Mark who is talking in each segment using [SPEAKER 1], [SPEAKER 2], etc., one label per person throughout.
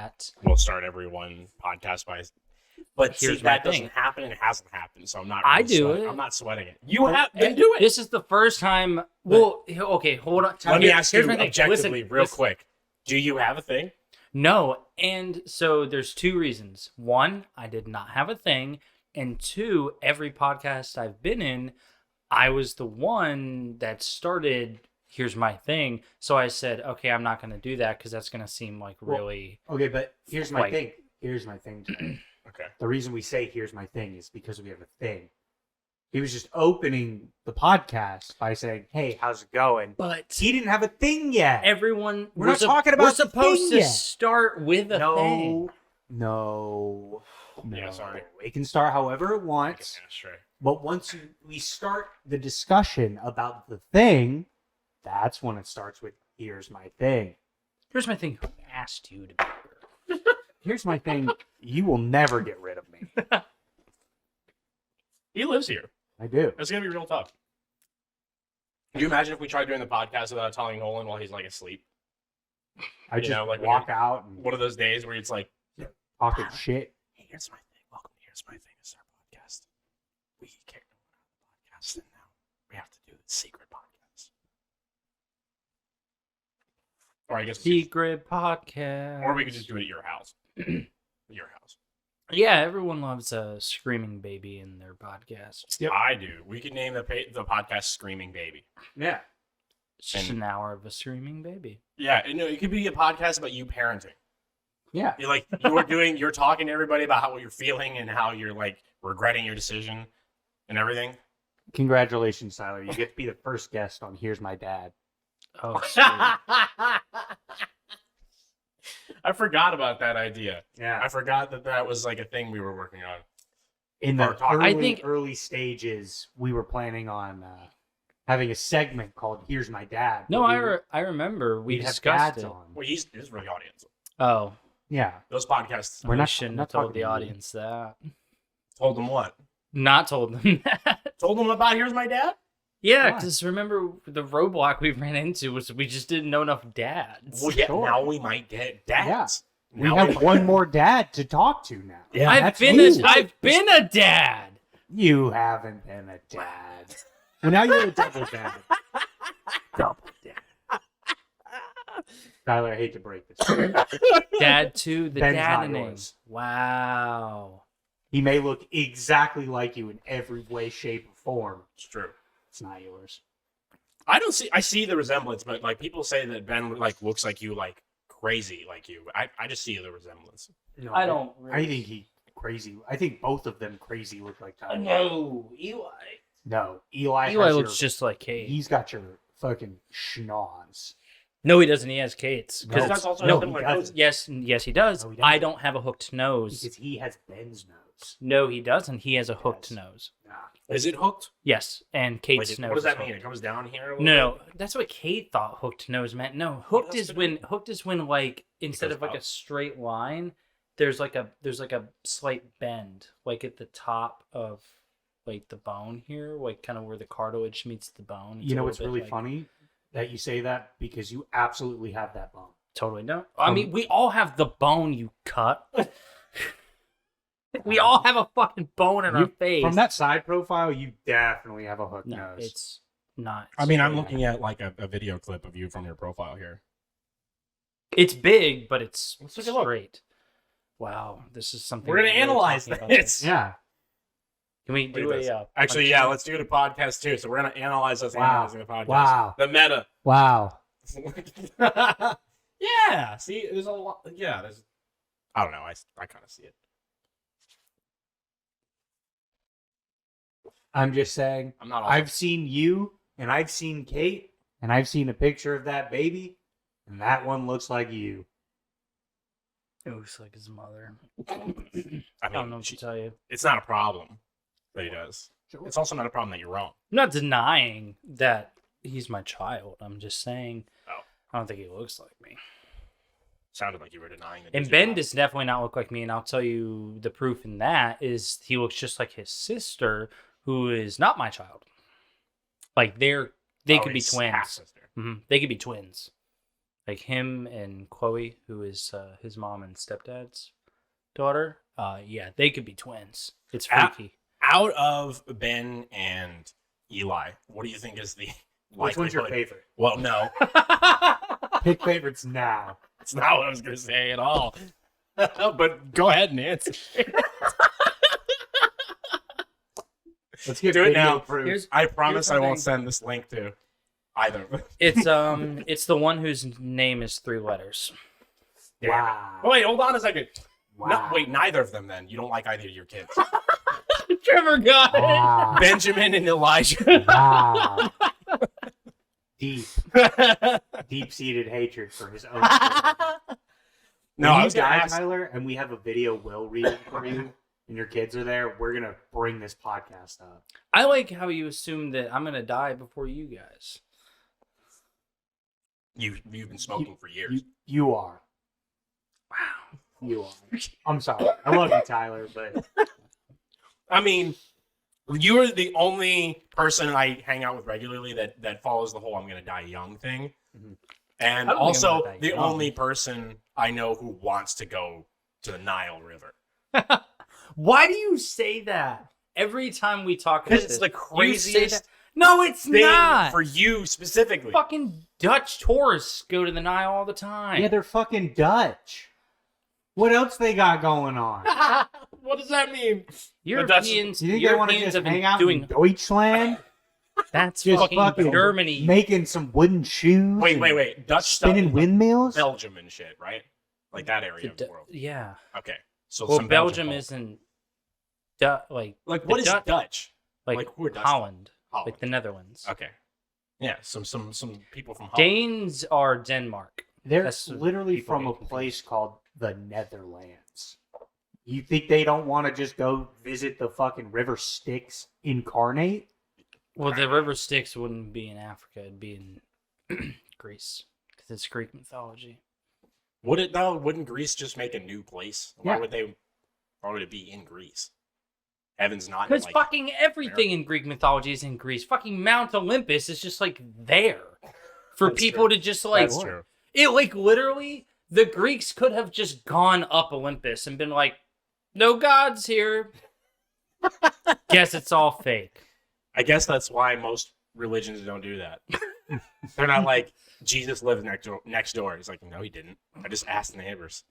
[SPEAKER 1] that.
[SPEAKER 2] We'll start every one podcast by. But see, that doesn't happen and it hasn't happened, so I'm not. Really I'm not sweating it. You have then do it.
[SPEAKER 1] This is the first time. Well, okay, hold on.
[SPEAKER 2] Let me ask you objectively, real quick. Do you have a thing?
[SPEAKER 1] No, and so there's two reasons. One, I did not have a thing, and two, every podcast I've been in, I was the one that started. Here's my thing. So I said, okay, I'm not going to do that because that's going to seem like really.
[SPEAKER 3] Okay, but here's my thing. Here's my thing.
[SPEAKER 2] Okay.
[SPEAKER 3] The reason we say here's my thing is because we have a thing. He was just opening the podcast by saying, "Hey, how's it going?"
[SPEAKER 1] But
[SPEAKER 3] he didn't have a thing yet.
[SPEAKER 1] Everyone,
[SPEAKER 3] we're not talking about.
[SPEAKER 1] We're supposed to start with a thing.
[SPEAKER 3] No.
[SPEAKER 2] Yeah, sorry.
[SPEAKER 3] It can start however it wants. But once we start the discussion about the thing, that's when it starts with "Here's my thing."
[SPEAKER 1] Here's my thing. Who asked you to be here?
[SPEAKER 3] Here's my thing. You will never get rid of me.
[SPEAKER 2] He lives here.
[SPEAKER 3] I do.
[SPEAKER 2] It's gonna be real tough. Can you imagine if we tried doing the podcast without telling Nolan while he's like asleep?
[SPEAKER 3] I just walk out and
[SPEAKER 2] one of those days where it's like
[SPEAKER 3] talking shit.
[SPEAKER 2] Hey, here's my thing. Welcome to Here's My Thing. It's our podcast. We kicked Nolan out of the podcast, and now we have to do the secret podcast. Or I guess
[SPEAKER 1] secret podcast.
[SPEAKER 2] Or we could just do it at your house. Your house.
[SPEAKER 1] Yeah, everyone loves a screaming baby in their podcast.
[SPEAKER 2] Yep. I do. We could name the podcast "Screaming Baby."
[SPEAKER 3] Yeah,
[SPEAKER 1] it's just an hour of a screaming baby.
[SPEAKER 2] Yeah, it could be a podcast about you parenting.
[SPEAKER 3] Yeah,
[SPEAKER 2] you're talking to everybody about what you're feeling and how you're like regretting your decision and everything.
[SPEAKER 3] Congratulations, Tyler! You get to be the first guest on "Here's My Dad."
[SPEAKER 1] Oh, sweet.
[SPEAKER 2] I forgot about that idea.
[SPEAKER 3] Yeah.
[SPEAKER 2] I forgot that was like a thing we were working on.
[SPEAKER 3] In the early stages, we were planning on having a segment called "Here's My Dad."
[SPEAKER 1] No, I remember we discussed it.
[SPEAKER 2] Well, he's really audience.
[SPEAKER 1] Oh.
[SPEAKER 3] Yeah.
[SPEAKER 2] Those podcasts.
[SPEAKER 1] We shouldn't have told the audience that.
[SPEAKER 2] Told them what?
[SPEAKER 1] Not told them that.
[SPEAKER 2] Told them about "Here's My Dad"?
[SPEAKER 1] Yeah, because remember the roadblock we ran into was we just didn't know enough dads.
[SPEAKER 2] Well, yeah, now we might get dads.
[SPEAKER 3] Yeah. We have one more dad to talk to now.
[SPEAKER 1] Yeah, I've been a dad.
[SPEAKER 3] You haven't been a dad. Well, now you're a double dad. Double dad. Tyler, I hate to break this.
[SPEAKER 1] Dad to the
[SPEAKER 3] Ben's
[SPEAKER 1] dad
[SPEAKER 3] not
[SPEAKER 1] name.
[SPEAKER 3] yours.
[SPEAKER 1] Wow.
[SPEAKER 3] He may look exactly like you in every way, shape, or form.
[SPEAKER 2] It's true.
[SPEAKER 3] It's not yours.
[SPEAKER 2] I see the resemblance, but like people say that Ben like looks like you, like crazy like you. I just see the resemblance.
[SPEAKER 3] No,
[SPEAKER 1] I don't really...
[SPEAKER 3] I think he crazy. I think both of them crazy look like Tyler.
[SPEAKER 1] No, Eli.
[SPEAKER 3] No, Eli
[SPEAKER 1] looks just like Kate.
[SPEAKER 3] He's got your fucking schnoz.
[SPEAKER 1] No, he doesn't. He has Kate's.
[SPEAKER 3] No,
[SPEAKER 2] that's also
[SPEAKER 1] yes, he does.
[SPEAKER 3] No, he
[SPEAKER 1] I don't have a hooked nose.
[SPEAKER 3] Because he has Ben's nose.
[SPEAKER 1] No, he doesn't. He has a hooked nose.
[SPEAKER 3] Nah.
[SPEAKER 2] Is it hooked?
[SPEAKER 1] Yes, and Kate's nose.
[SPEAKER 2] What does that mean? It comes down here.
[SPEAKER 1] No, that's what Kate thought hooked nose meant. No, hooked is when like instead of like a straight line, there's like a slight bend, like at the top of like the bone here, like kind of where the cartilage meets the bone.
[SPEAKER 3] You know what's really funny that you say that because you absolutely have that bone.
[SPEAKER 1] Totally don't. I mean, we all have the bone you cut. We all have a fucking bone in our face.
[SPEAKER 3] From that side profile, you definitely have a hook nose.
[SPEAKER 1] It's not.
[SPEAKER 2] I mean, I'm looking at like a video clip of you from your profile here.
[SPEAKER 1] It's big, but it's
[SPEAKER 2] Let's take a look.
[SPEAKER 1] straight. Wow, this is something
[SPEAKER 2] we're gonna analyze this.
[SPEAKER 3] Yeah.
[SPEAKER 1] Can we do a?
[SPEAKER 2] Actually, yeah, let's do it a podcast too. So we're gonna analyze us analyzing the podcast.
[SPEAKER 3] Wow.
[SPEAKER 2] The meta.
[SPEAKER 3] Wow.
[SPEAKER 2] Yeah. See, there's a lot. Yeah. There's. I don't know. I kind of see it.
[SPEAKER 3] I'm just saying.
[SPEAKER 2] I'm not.
[SPEAKER 3] I've seen you, and I've seen Kate, and I've seen a picture of that baby, and that one looks like you.
[SPEAKER 1] It looks like his mother.
[SPEAKER 2] I
[SPEAKER 1] don't know what to tell you.
[SPEAKER 2] It's not a problem that he does. It's also not a problem that you're wrong.
[SPEAKER 1] I'm not denying that he's my child. I'm just saying.
[SPEAKER 2] Oh.
[SPEAKER 1] I don't think he looks like me.
[SPEAKER 2] Sounded like you were denying that.
[SPEAKER 1] And Ben does definitely not look like me, and I'll tell you the proof in that is he looks just like his sister, who is not my child. Like they could be twins.
[SPEAKER 2] Half-sister.
[SPEAKER 1] Mm-hmm. They could be twins. Like him and Chloe, who is his mom and stepdad's daughter. Yeah, they could be twins. It's freaky.
[SPEAKER 2] Out of Ben and Eli, what do you think is the
[SPEAKER 3] Which one's your favorite?
[SPEAKER 2] Well, no.
[SPEAKER 3] Pick favorites now.
[SPEAKER 2] It's not what I was going to say at all. But go ahead and answer.
[SPEAKER 3] Let's get
[SPEAKER 2] do it now.
[SPEAKER 3] Proof.
[SPEAKER 2] I promise I won't send this link to either.
[SPEAKER 1] It's the one whose name is 3 letters.
[SPEAKER 3] Wow.
[SPEAKER 2] Oh, wait, hold on a second.
[SPEAKER 3] Wow.
[SPEAKER 2] No, wait, neither of them then. You don't like either of your kids.
[SPEAKER 1] Trevor got
[SPEAKER 3] Wow.
[SPEAKER 2] Benjamin and Elijah.
[SPEAKER 3] Wow. Deep-seated hatred for his own.
[SPEAKER 2] No, I was going to ask.
[SPEAKER 3] Tyler, and we have a video Will reading for you, and your kids are there. We're gonna bring this podcast up.
[SPEAKER 1] I like how you assume that I'm gonna die before you guys.
[SPEAKER 2] You've been smoking for years.
[SPEAKER 3] You are.
[SPEAKER 1] Wow.
[SPEAKER 3] You are. I'm sorry. I love you, Tyler, but
[SPEAKER 2] I mean, you are the only person I hang out with regularly that follows the whole "I'm gonna die young" thing, and also the only person I know who wants to go to the Nile River.
[SPEAKER 1] Why do you say that every time we talk about
[SPEAKER 2] Because
[SPEAKER 1] this?
[SPEAKER 2] it's the craziest
[SPEAKER 1] No, it's
[SPEAKER 2] thing
[SPEAKER 1] not.
[SPEAKER 2] for you specifically.
[SPEAKER 1] Fucking Dutch tourists go to the Nile all the time.
[SPEAKER 3] yeah, they're fucking Dutch. What else they got going on?
[SPEAKER 2] What does that mean?
[SPEAKER 1] Europeans,
[SPEAKER 3] You think they want to
[SPEAKER 1] Europeans
[SPEAKER 3] just
[SPEAKER 1] have been
[SPEAKER 3] hang out
[SPEAKER 1] doing
[SPEAKER 3] in Deutschland?
[SPEAKER 1] that's
[SPEAKER 3] Just
[SPEAKER 1] fucking Germany.
[SPEAKER 3] Making some wooden shoes.
[SPEAKER 2] Wait. Dutch stuff.
[SPEAKER 3] Spinning windmills?
[SPEAKER 2] Belgium and shit, right? Like that area of the world.
[SPEAKER 1] Yeah.
[SPEAKER 2] Okay. So
[SPEAKER 1] Well,
[SPEAKER 2] some
[SPEAKER 1] Belgium
[SPEAKER 2] folk.
[SPEAKER 1] isn't
[SPEAKER 2] Like what is Dutch?
[SPEAKER 1] Like
[SPEAKER 2] who are Dutch?
[SPEAKER 1] Holland,
[SPEAKER 2] Holland.
[SPEAKER 1] like the Netherlands.
[SPEAKER 2] Okay. Yeah, some people from Holland.
[SPEAKER 1] Danes are Denmark.
[SPEAKER 3] They're
[SPEAKER 1] That's
[SPEAKER 3] literally
[SPEAKER 1] people
[SPEAKER 3] from
[SPEAKER 1] get
[SPEAKER 3] a
[SPEAKER 1] confused.
[SPEAKER 3] place called the Netherlands. You think they don't want to just go visit the fucking River Styx incarnate?
[SPEAKER 1] Well, the River Styx wouldn't be in Africa; it'd be in Greece because it's Greek mythology.
[SPEAKER 2] Would it though? Wouldn't Greece just make a new place? Why
[SPEAKER 3] Yeah.
[SPEAKER 2] would they? Why would it be in Greece? Heaven's not.
[SPEAKER 1] Because
[SPEAKER 2] Like,
[SPEAKER 1] fucking everything in Greek mythology is in Greece. Fucking Mount Olympus is just like there for
[SPEAKER 2] That's
[SPEAKER 1] people
[SPEAKER 2] true.
[SPEAKER 1] to just like.
[SPEAKER 2] That's true.
[SPEAKER 1] It like literally, the Greeks could have just gone up Olympus and been like, "No gods here." Guess it's all fake.
[SPEAKER 2] I guess that's why most religions don't do that. They're not like Jesus lived next door. He's like, no, he didn't. I just asked the neighbors.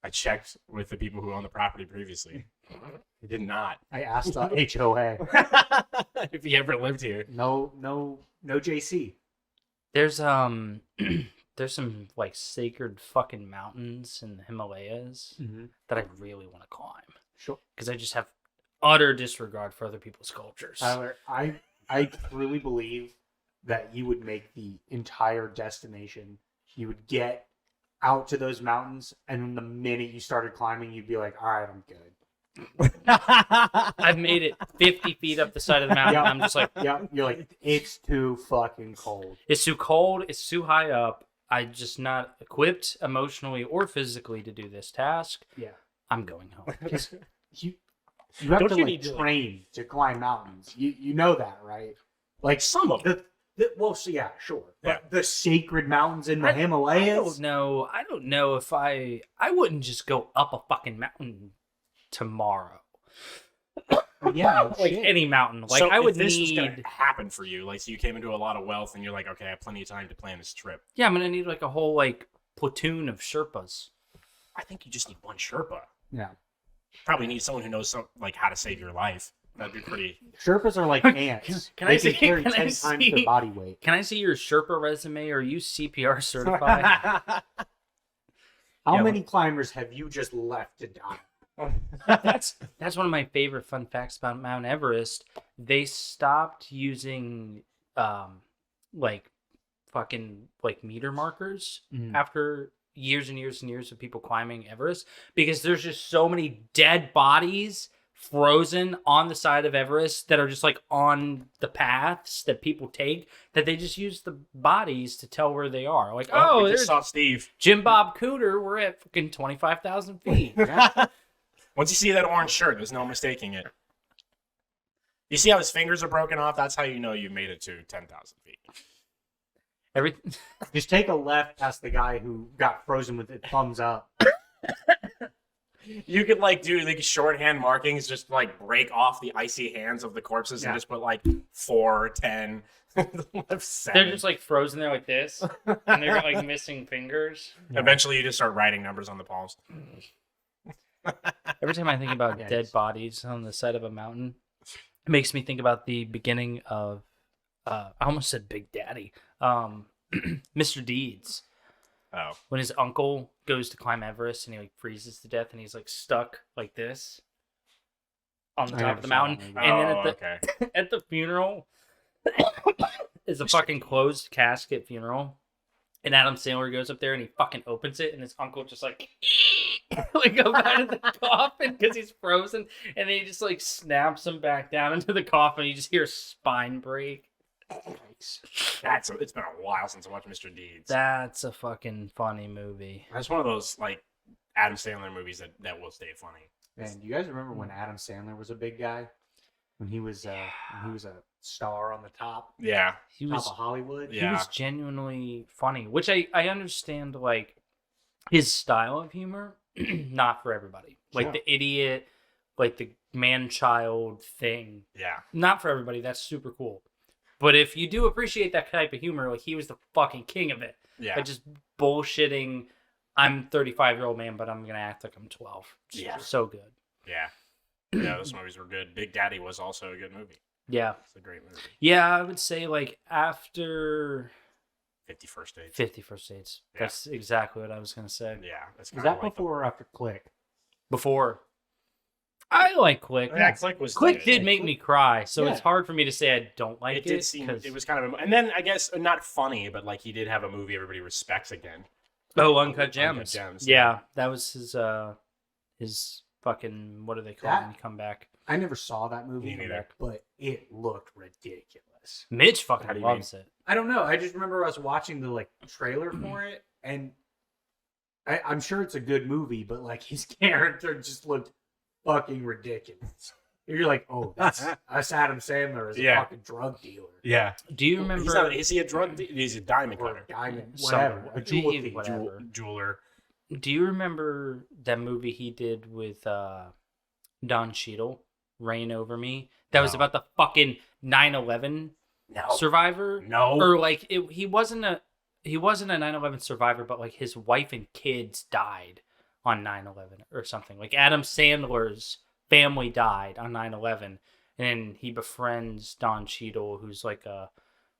[SPEAKER 2] I checked with the people who owned the property previously. He did not.
[SPEAKER 3] I asked the HOA.
[SPEAKER 2] If he ever lived here.
[SPEAKER 3] No JC.
[SPEAKER 1] There's there's some like sacred fucking mountains in the Himalayas that I really want to climb.
[SPEAKER 3] Sure.
[SPEAKER 1] Because I just have utter disregard for other people's cultures.
[SPEAKER 3] Tyler, I truly believe that you would make the entire destination. You would get out to those mountains, and then the minute you started climbing, you'd be like, all right, I'm good.
[SPEAKER 1] I've made it 50 feet up the side of the mountain.
[SPEAKER 3] Yep.
[SPEAKER 1] I'm just like,
[SPEAKER 3] Yeah, you're like, it's too fucking cold.
[SPEAKER 1] it's too cold. It's too high up. I'm just not equipped emotionally or physically to do this task.
[SPEAKER 3] Yeah.
[SPEAKER 1] I'm going home.
[SPEAKER 3] You have
[SPEAKER 2] Don't
[SPEAKER 3] to
[SPEAKER 2] you
[SPEAKER 3] like
[SPEAKER 2] need to,
[SPEAKER 3] train to climb mountains. You know that, right? Like
[SPEAKER 2] Some of them.
[SPEAKER 3] well, so yeah, sure.
[SPEAKER 2] Yeah.
[SPEAKER 3] But the sacred mountains in the
[SPEAKER 1] I
[SPEAKER 3] Himalayas.
[SPEAKER 1] I don't know if I wouldn't just go up a fucking mountain tomorrow.
[SPEAKER 3] Yeah,
[SPEAKER 1] Like
[SPEAKER 3] shit.
[SPEAKER 1] any mountain. Like
[SPEAKER 2] So
[SPEAKER 1] I would
[SPEAKER 2] if this was
[SPEAKER 1] need.
[SPEAKER 2] gonna happen for you, like so you came into a lot of wealth and you're like, okay, I have plenty of time to plan this trip.
[SPEAKER 1] Yeah, I'm gonna need like a whole like platoon of Sherpas.
[SPEAKER 2] I think you just need one Sherpa.
[SPEAKER 3] Yeah.
[SPEAKER 2] Probably need someone who knows like how to save your life. That'd be pretty.
[SPEAKER 3] Sherpas are like ants.
[SPEAKER 1] Can
[SPEAKER 3] They
[SPEAKER 1] I see-
[SPEAKER 3] carry
[SPEAKER 1] can I
[SPEAKER 3] 10 times
[SPEAKER 1] see-
[SPEAKER 3] their body weight.
[SPEAKER 1] Can I see your Sherpa resume? Are you CPR certified?
[SPEAKER 3] How
[SPEAKER 1] Yeah,
[SPEAKER 3] many climbers have you just left to die?
[SPEAKER 1] That's one of my favorite fun facts about Mount Everest. They stopped using like fucking like meter markers after years and years and years of people climbing Everest because there's just so many dead bodies frozen on the side of Everest that are just like on the paths that people take that they just use the bodies to tell where they are. Like,
[SPEAKER 2] we
[SPEAKER 1] there's
[SPEAKER 2] just saw Steve.
[SPEAKER 1] Jim Bob Cooter. We're at fucking 25,000 feet.
[SPEAKER 2] Once you see that orange shirt, there's no mistaking it. You see how his fingers are broken off? That's how you know you made it to 10,000 feet.
[SPEAKER 3] Just take a left past the guy who got frozen with it thumbs up.
[SPEAKER 2] You could like do like shorthand markings, just like break off the icy hands of the corpses and just put like 4, 10, 7.
[SPEAKER 1] They're just like frozen there like this, and they're like missing fingers.
[SPEAKER 2] Eventually, you just start writing numbers on the palms.
[SPEAKER 1] Every time I think about dead bodies on the side of a mountain, it makes me think about the beginning of I almost said Big Daddy, Mr. Deeds.
[SPEAKER 2] Oh,
[SPEAKER 1] When his uncle goes to climb Everest and he like freezes to death and he's like stuck like this on the top of the mountain, and then at the funeral is a fucking closed casket funeral, and Adam Sandler goes up there and he fucking opens it, and his uncle just like like goes out of the coffin because he's frozen, and then he just like snaps him back down into the coffin. You just hear a spine break.
[SPEAKER 2] It's been a while since I watched Mr. Deeds.
[SPEAKER 1] That's a fucking funny movie.
[SPEAKER 2] That's one of those like Adam Sandler movies that will stay funny.
[SPEAKER 3] Man, do you guys remember when Adam Sandler was a big guy? When he was a star on the top
[SPEAKER 1] He
[SPEAKER 3] of Hollywood?
[SPEAKER 1] He was genuinely funny, which I understand, like, his style of humor, not for everybody. Like, the idiot, like, the man-child thing.
[SPEAKER 2] Yeah.
[SPEAKER 1] Not for everybody. That's super cool. But if you do appreciate that type of humor, like, he was the fucking king of it.
[SPEAKER 2] Yeah.
[SPEAKER 1] Like, just bullshitting, I'm a 35-year-old man, but I'm going to act like I'm 12.
[SPEAKER 2] Yeah.
[SPEAKER 1] So good.
[SPEAKER 2] Yeah. Yeah, those movies were good. Big Daddy was also a good movie.
[SPEAKER 1] Yeah.
[SPEAKER 2] It's a great movie.
[SPEAKER 1] Yeah, I would say, like, after
[SPEAKER 2] 50 First Dates.
[SPEAKER 1] 50 First Dates. That's exactly what I was going to say.
[SPEAKER 2] Yeah. That's
[SPEAKER 3] Was that before or after Click?
[SPEAKER 1] Before. I like Click.
[SPEAKER 2] Yeah, Click was
[SPEAKER 1] Click
[SPEAKER 2] good.
[SPEAKER 1] did make me cry, so
[SPEAKER 3] Yeah.
[SPEAKER 1] it's hard for me to say I don't like it.
[SPEAKER 2] It did seem, it was kind of, and then I guess not funny, but like he did have a movie everybody respects again.
[SPEAKER 1] Oh, Uncut Gems.
[SPEAKER 2] Uncut Gems.
[SPEAKER 1] Yeah, that was his fucking, what do they call it when you come back?
[SPEAKER 3] I never saw that movie,
[SPEAKER 2] Me neither.
[SPEAKER 3] but it looked ridiculous.
[SPEAKER 1] Mitch
[SPEAKER 2] How
[SPEAKER 1] fucking
[SPEAKER 2] do you
[SPEAKER 1] loves it.
[SPEAKER 3] I don't know. I just remember I was watching the trailer for it, and I'm sure it's a good movie, but like his character just looked fucking ridiculous. You're like, oh, that's Adam Sandler as a fucking drug dealer.
[SPEAKER 2] Yeah.
[SPEAKER 1] Do you remember?
[SPEAKER 2] Is he a drug dealer? He's a diamond
[SPEAKER 3] Or
[SPEAKER 2] cutter.
[SPEAKER 3] a diamond,
[SPEAKER 1] Some-
[SPEAKER 3] whatever. A jewel
[SPEAKER 1] he-
[SPEAKER 3] thief.
[SPEAKER 1] whatever.
[SPEAKER 2] Jeweler.
[SPEAKER 1] Do you remember that movie he did with Don Cheadle, Reign Over Me? That was
[SPEAKER 2] No.
[SPEAKER 1] about the fucking 9/11
[SPEAKER 2] No.
[SPEAKER 1] survivor.
[SPEAKER 2] No.
[SPEAKER 1] Or like he wasn't a 9/11 survivor, but like his wife and kids died on 9/11 or something. Like Adam Sandler's family died on 9/11, and he befriends Don Cheadle, who's like a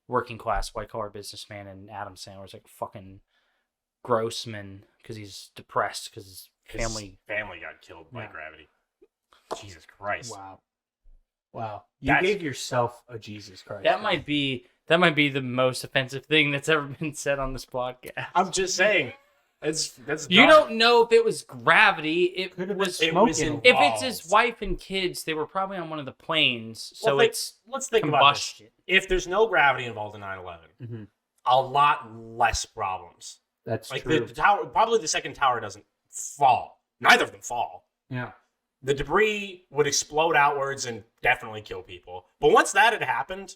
[SPEAKER 1] working class white collar businessman, and Adam Sandler's like fucking Grossman because he's depressed because his family
[SPEAKER 2] got killed by gravity. Jesus Christ.
[SPEAKER 3] Wow. You gave yourself a Jesus Christ.
[SPEAKER 1] That might be the most offensive thing that's ever been said on this podcast.
[SPEAKER 2] I'm just saying. That's
[SPEAKER 1] You don't know if it was gravity. It
[SPEAKER 3] Could have
[SPEAKER 1] was.
[SPEAKER 3] been
[SPEAKER 2] It was
[SPEAKER 3] smoking.
[SPEAKER 2] in-
[SPEAKER 1] If it's his wife and kids, they were probably on one of the planes, so it's
[SPEAKER 2] let's think about this.
[SPEAKER 1] combustion.
[SPEAKER 2] If there's no gravity involved in 9/11,
[SPEAKER 3] Mhm.
[SPEAKER 2] a lot less problems.
[SPEAKER 3] That's
[SPEAKER 2] Like
[SPEAKER 3] true.
[SPEAKER 2] the tower, probably the second tower doesn't fall. Neither of them fall.
[SPEAKER 3] Yeah.
[SPEAKER 2] The debris would explode outwards and definitely kill people. But once that had happened,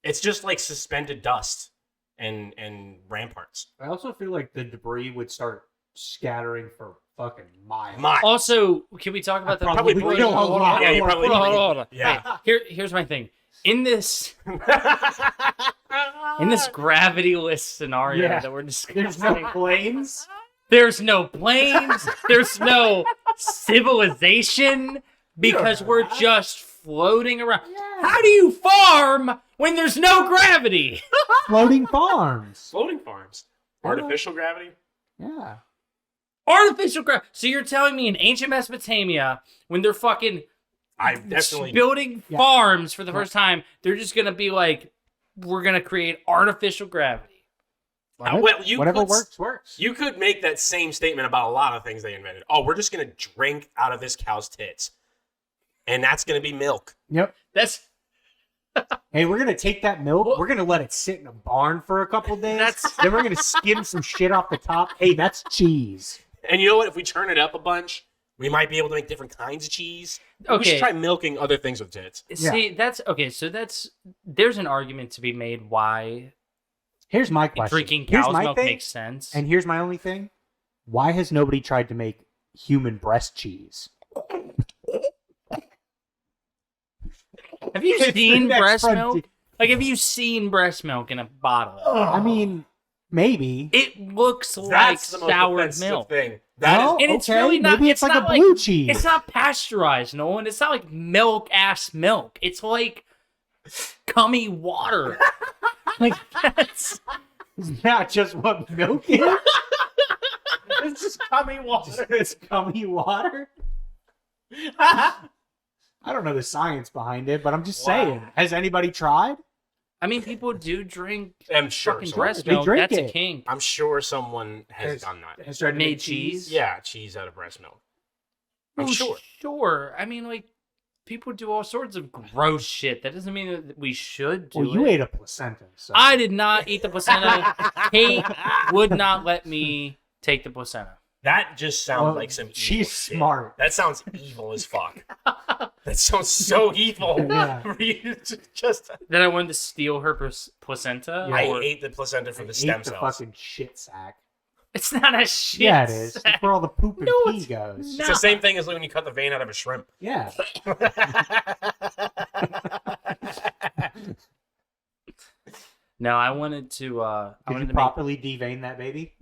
[SPEAKER 2] it's just like suspended dust and ramparts.
[SPEAKER 3] I also feel like the debris would start scattering for fucking miles.
[SPEAKER 1] Also, can we talk about that?
[SPEAKER 3] Probably
[SPEAKER 1] Wait,
[SPEAKER 3] kill a
[SPEAKER 1] hold
[SPEAKER 3] lot
[SPEAKER 1] on,
[SPEAKER 2] Yeah, you
[SPEAKER 3] more
[SPEAKER 2] probably-
[SPEAKER 3] people.
[SPEAKER 1] hold on.
[SPEAKER 2] Yeah.
[SPEAKER 1] Hey, here's my thing. In this gravity-less scenario
[SPEAKER 3] Yeah.
[SPEAKER 1] that we're
[SPEAKER 3] There's
[SPEAKER 1] discussing,
[SPEAKER 3] no planes.
[SPEAKER 1] there's no planes, there's no civilization, because we're just floating around. How do you farm when there's no gravity?
[SPEAKER 3] Floating farms.
[SPEAKER 2] Floating farms. Artificial gravity?
[SPEAKER 3] Yeah.
[SPEAKER 1] Artificial gravity. So you're telling me in ancient Mesopotamia, when they're fucking
[SPEAKER 2] I definitely
[SPEAKER 1] building farms for the first time, they're just gonna be like, we're gonna create artificial gravity.
[SPEAKER 2] well,
[SPEAKER 3] Whatever works.
[SPEAKER 2] You could make that same statement about a lot of things they invented. Oh, we're just gonna drink out of this cow's tits, and that's gonna be milk.
[SPEAKER 3] Yep.
[SPEAKER 1] That's
[SPEAKER 3] Hey, we're gonna take that milk.
[SPEAKER 1] Well-
[SPEAKER 3] We're gonna let it sit in a barn for a couple days.
[SPEAKER 1] That's-
[SPEAKER 3] Then we're gonna skim some shit off the top. Hey, that's cheese.
[SPEAKER 2] And you know what? If we turn it up a bunch, we might be able to make different kinds of cheese. We
[SPEAKER 1] Okay.
[SPEAKER 2] should try milking other things with tits.
[SPEAKER 1] See, that's okay. So there's an argument to be made why
[SPEAKER 3] Here's my question.
[SPEAKER 1] Drinking
[SPEAKER 3] Here's
[SPEAKER 1] cow's
[SPEAKER 3] my
[SPEAKER 1] milk
[SPEAKER 3] thing,
[SPEAKER 1] makes sense.
[SPEAKER 3] And here's my only thing. Why has nobody tried to make human breast cheese?
[SPEAKER 1] Have you
[SPEAKER 3] It's the
[SPEAKER 1] seen
[SPEAKER 3] next
[SPEAKER 1] breast
[SPEAKER 3] frontier.
[SPEAKER 1] milk? Like, have you seen breast milk in a bottle?
[SPEAKER 3] I mean, maybe.
[SPEAKER 1] It looks like
[SPEAKER 2] That's the most
[SPEAKER 1] soured
[SPEAKER 2] offensive
[SPEAKER 1] milk.
[SPEAKER 2] thing. That
[SPEAKER 3] Well,
[SPEAKER 1] And it's
[SPEAKER 3] okay,
[SPEAKER 1] really not.
[SPEAKER 3] maybe
[SPEAKER 1] It's
[SPEAKER 3] it's like
[SPEAKER 1] not
[SPEAKER 3] a blue cheese.
[SPEAKER 1] It's not pasteurized, Nolan. It's not like milk ass milk. It's like cummy water. Like that's.
[SPEAKER 3] It's not just what milk is. It's just cummy water. It's cummy water. I don't know the science behind it, but I'm just saying. Has anybody tried?
[SPEAKER 1] I mean, people do drink
[SPEAKER 2] I'm sure.
[SPEAKER 1] fucking
[SPEAKER 2] someone-
[SPEAKER 1] breast
[SPEAKER 3] They
[SPEAKER 1] milk.
[SPEAKER 3] drink
[SPEAKER 1] That's a
[SPEAKER 3] it.
[SPEAKER 1] kink.
[SPEAKER 2] I'm sure someone has done that.
[SPEAKER 3] Has tried to
[SPEAKER 1] Made
[SPEAKER 3] make
[SPEAKER 1] cheese?
[SPEAKER 2] Yeah, cheese out of breast milk. I'm
[SPEAKER 1] Oh,
[SPEAKER 2] sure.
[SPEAKER 1] Sure. I mean, like, people do all sorts of gross shit. That doesn't mean that we should do
[SPEAKER 3] Well, you
[SPEAKER 1] it.
[SPEAKER 3] ate a placenta. So.
[SPEAKER 1] I did not eat the placenta. Kate would not let me take the placenta.
[SPEAKER 2] That just sounds
[SPEAKER 3] Well,
[SPEAKER 2] like some evil
[SPEAKER 3] she's
[SPEAKER 2] shit.
[SPEAKER 3] smart.
[SPEAKER 2] That sounds evil as fuck. That sounds so evil.
[SPEAKER 3] Yeah.
[SPEAKER 2] Just
[SPEAKER 1] Then I wanted to steal her placenta.
[SPEAKER 3] Yeah.
[SPEAKER 2] I
[SPEAKER 1] or-
[SPEAKER 2] ate the placenta for
[SPEAKER 3] I
[SPEAKER 2] the
[SPEAKER 3] ate
[SPEAKER 2] stem
[SPEAKER 3] the
[SPEAKER 2] cells.
[SPEAKER 3] fucking shit sack.
[SPEAKER 1] It's not a shit.
[SPEAKER 3] Yeah, it is.
[SPEAKER 1] sack.
[SPEAKER 3] That's where all the poop and
[SPEAKER 1] No,
[SPEAKER 3] pee
[SPEAKER 1] it's
[SPEAKER 3] goes.
[SPEAKER 1] not.
[SPEAKER 2] It's the same thing as when you cut the vein out of a shrimp.
[SPEAKER 3] Yeah.
[SPEAKER 1] No, I wanted to. I
[SPEAKER 3] Did
[SPEAKER 1] wanted
[SPEAKER 3] you
[SPEAKER 1] to
[SPEAKER 3] properly devein that baby?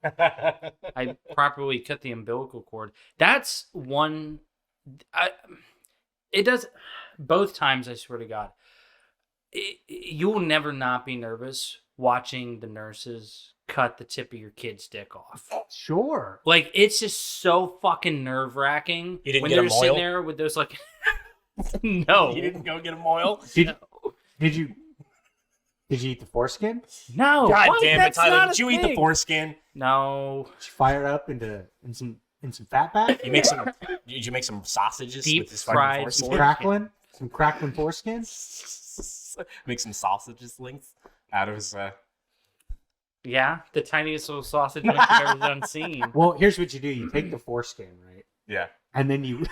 [SPEAKER 1] I properly cut the umbilical cord. That's one. It does both times. I swear to God, you will never not be nervous watching the nurses cut the tip of your kid's dick off.
[SPEAKER 3] Sure.
[SPEAKER 1] Like it's just so fucking nerve wracking
[SPEAKER 2] You didn't
[SPEAKER 1] when
[SPEAKER 2] get a
[SPEAKER 1] you're sitting
[SPEAKER 2] moil?
[SPEAKER 1] there with those like. No,
[SPEAKER 2] You didn't go get a moil?
[SPEAKER 3] Did you eat the foreskin?
[SPEAKER 1] no.
[SPEAKER 2] God
[SPEAKER 1] What?
[SPEAKER 2] damn it,
[SPEAKER 1] That's
[SPEAKER 2] Tyler.
[SPEAKER 1] not
[SPEAKER 2] Did
[SPEAKER 1] a
[SPEAKER 2] you eat the
[SPEAKER 1] thing.
[SPEAKER 2] foreskin?
[SPEAKER 1] No.
[SPEAKER 3] Did you fire it up in some fat back?
[SPEAKER 2] You make some did you make some sausages
[SPEAKER 1] Deep
[SPEAKER 2] with this
[SPEAKER 1] fried
[SPEAKER 2] fucking
[SPEAKER 3] Some
[SPEAKER 2] foreskin?
[SPEAKER 3] crackling foreskin?
[SPEAKER 2] Make some sausages links out of his
[SPEAKER 1] Yeah, the tiniest little sausage link you've ever done seen.
[SPEAKER 3] Well, here's what you do. You take the foreskin, right?
[SPEAKER 2] yeah.
[SPEAKER 3] And then you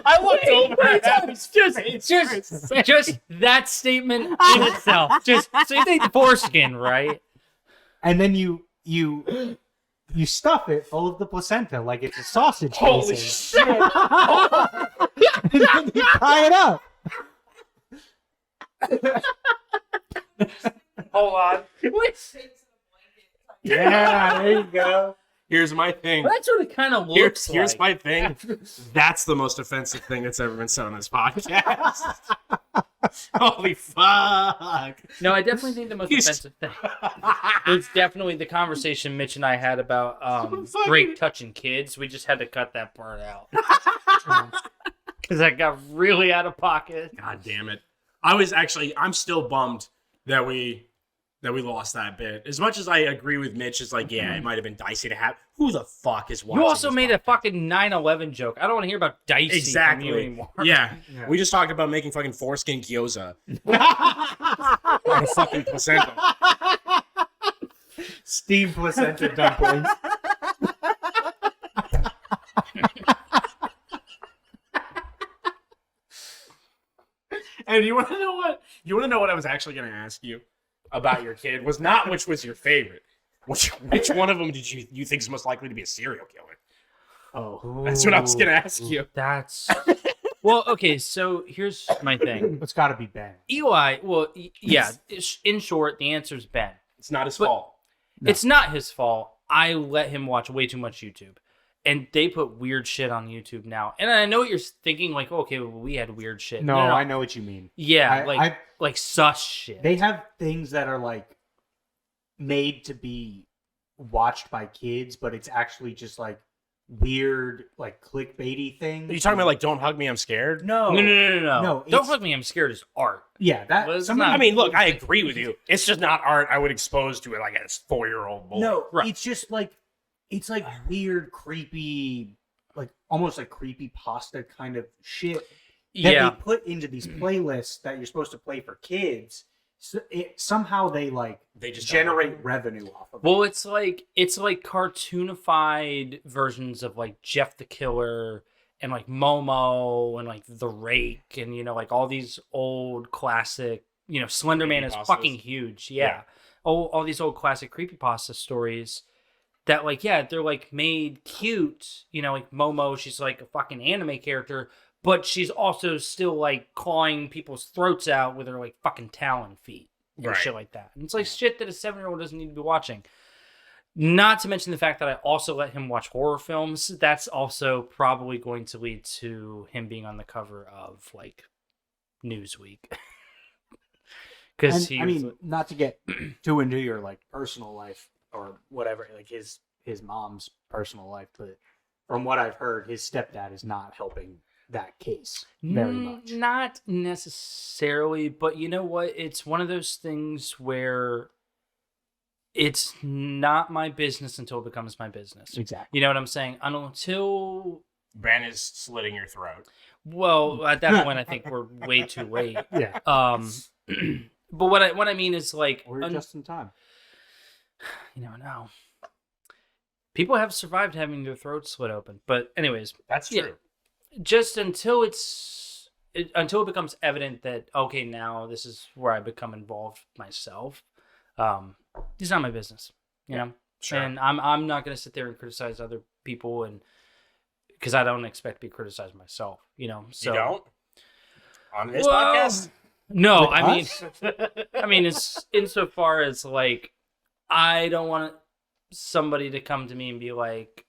[SPEAKER 2] I looked over at his
[SPEAKER 1] Just that statement in itself. Just so you take the foreskin, right?
[SPEAKER 3] and then you stuff it full of the placenta like it's a sausage.
[SPEAKER 2] Holy
[SPEAKER 3] casing.
[SPEAKER 2] shit.
[SPEAKER 3] And then you tie it up.
[SPEAKER 2] Hold on.
[SPEAKER 3] Yeah, there you go.
[SPEAKER 2] Here's my thing.
[SPEAKER 1] That's what it kind of looks
[SPEAKER 2] Here's
[SPEAKER 1] like.
[SPEAKER 2] my thing. That's the most offensive thing that's ever been said on this podcast. Holy fuck.
[SPEAKER 1] No, I definitely think the most offensive thing was definitely the conversation Mitch and I had about Drake touching kids. We just had to cut that part out. Because that got really out of pocket.
[SPEAKER 2] God damn it. I'm still bummed that we lost that bit. As much as I agree with Mitch, it's like, yeah, it might have been dicey to have. Who the fuck is watching
[SPEAKER 1] You also
[SPEAKER 2] this
[SPEAKER 1] made a
[SPEAKER 2] podcast?
[SPEAKER 1] fucking 9/11 joke. I don't want to hear about dicey from you
[SPEAKER 2] Exactly.
[SPEAKER 1] anymore.
[SPEAKER 2] Yeah.
[SPEAKER 3] Yeah.
[SPEAKER 2] We just talked about making fucking foreskin gyoza. On a fucking placenta.
[SPEAKER 3] Steamed placenta dumplings.
[SPEAKER 2] And you want to know what? You want to know what I was actually going to ask you about your kid? Was not which was your favorite. Which one of them did you think is most likely to be a serial killer?
[SPEAKER 3] Oh,
[SPEAKER 2] That's what I was going to ask you.
[SPEAKER 1] That's well, okay. So here's my thing.
[SPEAKER 3] it's got to be Ben.
[SPEAKER 1] Eli. Well, yeah. In short, the answer is Ben.
[SPEAKER 2] It's not his
[SPEAKER 1] But-
[SPEAKER 2] fault.
[SPEAKER 3] No.
[SPEAKER 1] It's not his fault. I let him watch way too much YouTube, and they put weird shit on YouTube now. And I know what you're thinking, like, okay, well, we had weird shit.
[SPEAKER 3] No, I know what you mean.
[SPEAKER 1] Yeah,
[SPEAKER 3] I-
[SPEAKER 1] like sus shit.
[SPEAKER 3] They have things that are like made to be watched by kids, but it's actually just like weird, like clickbaity things.
[SPEAKER 2] Are you talking about like "Don't hug me, I'm scared"?
[SPEAKER 3] No,
[SPEAKER 1] No.
[SPEAKER 3] No,
[SPEAKER 1] Don't
[SPEAKER 3] it's-
[SPEAKER 1] hug me. I'm scared. Is art.
[SPEAKER 3] Yeah, that.
[SPEAKER 1] Well, it's
[SPEAKER 3] somebody-
[SPEAKER 1] not-
[SPEAKER 2] I mean, look, I agree with you. It's just not art I would expose to it like a 4-year-old boy.
[SPEAKER 3] No,
[SPEAKER 1] Right.
[SPEAKER 3] it's just like it's like weird, creepy, like almost like creepy pasta kind of shit that
[SPEAKER 1] Yeah.
[SPEAKER 3] they put into these playlists that you're supposed to play for kids. So somehow they like
[SPEAKER 2] They just
[SPEAKER 3] generate revenue off of it.
[SPEAKER 1] Well, it's like cartoonified versions of like Jeff the Killer and like Momo and like The Rake and like all these old classic Slender Man is
[SPEAKER 2] Creepypastas.
[SPEAKER 1] fucking huge. Yeah. All these old classic creepypasta stories that, like, they're, like, made cute. Like Momo, she's, like, a fucking anime character, but she's also still, like, clawing people's throats out with her, like, fucking talon feet and shit like that. And it's, like, shit that a 7-year-old doesn't need to be watching. Not to mention the fact that I also let him watch horror films. That's also probably going to lead to him being on the cover of, like, Newsweek. Because
[SPEAKER 3] not to get too into your like personal life or whatever, like his mom's personal life, but from what I've heard, his stepdad is not helping that case very much.
[SPEAKER 1] Not necessarily, but you know what? It's one of those things where it's not my business until it becomes my business.
[SPEAKER 3] Exactly.
[SPEAKER 1] You know what I'm saying? Until
[SPEAKER 2] Ben is slitting your throat.
[SPEAKER 1] Well, at that point, I think we're way too late.
[SPEAKER 3] Yeah.
[SPEAKER 1] But what I mean is, like,
[SPEAKER 3] We're just in time.
[SPEAKER 1] You never know. People have survived having their throats slit open, but anyways,
[SPEAKER 2] That's true.
[SPEAKER 1] Just until until it becomes evident that, okay, now this is where I become involved myself. It's not my business, you know.
[SPEAKER 2] Sure.
[SPEAKER 1] And I'm not going to sit there and criticize other people, and because I don't expect to be criticized myself, you know. So
[SPEAKER 2] you don't on this podcast.
[SPEAKER 1] No, I mean, it's insofar as, like, I don't want somebody to come to me and be like,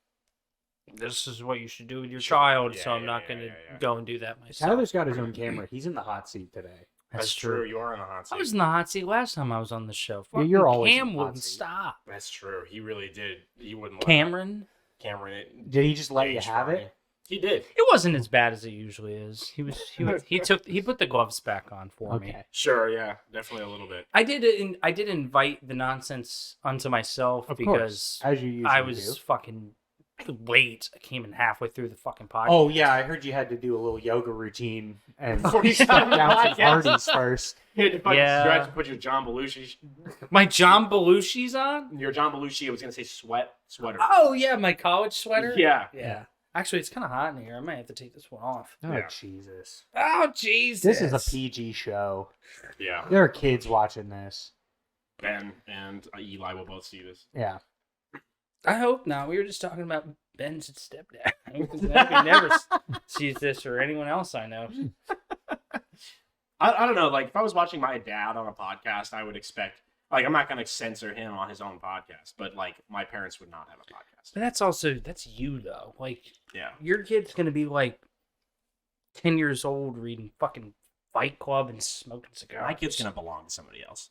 [SPEAKER 1] this is what you should do with your child, so I'm not going to go and do that myself.
[SPEAKER 3] Tyler's got his own camera. He's in the hot seat today.
[SPEAKER 1] That's true.
[SPEAKER 2] You are in the hot seat.
[SPEAKER 1] I was in the hot seat last time I was on the show.
[SPEAKER 3] Yeah, you're always
[SPEAKER 1] Cam
[SPEAKER 3] in the hot
[SPEAKER 1] wouldn't
[SPEAKER 3] seat.
[SPEAKER 1] stop.
[SPEAKER 2] That's true. He really did. He wouldn't.
[SPEAKER 1] Cameron?
[SPEAKER 2] Cameron.
[SPEAKER 3] Did he just let you have it?
[SPEAKER 2] He did.
[SPEAKER 1] It wasn't as bad as it usually is. He put the gloves back on for me.
[SPEAKER 2] Sure. Yeah. Definitely a little bit.
[SPEAKER 1] I did invite the nonsense unto myself
[SPEAKER 3] Of
[SPEAKER 1] because
[SPEAKER 3] course, as you usually
[SPEAKER 1] I was
[SPEAKER 3] do.
[SPEAKER 1] fucking late. I came in halfway through the fucking podcast.
[SPEAKER 3] Oh yeah, I heard you had to do a little yoga routine and you stepped down some parties first.
[SPEAKER 2] You had
[SPEAKER 1] Yeah.
[SPEAKER 2] to put your John Belushi.
[SPEAKER 1] My John Belushi's on?
[SPEAKER 2] Your John Belushi. I was gonna say sweater.
[SPEAKER 1] Oh yeah, my college sweater?
[SPEAKER 2] Yeah.
[SPEAKER 1] Yeah. Actually, it's kind of hot in here. I might have to take this one off.
[SPEAKER 3] Oh
[SPEAKER 2] Yeah.
[SPEAKER 3] Jesus!
[SPEAKER 1] Oh Jesus!
[SPEAKER 3] This is a PG show.
[SPEAKER 2] Yeah.
[SPEAKER 3] There are kids watching this.
[SPEAKER 2] Ben and Eli will both see this.
[SPEAKER 3] Yeah.
[SPEAKER 1] I hope not. We were just talking about Ben's stepdad. He never sees this or anyone else I know.
[SPEAKER 2] I don't know. Like, if I was watching my dad on a podcast, I would expect, like, I'm not going to censor him on his own podcast, but, like, my parents would not have a podcast.
[SPEAKER 1] But that's you though. Like,
[SPEAKER 2] Yeah.
[SPEAKER 1] your kid's gonna be like 10 years old reading fucking Fight Club and smoking cigars.
[SPEAKER 2] My kid's going to belong to somebody else.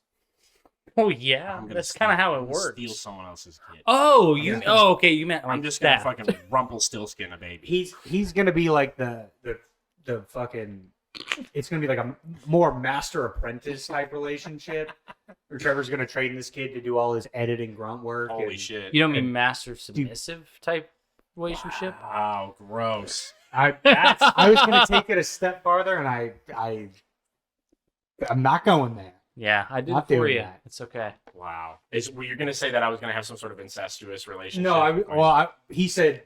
[SPEAKER 1] Oh yeah,
[SPEAKER 2] I'm gonna
[SPEAKER 1] that's
[SPEAKER 2] steal-
[SPEAKER 1] kind of how
[SPEAKER 2] I'm
[SPEAKER 1] it
[SPEAKER 2] gonna
[SPEAKER 1] works.
[SPEAKER 2] Steal someone else's kid.
[SPEAKER 1] Oh,
[SPEAKER 2] just
[SPEAKER 1] okay. You meant
[SPEAKER 2] I'm
[SPEAKER 1] like
[SPEAKER 2] just going to
[SPEAKER 1] that.
[SPEAKER 2] fucking Rumpelstiltskin a baby.
[SPEAKER 3] He's gonna be like the fucking. It's gonna be like a more master apprentice type relationship. Where Trevor's gonna train this kid to do all his editing grunt work.
[SPEAKER 2] Holy
[SPEAKER 3] and
[SPEAKER 2] shit.
[SPEAKER 1] You don't mean master submissive type relationship?
[SPEAKER 2] Wow, gross.
[SPEAKER 3] I was gonna take it a step farther, and I'm not going there.
[SPEAKER 1] Yeah, I did
[SPEAKER 3] Not
[SPEAKER 1] it for
[SPEAKER 3] doing
[SPEAKER 1] you.
[SPEAKER 3] that.
[SPEAKER 1] It's okay.
[SPEAKER 2] Wow. Well, you're going to say that I was going to have some sort of incestuous relationship?
[SPEAKER 3] No, he said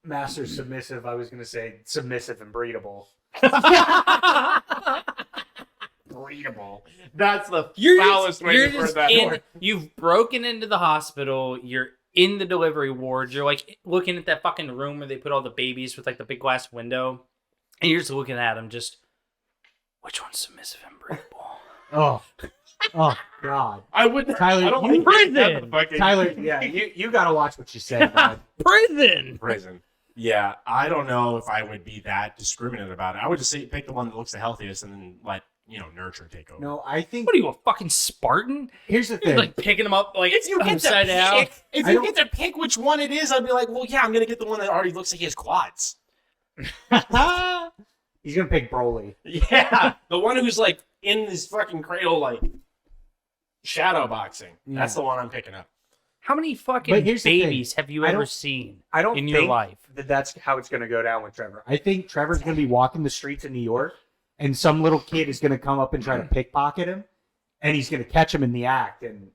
[SPEAKER 3] master submissive. I was gonna say submissive and breedable.
[SPEAKER 2] Breedable. That's the
[SPEAKER 1] You're
[SPEAKER 2] foulest way to put that word.
[SPEAKER 1] You've broken into the hospital. You're in the delivery ward. You're like looking at that fucking room where they put all the babies with like the big glass window, and you're just looking at them. Just which one's submissive and breedable?
[SPEAKER 3] Oh God.
[SPEAKER 2] I wouldn't.
[SPEAKER 3] Tyler,
[SPEAKER 2] I don't
[SPEAKER 3] you-
[SPEAKER 2] like
[SPEAKER 1] Prison!
[SPEAKER 2] that fucking-
[SPEAKER 3] Tyler, yeah, you gotta watch what you say, man.
[SPEAKER 1] Prison.
[SPEAKER 2] Prison. Yeah, I don't know if I would be that discriminative about it. I would just say pick the one that looks the healthiest and then let nurture take over.
[SPEAKER 3] No, I think
[SPEAKER 1] What are you, a fucking Spartan?
[SPEAKER 3] here's the
[SPEAKER 1] You're
[SPEAKER 3] thing.
[SPEAKER 1] like picking them up like
[SPEAKER 2] If you get
[SPEAKER 1] upside
[SPEAKER 2] to
[SPEAKER 1] down.
[SPEAKER 2] pick, if
[SPEAKER 3] I
[SPEAKER 2] you
[SPEAKER 3] don't-
[SPEAKER 2] get to pick which one it is, I'd be like, well, yeah, I'm gonna get the one that already looks like he has quads.
[SPEAKER 3] He's gonna pick Broly.
[SPEAKER 2] Yeah, the one who's like in this fucking cradle, like shadow boxing.
[SPEAKER 3] Yeah.
[SPEAKER 2] That's the one I'm picking up.
[SPEAKER 1] How many fucking
[SPEAKER 3] But here's the
[SPEAKER 1] babies have you
[SPEAKER 3] I
[SPEAKER 1] ever
[SPEAKER 3] don't-
[SPEAKER 1] seen
[SPEAKER 3] I don't
[SPEAKER 1] in
[SPEAKER 3] think
[SPEAKER 1] your life?
[SPEAKER 3] that that's how it's gonna go down with Trevor. I think Trevor's gonna be walking the streets of New York, and some little kid is gonna come up and try to pickpocket him, and he's gonna catch him in the act, and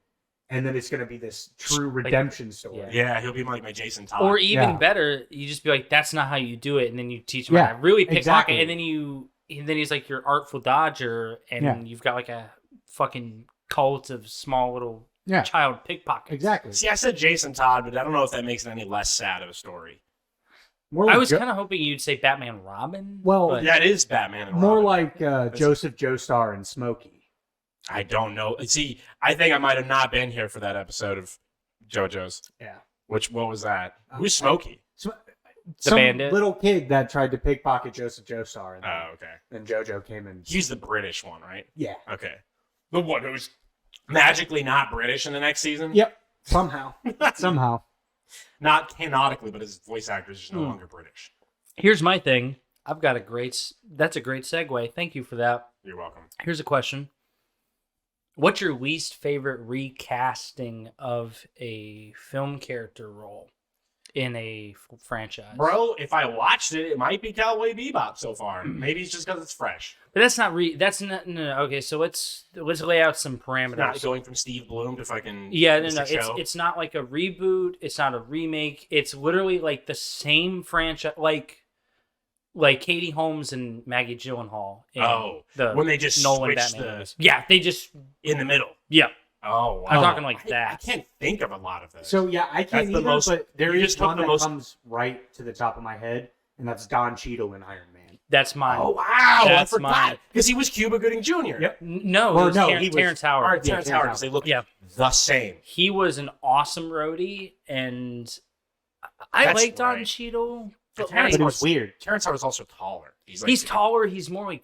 [SPEAKER 3] then it's gonna be this true redemption story.
[SPEAKER 1] yeah.
[SPEAKER 2] Yeah, he'll be like my Jason Todd.
[SPEAKER 1] Or even
[SPEAKER 3] Yeah.
[SPEAKER 1] better, you just be like, "That's not how you do it," and then you teach them
[SPEAKER 3] Yeah,
[SPEAKER 1] how to really pickpocket,
[SPEAKER 3] exactly.
[SPEAKER 1] and then you and then he's like your Artful Dodger, and you've got like a fucking cult of small little child pickpockets.
[SPEAKER 3] Exactly.
[SPEAKER 2] See, I said Jason Todd, but I don't know if that makes it any less sad of a story.
[SPEAKER 3] More
[SPEAKER 1] I was kind of hoping you'd say Batman Robin.
[SPEAKER 3] Well,
[SPEAKER 1] but...
[SPEAKER 2] that is Batman and
[SPEAKER 3] more
[SPEAKER 2] Robin.
[SPEAKER 3] like Joseph Joestar and Smokey.
[SPEAKER 2] I don't know. See, I think I might have not been here for that episode of JoJo's.
[SPEAKER 3] Yeah.
[SPEAKER 2] What was that? Who's Smokey?
[SPEAKER 3] Some
[SPEAKER 1] bandit?
[SPEAKER 3] little kid that tried to pickpocket Joseph Joestar. And
[SPEAKER 2] Oh, okay.
[SPEAKER 3] then JoJo came in.
[SPEAKER 2] He's the British one, right?
[SPEAKER 3] Yeah.
[SPEAKER 2] Okay. The one who's magically not British in the next season?
[SPEAKER 3] Yep. Somehow. Somehow.
[SPEAKER 2] Not canonically, but his voice actor is just no longer British.
[SPEAKER 1] Here's my thing. I've got that's a great segue. Thank you for that.
[SPEAKER 2] You're welcome.
[SPEAKER 1] Here's a question. What's your least favorite recasting of a film character role in a franchise?
[SPEAKER 2] Bro, if I watched it, it might be Cowboy Bebop so far. Maybe it's just because it's fresh.
[SPEAKER 1] But that's not no. Okay, so let's lay out some parameters.
[SPEAKER 2] It's not going from Steve Bloom to fucking
[SPEAKER 1] It's not like a reboot. It's not a remake. It's literally like the same franchise, like Katie Holmes and Maggie Gyllenhaal. In
[SPEAKER 2] when they just
[SPEAKER 1] Nolan
[SPEAKER 2] switched
[SPEAKER 1] Batman
[SPEAKER 2] the
[SPEAKER 1] movies. Yeah, they just
[SPEAKER 2] in the middle.
[SPEAKER 1] yeah.
[SPEAKER 2] Oh, wow.
[SPEAKER 1] I'm talking like that.
[SPEAKER 2] I can't think of a lot of those.
[SPEAKER 3] So, yeah, I can't
[SPEAKER 2] That's
[SPEAKER 3] either,
[SPEAKER 2] the most-
[SPEAKER 3] but there
[SPEAKER 2] you
[SPEAKER 3] is
[SPEAKER 2] just took
[SPEAKER 3] one
[SPEAKER 2] the
[SPEAKER 3] that
[SPEAKER 2] most-
[SPEAKER 3] comes right to the top of my head, and that's Don Cheadle in Iron Man.
[SPEAKER 1] That's mine.
[SPEAKER 2] Oh wow!
[SPEAKER 1] That's
[SPEAKER 2] I forgot because he was Cuba Gooding Jr.
[SPEAKER 3] Yep.
[SPEAKER 1] No,
[SPEAKER 3] Or
[SPEAKER 1] it was
[SPEAKER 3] no,
[SPEAKER 1] Ter-
[SPEAKER 3] he was-
[SPEAKER 1] Terrence
[SPEAKER 2] Or
[SPEAKER 1] Howard.
[SPEAKER 2] Terrence Howard because they look
[SPEAKER 1] Yeah.
[SPEAKER 2] the same.
[SPEAKER 1] He was an awesome roadie, and I
[SPEAKER 2] That's
[SPEAKER 1] like Don
[SPEAKER 2] right.
[SPEAKER 1] Cheadle. But
[SPEAKER 2] Terrence
[SPEAKER 3] But it
[SPEAKER 1] like,
[SPEAKER 3] was weird.
[SPEAKER 2] Terrence Howard's also taller.
[SPEAKER 1] he's taller. He's more like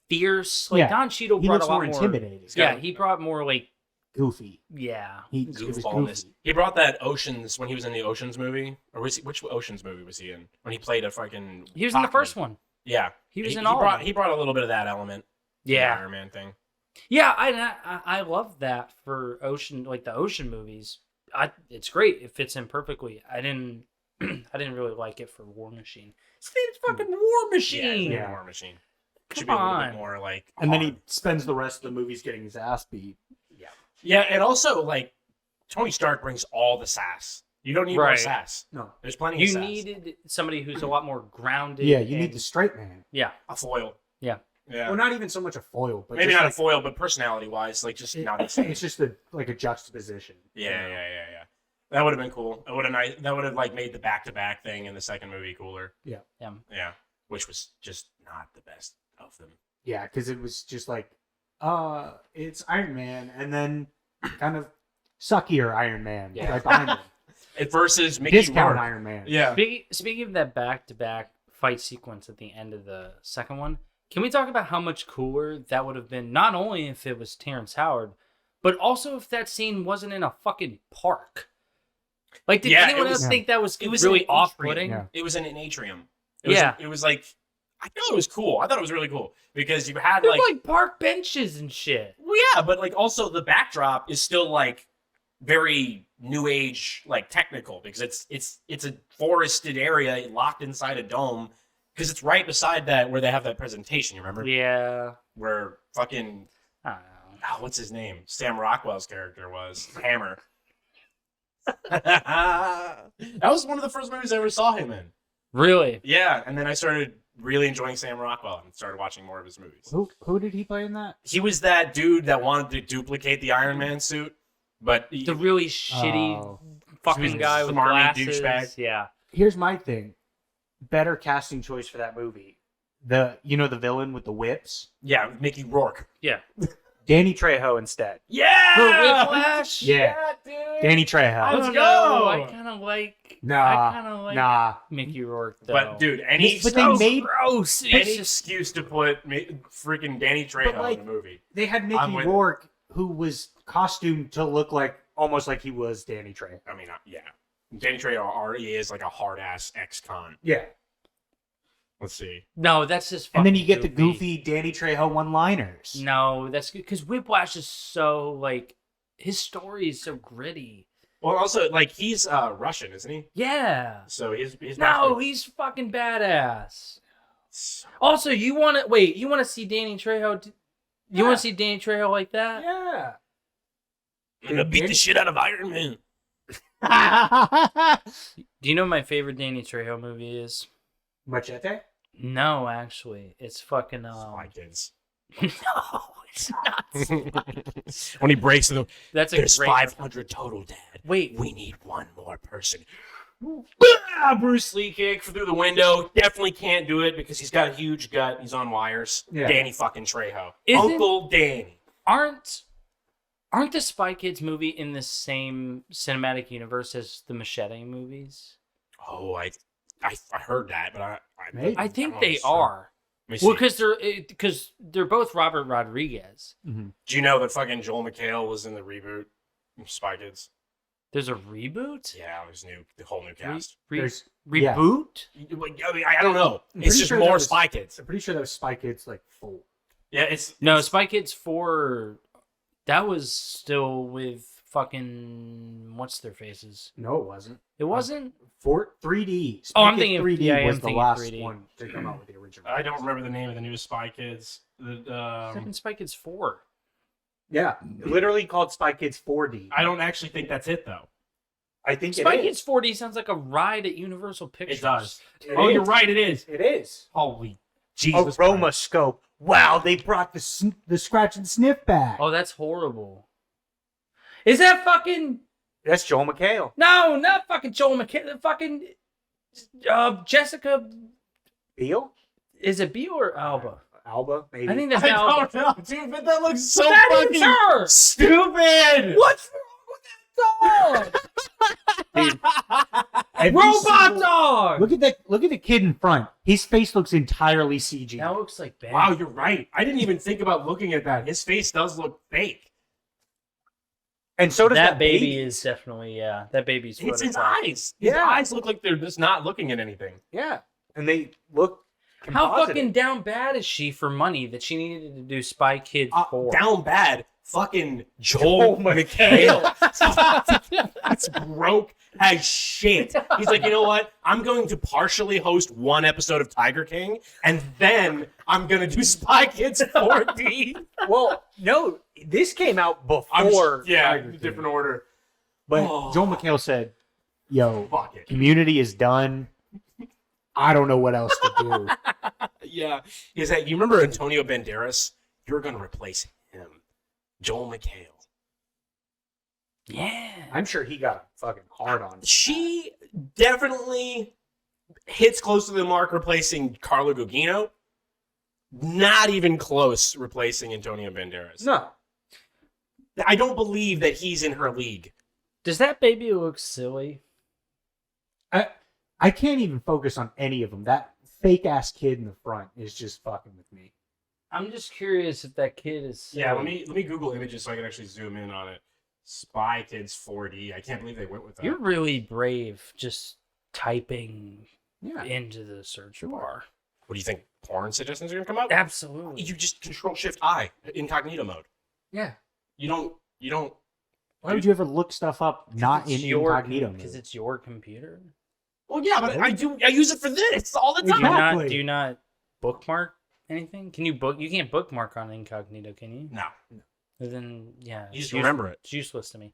[SPEAKER 1] fierce. Like Don Cheadle
[SPEAKER 3] He
[SPEAKER 1] brought
[SPEAKER 3] looks
[SPEAKER 1] a lot
[SPEAKER 3] more intimidating.
[SPEAKER 1] Yeah, he brought more like
[SPEAKER 3] Goofy.
[SPEAKER 1] yeah.
[SPEAKER 3] It was
[SPEAKER 2] Goofballness.
[SPEAKER 3] goofy.
[SPEAKER 2] He brought that Oceans when he was in the Oceans movie, or was he, which Oceans movie was he in? When he played a fucking.
[SPEAKER 1] He was in the
[SPEAKER 2] Bachman.
[SPEAKER 1] first one.
[SPEAKER 2] Yeah,
[SPEAKER 1] He was in
[SPEAKER 2] he
[SPEAKER 1] all of
[SPEAKER 2] brought
[SPEAKER 1] them.
[SPEAKER 2] he brought a little bit of that element. To the
[SPEAKER 1] Yeah,
[SPEAKER 2] Iron Man thing.
[SPEAKER 1] yeah. I love that for Ocean, like the Ocean movies. It's great. It fits in perfectly. I didn't really like it for War Machine. It's fucking War Machine.
[SPEAKER 2] Yeah, War Machine. Should
[SPEAKER 1] Come
[SPEAKER 2] be a little
[SPEAKER 1] on.
[SPEAKER 2] bit more like.
[SPEAKER 3] And then he
[SPEAKER 2] hard.
[SPEAKER 3] spends the rest of the movies getting his ass beat.
[SPEAKER 2] Yeah, and also like Tony Stark brings all the sass. You don't need more
[SPEAKER 1] Right.
[SPEAKER 2] sass.
[SPEAKER 3] No.
[SPEAKER 2] There's plenty of
[SPEAKER 1] You
[SPEAKER 2] sass.
[SPEAKER 1] needed somebody who's a lot more grounded.
[SPEAKER 3] Yeah, you need
[SPEAKER 1] and-
[SPEAKER 3] the straight man.
[SPEAKER 1] Yeah,
[SPEAKER 2] A foil.
[SPEAKER 1] yeah.
[SPEAKER 2] Yeah.
[SPEAKER 3] Well, not even so much a foil, but
[SPEAKER 2] Maybe
[SPEAKER 3] just
[SPEAKER 2] not
[SPEAKER 3] like,
[SPEAKER 2] a foil, but personality wise, like just not insane.
[SPEAKER 3] It's just like a juxtaposition.
[SPEAKER 2] Yeah. That would have been cool. That would have like made the back-to-back thing in the second movie cooler.
[SPEAKER 3] Yeah.
[SPEAKER 2] Yeah, which was just not the best of them.
[SPEAKER 3] Yeah, because it was just like, it's Iron Man, and then kind of suckier Iron Man
[SPEAKER 1] Yeah.
[SPEAKER 3] right behind him.
[SPEAKER 2] Versus Mickey
[SPEAKER 3] Discount
[SPEAKER 2] Rourke.
[SPEAKER 3] Iron Man.
[SPEAKER 2] Yeah.
[SPEAKER 1] Speaking of that back-to-back fight sequence at the end of the second one, can we talk about how much cooler that would have been? Not only if it was Terrence Howard, but also if that scene wasn't in a fucking park. Like, did
[SPEAKER 2] Yeah,
[SPEAKER 1] anyone
[SPEAKER 2] it was-
[SPEAKER 1] else think that was
[SPEAKER 2] it was
[SPEAKER 1] really
[SPEAKER 2] in an
[SPEAKER 1] off-putting?
[SPEAKER 3] Yeah.
[SPEAKER 2] It was in an atrium.
[SPEAKER 1] Yeah.
[SPEAKER 2] It was like I thought it was cool. I thought it was really cool because you had
[SPEAKER 1] There's
[SPEAKER 2] like
[SPEAKER 1] like park benches and shit.
[SPEAKER 2] well, yeah, but like also the backdrop is still like very new age, like technical because it's a forested area locked inside a dome because it's right beside that where they have that presentation. You remember?
[SPEAKER 1] Yeah.
[SPEAKER 2] Where fucking
[SPEAKER 1] I don't know.
[SPEAKER 2] what's his name? Sam Rockwell's character was Hammer. That was one of the first movies I ever saw him in.
[SPEAKER 1] Really?
[SPEAKER 2] Yeah, and then I started really enjoying Sam Rockwell and started watching more of his movies.
[SPEAKER 3] Who did he play in that?
[SPEAKER 2] He was that dude that wanted to duplicate the Iron Man suit, but
[SPEAKER 1] The really shitty
[SPEAKER 3] Oh.
[SPEAKER 1] fucking
[SPEAKER 2] He was
[SPEAKER 1] guy with
[SPEAKER 2] smarmy
[SPEAKER 1] glasses.
[SPEAKER 2] douchebag.
[SPEAKER 1] Yeah.
[SPEAKER 3] Here's my thing. Better casting choice for that movie. The villain with the whips?
[SPEAKER 2] yeah, Mickey Rourke.
[SPEAKER 1] Yeah.
[SPEAKER 3] Danny Trejo instead.
[SPEAKER 2] Yeah,
[SPEAKER 1] For Whiplash?
[SPEAKER 3] Yeah.
[SPEAKER 2] dude.
[SPEAKER 3] Danny
[SPEAKER 1] I
[SPEAKER 3] Trejo.
[SPEAKER 2] Let's
[SPEAKER 1] don't
[SPEAKER 2] go.
[SPEAKER 1] know. I kind of like. I kind of like
[SPEAKER 3] Nah.
[SPEAKER 1] Mickey Rourke though.
[SPEAKER 2] But dude, any
[SPEAKER 3] But they
[SPEAKER 1] so
[SPEAKER 3] made-
[SPEAKER 1] gross.
[SPEAKER 2] any
[SPEAKER 1] It's just
[SPEAKER 2] excuse to put freaking Danny Trejo
[SPEAKER 3] like-
[SPEAKER 2] in a movie.
[SPEAKER 3] They had
[SPEAKER 2] I'm
[SPEAKER 3] Mickey
[SPEAKER 2] with
[SPEAKER 3] Rourke, who was costumed to look like almost like he was Danny Trejo.
[SPEAKER 2] I mean, yeah, Danny Trejo already is like a hard ass ex-con.
[SPEAKER 3] Yeah.
[SPEAKER 2] Let's see.
[SPEAKER 1] no. That's just.
[SPEAKER 3] And then you
[SPEAKER 1] fucking
[SPEAKER 3] get the goofy Danny Trejo one-liners.
[SPEAKER 1] No, that's good because Whiplash is so like his story is so gritty.
[SPEAKER 2] Well, also like he's Russian, isn't he?
[SPEAKER 1] Yeah.
[SPEAKER 2] So he's
[SPEAKER 1] No, he's fucking badass. Also, you want to see Danny Trejo? You want to see Danny Trejo like that?
[SPEAKER 3] Yeah.
[SPEAKER 2] I'm gonna beat the shit out of Iron Man.
[SPEAKER 1] Do you know what my favorite Danny Trejo movie is?
[SPEAKER 3] Machete?
[SPEAKER 1] No, actually, it's fucking
[SPEAKER 2] Spy Kids.
[SPEAKER 1] No, it's not.
[SPEAKER 2] When he breaks the...
[SPEAKER 1] That's a
[SPEAKER 2] There's
[SPEAKER 1] great
[SPEAKER 2] 500 total, Dad.
[SPEAKER 1] Wait,
[SPEAKER 2] We need one more person. Bruce Lee kick through the window. Definitely can't do it because he's got a huge gut. He's on wires.
[SPEAKER 3] Yeah.
[SPEAKER 2] Danny fucking Trejo.
[SPEAKER 1] Isn't-
[SPEAKER 2] Uncle Danny.
[SPEAKER 1] aren't the Spy Kids movie in the same cinematic universe as the Machete movies?
[SPEAKER 2] Oh, I heard that, but
[SPEAKER 3] Maybe.
[SPEAKER 1] I think
[SPEAKER 2] I'm
[SPEAKER 1] they
[SPEAKER 2] not sure.
[SPEAKER 1] are.
[SPEAKER 2] Let me
[SPEAKER 1] Well,
[SPEAKER 2] see.
[SPEAKER 1] because they're both Robert Rodriguez.
[SPEAKER 3] Mm-hmm.
[SPEAKER 2] Do you know that fucking Joel McHale was in the reboot of Spy Kids?
[SPEAKER 1] There's a reboot.
[SPEAKER 2] Yeah, there's the whole new cast.
[SPEAKER 3] There's
[SPEAKER 1] Reboot?
[SPEAKER 2] I mean, I don't know.
[SPEAKER 3] I'm
[SPEAKER 2] It's
[SPEAKER 3] pretty
[SPEAKER 2] just
[SPEAKER 3] sure
[SPEAKER 2] more
[SPEAKER 3] that was-
[SPEAKER 2] Spy Kids.
[SPEAKER 3] I'm pretty sure that was Spy Kids like 4.
[SPEAKER 2] Yeah, it's
[SPEAKER 1] No, Spy Kids 4. That was still with fucking what's their faces.
[SPEAKER 3] No, it wasn't.
[SPEAKER 1] It wasn't.
[SPEAKER 3] 3D.
[SPEAKER 1] Oh, I'm
[SPEAKER 3] Spy Kids
[SPEAKER 1] thinking-
[SPEAKER 3] 3D
[SPEAKER 1] yeah, I
[SPEAKER 3] was
[SPEAKER 1] am
[SPEAKER 3] the
[SPEAKER 1] thinking
[SPEAKER 3] last
[SPEAKER 1] 3D.
[SPEAKER 3] one to come out with the original.
[SPEAKER 2] I don't remember the name of the new Spy Kids.
[SPEAKER 1] Second Spy Kids 4.
[SPEAKER 3] Yeah, literally called Spy Kids 4D.
[SPEAKER 2] I don't actually think that's it though.
[SPEAKER 3] I think
[SPEAKER 1] Spy
[SPEAKER 3] it is.
[SPEAKER 1] Kids 4D sounds like a ride at Universal Pictures.
[SPEAKER 2] It does.
[SPEAKER 3] It
[SPEAKER 2] Oh,
[SPEAKER 3] is.
[SPEAKER 2] you're right. It is.
[SPEAKER 3] It is.
[SPEAKER 2] Holy Jesus!
[SPEAKER 3] Aroma scope. Wow, they brought the scratch and sniff back.
[SPEAKER 1] Oh, that's horrible. Is that fucking
[SPEAKER 3] That's Joel McHale.
[SPEAKER 1] no? Not fucking Joel McHale. Fucking Jessica.
[SPEAKER 3] Biel?
[SPEAKER 1] Is it Biel or Alba?
[SPEAKER 3] Alba, maybe.
[SPEAKER 1] I think that's
[SPEAKER 2] I
[SPEAKER 1] Alba.
[SPEAKER 2] don't know, dude, but that looks so
[SPEAKER 1] That is
[SPEAKER 2] fucking
[SPEAKER 1] her!
[SPEAKER 2] stupid.
[SPEAKER 1] What's wrong with that dog?
[SPEAKER 3] Every
[SPEAKER 1] Robot
[SPEAKER 3] single-
[SPEAKER 1] dog.
[SPEAKER 3] Look at the kid in front. His face looks entirely CG.
[SPEAKER 1] That looks like Ben.
[SPEAKER 2] Wow, you're right. I didn't even think about looking at that. His face does look fake.
[SPEAKER 3] And so does
[SPEAKER 1] that baby is definitely That baby's.
[SPEAKER 2] It's his
[SPEAKER 1] photoshopped.
[SPEAKER 2] eyes. His
[SPEAKER 3] Yeah.
[SPEAKER 2] eyes look like they're just not looking at anything.
[SPEAKER 3] Yeah. And they look
[SPEAKER 1] How
[SPEAKER 3] composited.
[SPEAKER 1] fucking down bad is she for money that she needed to do Spy Kids 4?
[SPEAKER 2] Down bad. Fucking Joel McHale. That's broke as shit. He's like, you know what? I'm going to partially host one episode of Tiger King, and then I'm going to do Spy Kids 4D.
[SPEAKER 3] Well, no, this came out
[SPEAKER 2] I'm
[SPEAKER 3] before.
[SPEAKER 2] yeah,
[SPEAKER 3] Tiger King.
[SPEAKER 2] different order.
[SPEAKER 3] But
[SPEAKER 2] Oh.
[SPEAKER 3] Joel McHale said, "Yo,
[SPEAKER 2] Fuck it.
[SPEAKER 3] Community is done. I don't know what else to do."
[SPEAKER 2] Yeah. Is that you remember Antonio Banderas? You're going to replace him. Joel McHale.
[SPEAKER 1] Yeah.
[SPEAKER 3] I'm sure he got fucking hard on.
[SPEAKER 2] She definitely hits close to the mark replacing Carlo Gugino. Not even close replacing Antonio Banderas.
[SPEAKER 3] No,
[SPEAKER 2] I don't believe that he's in her league.
[SPEAKER 1] Does that baby look silly?
[SPEAKER 3] I can't even focus on any of them. That fake ass kid in the front is just fucking with me.
[SPEAKER 1] I'm just curious if that kid is silly.
[SPEAKER 2] Yeah, let me Google images so I can actually zoom in on it. Spy Kids 4D. I can't believe they went with that.
[SPEAKER 1] You're really brave just typing
[SPEAKER 3] Yeah.
[SPEAKER 1] into the search bar.
[SPEAKER 2] What do you think? Porn suggestions are gonna come up?
[SPEAKER 1] Absolutely.
[SPEAKER 2] You just Control Shift I incognito mode.
[SPEAKER 3] Yeah.
[SPEAKER 2] You don't.
[SPEAKER 3] Why would you ever look stuff up not in incognito
[SPEAKER 1] Because
[SPEAKER 3] mode?
[SPEAKER 1] it's your computer.
[SPEAKER 2] Well, yeah, but I do. I use it for this all the
[SPEAKER 3] We
[SPEAKER 2] time.
[SPEAKER 3] do.
[SPEAKER 1] Do you not bookmark anything? Can you book? You can't bookmark on incognito, can you?
[SPEAKER 2] No,
[SPEAKER 1] Then yeah,
[SPEAKER 2] you just
[SPEAKER 1] it's
[SPEAKER 2] remember it.
[SPEAKER 1] It's useless to me.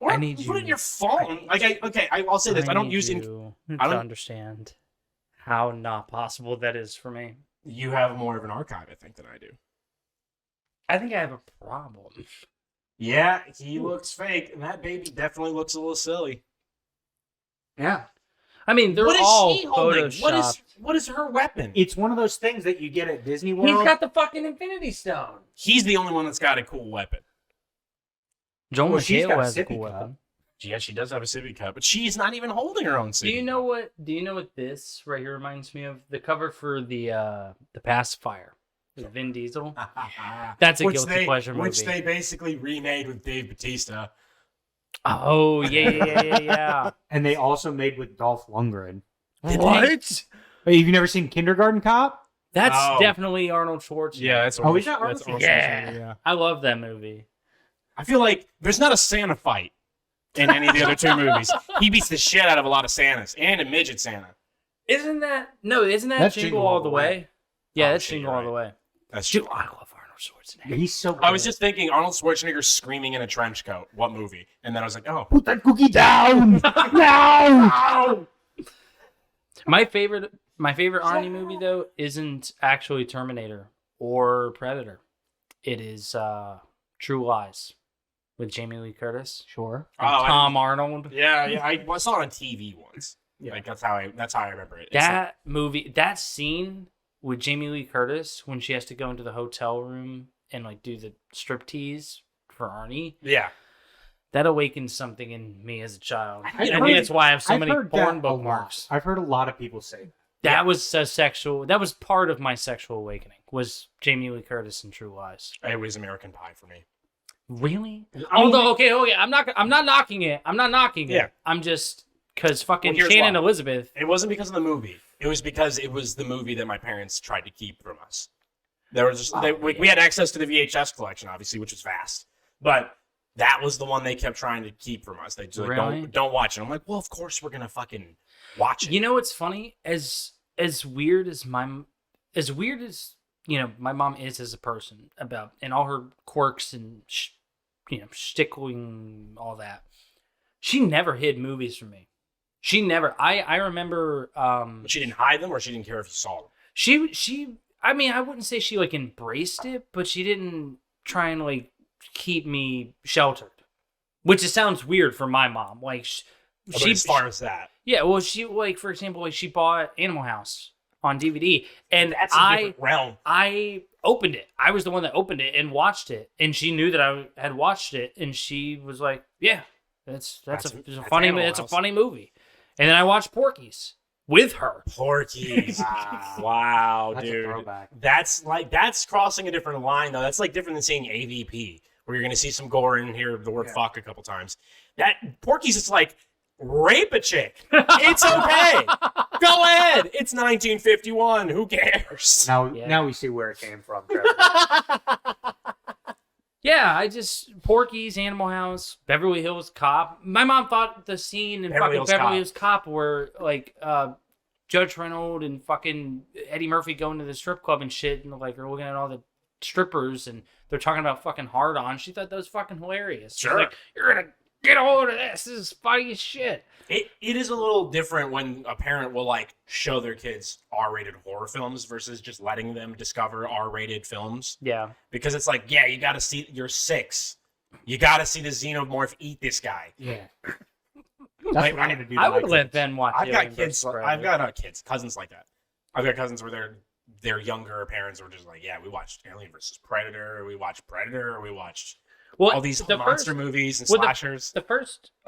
[SPEAKER 2] Or
[SPEAKER 1] I need
[SPEAKER 2] put
[SPEAKER 1] you-
[SPEAKER 2] it in your phone. I'll say this. I don't use.
[SPEAKER 1] you
[SPEAKER 2] I
[SPEAKER 1] to
[SPEAKER 2] don't-
[SPEAKER 1] understand how not possible that is for me.
[SPEAKER 2] You have more of an archive, I think, than I do.
[SPEAKER 1] I think I have a problem.
[SPEAKER 2] Yeah, he looks fake, and that baby definitely looks a little silly.
[SPEAKER 3] Yeah.
[SPEAKER 1] I mean, they're
[SPEAKER 2] What is
[SPEAKER 1] all
[SPEAKER 2] she holding?
[SPEAKER 1] photoshopped.
[SPEAKER 2] What is her weapon?
[SPEAKER 3] It's one of those things that you get at Disney World.
[SPEAKER 1] He's got the fucking Infinity Stone.
[SPEAKER 2] He's the only one that's got a cool weapon.
[SPEAKER 1] Joel
[SPEAKER 3] Well, she's
[SPEAKER 1] McHale
[SPEAKER 3] got a
[SPEAKER 1] has a
[SPEAKER 3] sippy
[SPEAKER 1] cool
[SPEAKER 3] cup.
[SPEAKER 1] weapon.
[SPEAKER 2] Yeah, she does have a sippy cup, but she's not even holding her own sippy.
[SPEAKER 1] Do you know what? Do you know what this right here reminds me of? The cover for the Pacifier with Vin Diesel.
[SPEAKER 2] cup?
[SPEAKER 1] That's a guilty pleasure movie.
[SPEAKER 2] Which they basically remade with Dave Bautista.
[SPEAKER 1] Oh yeah.
[SPEAKER 3] And they also made with Dolph Lundgren.
[SPEAKER 2] Did
[SPEAKER 1] What?
[SPEAKER 3] Wait, have you never seen Kindergarten Cop?
[SPEAKER 1] That's
[SPEAKER 2] Oh.
[SPEAKER 1] definitely Arnold Schwarzenegger.
[SPEAKER 2] Yeah, that's
[SPEAKER 3] Oh, is that Arnold
[SPEAKER 2] Arnold
[SPEAKER 1] Yeah.
[SPEAKER 2] Schwarzenegger, yeah.
[SPEAKER 1] I love that movie.
[SPEAKER 2] I feel like there's not a Santa fight in any of the other two movies. He beats the shit out of a lot of Santas and a midget Santa.
[SPEAKER 1] Isn't that
[SPEAKER 3] That's
[SPEAKER 1] Jingle All the Way? Yeah,
[SPEAKER 2] Oh,
[SPEAKER 1] that's
[SPEAKER 2] shit,
[SPEAKER 1] Jingle
[SPEAKER 2] you're
[SPEAKER 1] All the Way.
[SPEAKER 2] That's
[SPEAKER 1] Dude,
[SPEAKER 2] true.
[SPEAKER 1] I love Arnold Schwarzenegger.
[SPEAKER 3] He's so good.
[SPEAKER 2] I was just thinking Arnold Schwarzenegger screaming in a trench coat. What movie? And then I was like, oh.
[SPEAKER 3] Put that cookie down! no!
[SPEAKER 2] Ow!
[SPEAKER 1] My favorite Arnie movie though isn't actually Terminator or Predator. It is True Lies with Jamie Lee Curtis.
[SPEAKER 3] Sure.
[SPEAKER 1] And Tom Arnold.
[SPEAKER 2] Yeah, I saw it on TV once.
[SPEAKER 3] Yeah.
[SPEAKER 2] Like that's how I remember it.
[SPEAKER 1] That movie, that scene with Jamie Lee Curtis when she has to go into the hotel room and like do the striptease for Arnie.
[SPEAKER 2] Yeah.
[SPEAKER 1] That awakened something in me as a child. I
[SPEAKER 3] heard-
[SPEAKER 1] think that's why I have so
[SPEAKER 3] I've
[SPEAKER 1] many
[SPEAKER 3] heard
[SPEAKER 1] porn
[SPEAKER 3] that a lot.
[SPEAKER 1] bookmarks.
[SPEAKER 3] I've heard a lot of people say that.
[SPEAKER 1] That was that was part of my sexual awakening. Was Jamie Lee Curtis in True Lies?
[SPEAKER 2] It was American Pie for me.
[SPEAKER 1] Really? Although, okay, I'm not knocking it. I'm not knocking it.
[SPEAKER 2] Yeah.
[SPEAKER 1] I'm just because fucking
[SPEAKER 2] Well, here's
[SPEAKER 1] Shannon
[SPEAKER 2] why.
[SPEAKER 1] Elizabeth.
[SPEAKER 2] It wasn't because of the movie. It was because it was the movie that my parents tried to keep from us. There was just, we had access to the VHS collection, obviously, which was vast, but that was the one they kept trying to keep from us. They just like,
[SPEAKER 1] Really?
[SPEAKER 2] don't watch it. I'm like, well, of course we're gonna fucking watch it.
[SPEAKER 1] You know what's funny? As weird as my mom is as a person about and all her quirks and stickling all that. She never hid movies from me. She never. I remember.
[SPEAKER 2] But she didn't hide them, or she didn't care if you saw them.
[SPEAKER 1] She. I mean, I wouldn't say she like embraced it, but she didn't try and like keep me sheltered. Which it sounds weird for my mom. Like
[SPEAKER 2] But as far as that,
[SPEAKER 1] yeah. Well, she like for example, like she bought Animal House on DVD, and
[SPEAKER 2] that's a different realm.
[SPEAKER 1] I opened it. I was the one that opened it and watched it, and she knew that I had watched it, and she was like, "Yeah, it's a funny movie." And then I watched Porky's with her.
[SPEAKER 2] Porky's. Wow,
[SPEAKER 3] That's a
[SPEAKER 2] dude.
[SPEAKER 3] throwback.
[SPEAKER 2] That's crossing a different line though. That's like different than seeing AVP, where you're gonna see some gore and hear the word fuck a couple times. That Porky's is like rape a chick. It's okay. Go ahead. It's 1951. Who cares?
[SPEAKER 3] Now we see where it came from, Trevor.
[SPEAKER 1] Yeah, Porky's, Animal House, Beverly Hills Cop. My mom thought the scene in Beverly Hills Cop where like Judge Reynolds and fucking Eddie Murphy going to the strip club and shit, and like are looking at all the strippers and they're talking about fucking hard on. She thought that was fucking hilarious. She's
[SPEAKER 2] Sure.
[SPEAKER 1] like, you're gonna get a hold of this. This is funny as shit.
[SPEAKER 2] It is a little different when a parent will like show their kids R-rated horror films versus just letting them discover R-rated films.
[SPEAKER 1] Yeah.
[SPEAKER 2] Because it's like, yeah, you got to see. You're 6. You got to see the xenomorph eat this guy.
[SPEAKER 3] Yeah. That's what I'm gonna do.
[SPEAKER 1] I would let Ben watch
[SPEAKER 2] I've got
[SPEAKER 1] Alien
[SPEAKER 2] kids.
[SPEAKER 1] versus
[SPEAKER 2] I've
[SPEAKER 1] Predator.
[SPEAKER 2] got cousins like that. I've got cousins where their younger parents were just like, yeah, we watched Alien versus Predator. We watched Predator. We watched all these monster movies and slashers.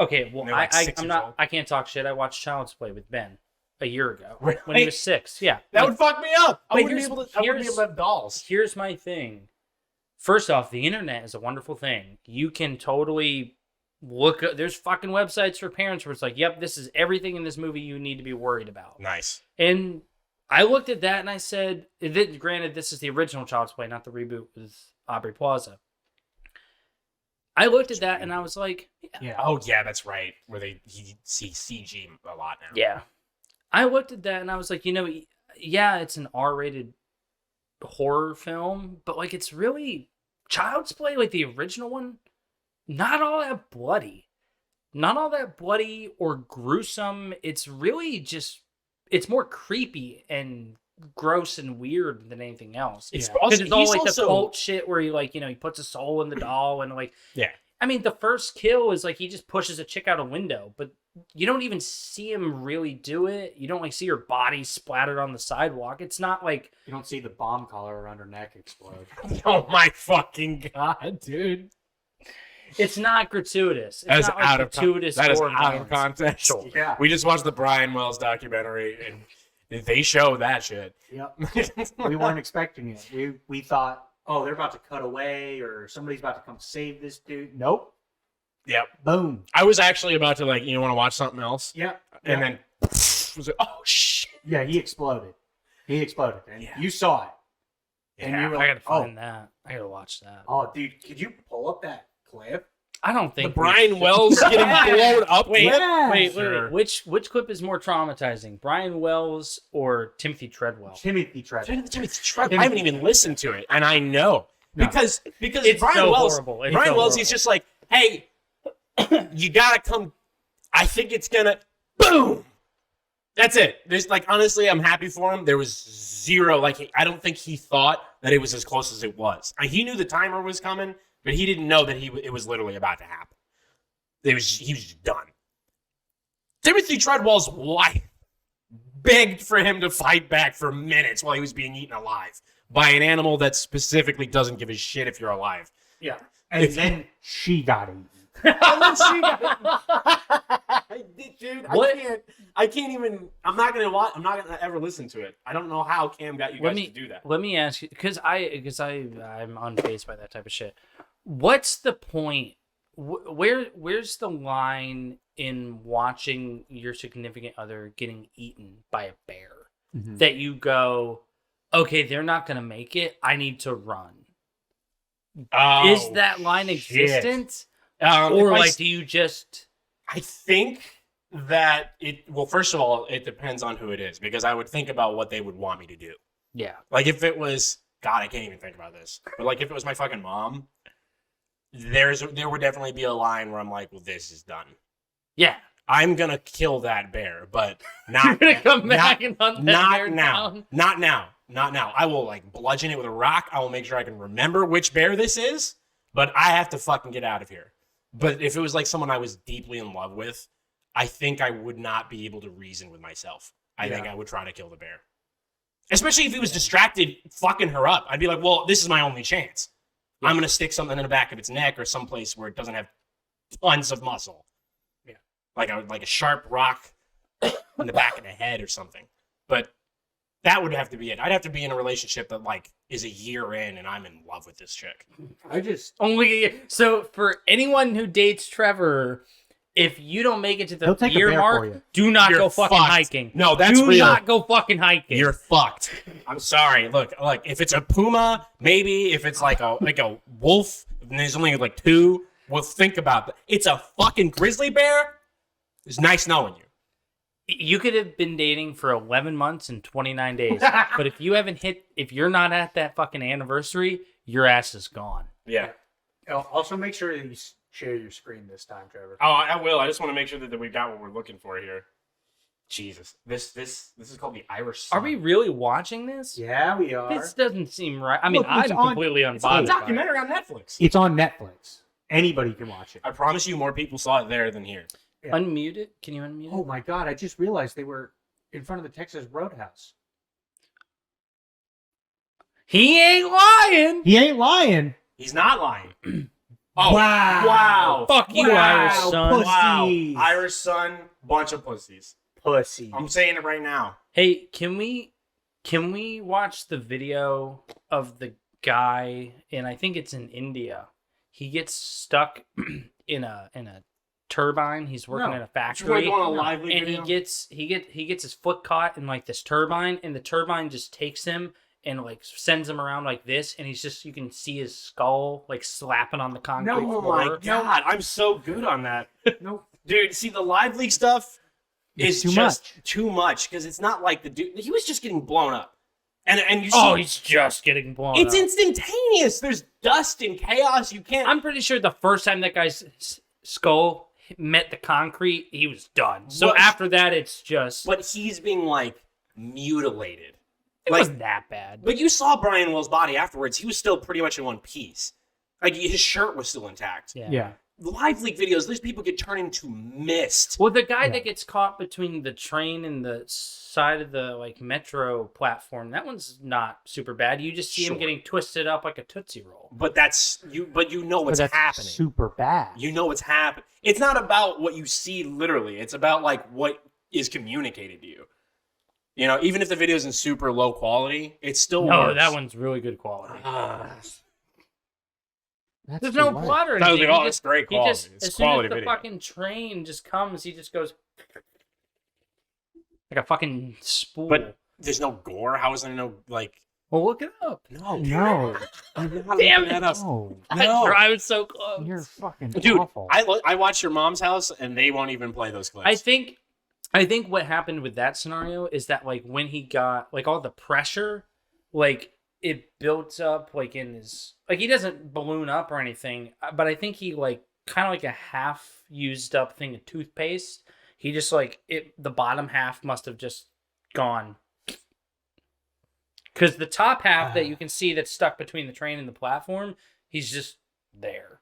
[SPEAKER 1] Okay, well,
[SPEAKER 2] They're like 6 years old.
[SPEAKER 1] I can't talk shit. I watched Child's Play with Ben a year ago
[SPEAKER 2] Really?
[SPEAKER 1] when he was 6. Yeah,
[SPEAKER 2] That would fuck me up. I
[SPEAKER 1] Wait,
[SPEAKER 2] wouldn't be able to have dolls.
[SPEAKER 1] Here's my thing. First off, the internet is a wonderful thing. You can totally look. There's fucking websites for parents where it's like, yep, this is everything in this movie you need to be worried about.
[SPEAKER 2] Nice.
[SPEAKER 1] And I looked at that and I said, granted, this is the original Child's Play, not the reboot with Aubrey Plaza. I looked at that and I was like,
[SPEAKER 3] Yeah.
[SPEAKER 2] Oh yeah, that's right. Where he see CG a lot now.
[SPEAKER 1] yeah. I looked at that and I was like, yeah, it's an R-rated horror film, but like it's really Child's Play, like the original one, not all that bloody. Not all that bloody or gruesome. It's really just, it's more creepy and gross and weird than anything else.
[SPEAKER 2] It's
[SPEAKER 1] Because it's all like the cult shit where he puts a soul in the doll and like,
[SPEAKER 2] yeah.
[SPEAKER 1] I mean, the first kill is like he just pushes a chick out a window, but you don't even see him really do it. You don't like see her body splattered on the sidewalk. It's not like
[SPEAKER 3] You don't see the bomb collar around her neck explode.
[SPEAKER 2] Oh my fucking god, dude.
[SPEAKER 1] it's not gratuitous. It's
[SPEAKER 2] That is
[SPEAKER 1] not like
[SPEAKER 2] out of
[SPEAKER 1] gratuitous.
[SPEAKER 2] That is
[SPEAKER 1] gore
[SPEAKER 2] out of
[SPEAKER 1] violence.
[SPEAKER 2] context.
[SPEAKER 3] Yeah.
[SPEAKER 2] We just watched the Brian Wells documentary, and they show that shit.
[SPEAKER 3] Yep. We weren't expecting it. We thought, oh, they're about to cut away or somebody's about to come save this dude. Nope.
[SPEAKER 2] Yep.
[SPEAKER 3] Boom.
[SPEAKER 2] I was actually about to want to watch something else,
[SPEAKER 3] Yep.
[SPEAKER 2] and then was like, oh shit.
[SPEAKER 3] Yeah, he exploded. And
[SPEAKER 2] Yeah.
[SPEAKER 3] you saw it. And
[SPEAKER 2] Yeah.
[SPEAKER 3] you were
[SPEAKER 1] I
[SPEAKER 3] like,
[SPEAKER 1] gotta find that. I gotta watch that.
[SPEAKER 3] oh, dude, could you pull up that clip?
[SPEAKER 1] I don't
[SPEAKER 2] The
[SPEAKER 1] think
[SPEAKER 2] Brian Wells getting blown up.
[SPEAKER 1] Wait,
[SPEAKER 3] Yeah.
[SPEAKER 1] wait.
[SPEAKER 2] Sure.
[SPEAKER 1] Which clip is more traumatizing, Brian Wells or Timothy Treadwell?
[SPEAKER 3] Timothy Trejo.
[SPEAKER 2] I haven't even listened to it, and I know
[SPEAKER 3] No.
[SPEAKER 2] because
[SPEAKER 1] It's
[SPEAKER 2] Brian
[SPEAKER 1] so
[SPEAKER 2] Wells.
[SPEAKER 1] horrible. It's
[SPEAKER 2] Brian
[SPEAKER 1] so
[SPEAKER 2] Wells,
[SPEAKER 1] horrible.
[SPEAKER 2] he's just like, hey, you gotta come. I think it's gonna boom. That's it. There's like, honestly, I'm happy for him. There was zero, like, I don't think he thought that it was as close as it was. He knew the timer was coming, but he didn't know that it was literally about to happen. He was just done. Timothy Treadwell's wife begged for him to fight back for minutes while he was being eaten alive by an animal that specifically doesn't give a shit if you're alive.
[SPEAKER 3] Yeah. And then she got eaten.
[SPEAKER 2] And then she got Dude, I can't even. I'm not gonna ever listen to it. I don't know how Cam got you guys to do that.
[SPEAKER 1] Let me ask you, because I'm unfazed by that type of shit. What's the point? Where's the line in watching your significant other getting eaten by a bear that you go, okay, they're not gonna make it. I need to run. Is that line existent? Or like, do you just?
[SPEAKER 2] I think that well, first of all, it depends on who it is, because I would think about what they would want me to do.
[SPEAKER 1] Yeah.
[SPEAKER 2] Like if it was, God, I can't even think about this. But like if it was my fucking mom, there would definitely be a line where I'm like, well, this is done.
[SPEAKER 1] Yeah.
[SPEAKER 2] I'm gonna kill that bear, but not
[SPEAKER 1] You're gonna come back and hunt that bear
[SPEAKER 2] now.
[SPEAKER 1] down?
[SPEAKER 2] Not now. I will like bludgeon it with a rock. I will make sure I can remember which bear this is, but I have to fucking get out of here. But if it was like someone I was deeply in love with, I think I would not be able to reason with myself. I think I would try to kill the bear. Especially if he was distracted fucking her up. I'd be like, well, this is my only chance. Yeah. I'm going to stick something in the back of its neck or someplace where it doesn't have tons of muscle. Yeah. Like a sharp rock in the back of the head or something. But that would have to be it. I'd have to be in a relationship that like is a year in and I'm in love with this chick.
[SPEAKER 1] So for anyone who dates Trevor, if you don't make it to the year mark, do not go fucking hiking.
[SPEAKER 2] No, that's real.
[SPEAKER 1] Do not go fucking hiking.
[SPEAKER 2] You're fucked. I'm sorry. Look, if it's a puma, maybe. If it's like a wolf, and there's only like two, we'll think about that. It's a fucking grizzly bear. It's nice knowing you.
[SPEAKER 1] You could have been dating for 11 months and 29 days, but if you're not at that fucking anniversary, your ass is gone.
[SPEAKER 2] Yeah.
[SPEAKER 3] Also, make sure that you share your screen this time, Trevor.
[SPEAKER 2] Oh, I will. I just want to make sure that we got what we're looking for here. Jesus, this is called the Irish Sun.
[SPEAKER 1] Are we really watching this?
[SPEAKER 3] Yeah, we are.
[SPEAKER 1] This doesn't seem right. I mean, look, I'm completely unbothered.
[SPEAKER 2] It's a documentary on Netflix.
[SPEAKER 3] It's on Netflix. Anybody can watch it.
[SPEAKER 2] I promise you, more people saw it there than here.
[SPEAKER 1] Yeah. Unmute it. Can you unmute it?
[SPEAKER 3] Oh my god! I just realized they were in front of the Texas Roadhouse.
[SPEAKER 1] He ain't lying.
[SPEAKER 3] He ain't lying.
[SPEAKER 2] He's not lying. Oh
[SPEAKER 3] wow!
[SPEAKER 1] Fuck you, Irish son!
[SPEAKER 2] Wow, Irish son, bunch of pussies.
[SPEAKER 3] Pussy.
[SPEAKER 2] I'm saying it right now.
[SPEAKER 1] Hey, can we watch the video of the guy? And I think it's in India. He gets stuck in a turbine. He's working in a factory,
[SPEAKER 2] and
[SPEAKER 1] he gets his foot caught in like this turbine, and the turbine just takes him and like sends him around like this, and you can see his skull like slapping on the concrete floor.
[SPEAKER 2] My god, I'm so good on that. No, dude, see the live leak stuff is too much because it's not like the dude. He was just getting blown up, and you see,
[SPEAKER 1] he's just getting blown.
[SPEAKER 2] It's instantaneous. There's dust and chaos. You can't.
[SPEAKER 1] I'm pretty sure the first time that guy's skull met the concrete, he was done. So after that, it's just.
[SPEAKER 2] But he's being like mutilated.
[SPEAKER 1] It wasn't that bad.
[SPEAKER 2] But you saw Brian Will's body afterwards. He was still pretty much in one piece. Like his shirt was still intact.
[SPEAKER 1] Yeah.
[SPEAKER 2] The live leak videos, these people get turned into mist.
[SPEAKER 1] Well, the guy that gets caught between the train and the side of the like metro platform, that one's not super bad. You just see him getting twisted up like a Tootsie Roll.
[SPEAKER 2] But you know what's happening.
[SPEAKER 3] Super bad.
[SPEAKER 2] You know what's happening. It's not about what you see literally. It's about like what is communicated to you. You know, even if the video is in super low quality, it's still works.
[SPEAKER 1] That one's really good quality. There's
[SPEAKER 3] no
[SPEAKER 1] blood or
[SPEAKER 2] anything.
[SPEAKER 1] anything.
[SPEAKER 2] It's great quality. It's
[SPEAKER 1] as
[SPEAKER 2] quality
[SPEAKER 1] soon as the
[SPEAKER 2] video.
[SPEAKER 1] fucking train just comes, he just goes like a fucking spool.
[SPEAKER 2] But there's no gore. How is there no like?
[SPEAKER 1] Well, look it up.
[SPEAKER 3] No.
[SPEAKER 1] Damn it!
[SPEAKER 3] No.
[SPEAKER 1] I was so close.
[SPEAKER 3] You're fucking
[SPEAKER 2] dude.
[SPEAKER 3] awful.
[SPEAKER 2] I watched your mom's house, and they won't even play those clips.
[SPEAKER 1] I think what happened with that scenario is that like when he got like all the pressure, like it built up like in his like he doesn't balloon up or anything, but I think he like kind of like a half used up thing of toothpaste. he just like the bottom half must have just gone. Because the top half that you can see that's stuck between the train and the platform, he's just there.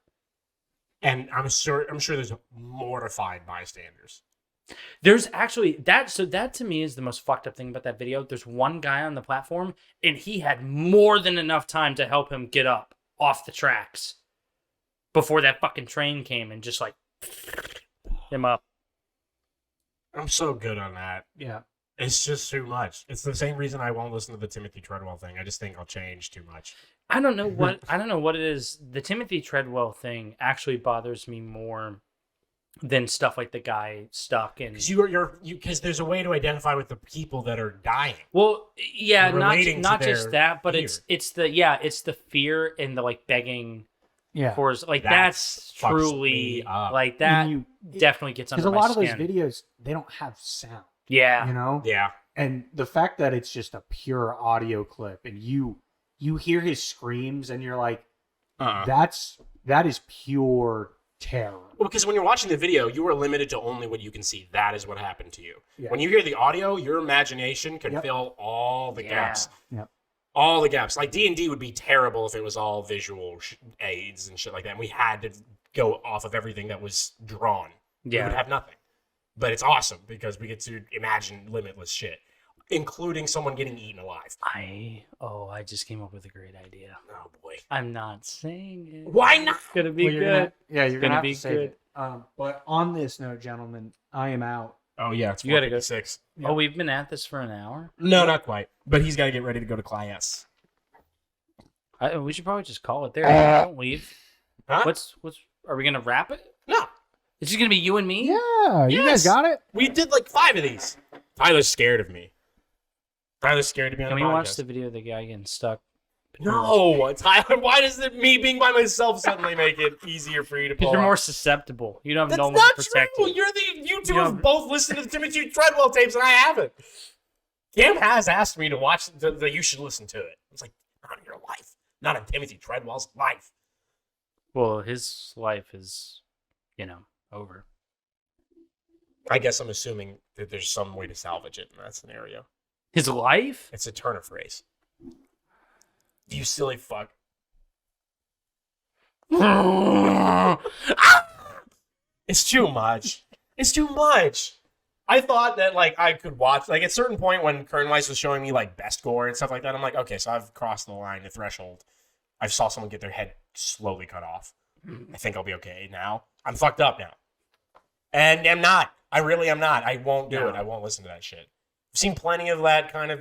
[SPEAKER 2] And I'm sure there's mortified bystanders.
[SPEAKER 1] There's actually that to me is the most fucked up thing about that video. There's one guy on the platform and he had more than enough time to help him get up off the tracks before that fucking train came and just like him up.
[SPEAKER 2] I'm so good on that.
[SPEAKER 3] Yeah.
[SPEAKER 2] It's just too much. It's the same reason I won't listen to the Timothy Treadwell thing. I just think I'll change too much.
[SPEAKER 1] I don't know what it is. The Timothy Treadwell thing actually bothers me more than stuff like the guy stuck in.
[SPEAKER 2] Because there's a way to identify with the people that are dying.
[SPEAKER 1] Well, yeah, not
[SPEAKER 2] to
[SPEAKER 1] just that, but
[SPEAKER 2] fear.
[SPEAKER 1] it's the fear and the like begging.
[SPEAKER 3] Yeah.
[SPEAKER 1] For like that's truly like that definitely gets under my skin.
[SPEAKER 3] Because a lot of those videos they don't have sound.
[SPEAKER 1] Yeah.
[SPEAKER 3] You know?
[SPEAKER 2] Yeah.
[SPEAKER 3] And the fact that it's just a pure audio clip and you hear his screams and you're like, that is pure terror.
[SPEAKER 2] Well, because when you're watching the video, you are limited to only what you can see. That is what happened to you.
[SPEAKER 3] Yeah.
[SPEAKER 2] When you hear the audio, your imagination can fill all the gaps.
[SPEAKER 3] Yep.
[SPEAKER 2] All the gaps. Like D&D would be terrible if it was all visual aids and shit like that. And we had to go off of everything that was drawn.
[SPEAKER 1] Yeah.
[SPEAKER 2] We would have nothing. But it's awesome because we get to imagine limitless shit, including someone getting eaten alive.
[SPEAKER 1] I just came up with a great idea.
[SPEAKER 2] Oh boy.
[SPEAKER 1] I'm not saying it.
[SPEAKER 2] Why not?
[SPEAKER 1] It's gonna be good.
[SPEAKER 3] You're gonna have
[SPEAKER 1] be
[SPEAKER 3] to save it. But on this note, gentlemen, I am out.
[SPEAKER 2] Oh yeah, it's
[SPEAKER 1] you gotta go.
[SPEAKER 2] 6.
[SPEAKER 3] Yeah.
[SPEAKER 1] Oh, we've been at this for an hour.
[SPEAKER 2] No, not quite. But he's got to get ready to go to class.
[SPEAKER 1] We should probably just call it there. Don't leave.
[SPEAKER 2] Huh?
[SPEAKER 1] What's? Are we gonna wrap it?
[SPEAKER 2] No.
[SPEAKER 1] It's just gonna be you and me.
[SPEAKER 3] Yeah, you guys got it.
[SPEAKER 2] We did like 5 of these. Tyler's scared of me. Tyler's scared to be on
[SPEAKER 1] Can
[SPEAKER 2] the
[SPEAKER 1] we
[SPEAKER 2] podcast.
[SPEAKER 1] watch the video of the guy getting stuck?
[SPEAKER 2] No, Tyler. Why does me being by myself suddenly make it easier for you to pull?
[SPEAKER 1] Because you're
[SPEAKER 2] off?
[SPEAKER 1] more susceptible. You don't have
[SPEAKER 2] That's
[SPEAKER 1] no one
[SPEAKER 2] not
[SPEAKER 1] to protect
[SPEAKER 2] true.
[SPEAKER 1] you.
[SPEAKER 2] You two have both listened to the Timothy Treadwell tapes, and I haven't. Cam has asked me to watch the You Should Listen to It. It's like, not in your life. Not in Timothy Treadwell's life.
[SPEAKER 1] Well, his life is, over.
[SPEAKER 2] I guess I'm assuming that there's some way to salvage it in that scenario.
[SPEAKER 1] His life?
[SPEAKER 2] It's a turn of phrase. You silly fuck. It's too much. It's too much. I thought that I could watch at a certain point when Kernweiss was showing me best gore and stuff like that. I'm like, okay, so I've crossed the line, the threshold. I saw someone get their head slowly cut off. I think I'll be okay now. I'm fucked up now, and I'm not. I really am not. I won't do it. I won't listen to that shit. I've seen plenty of that kind of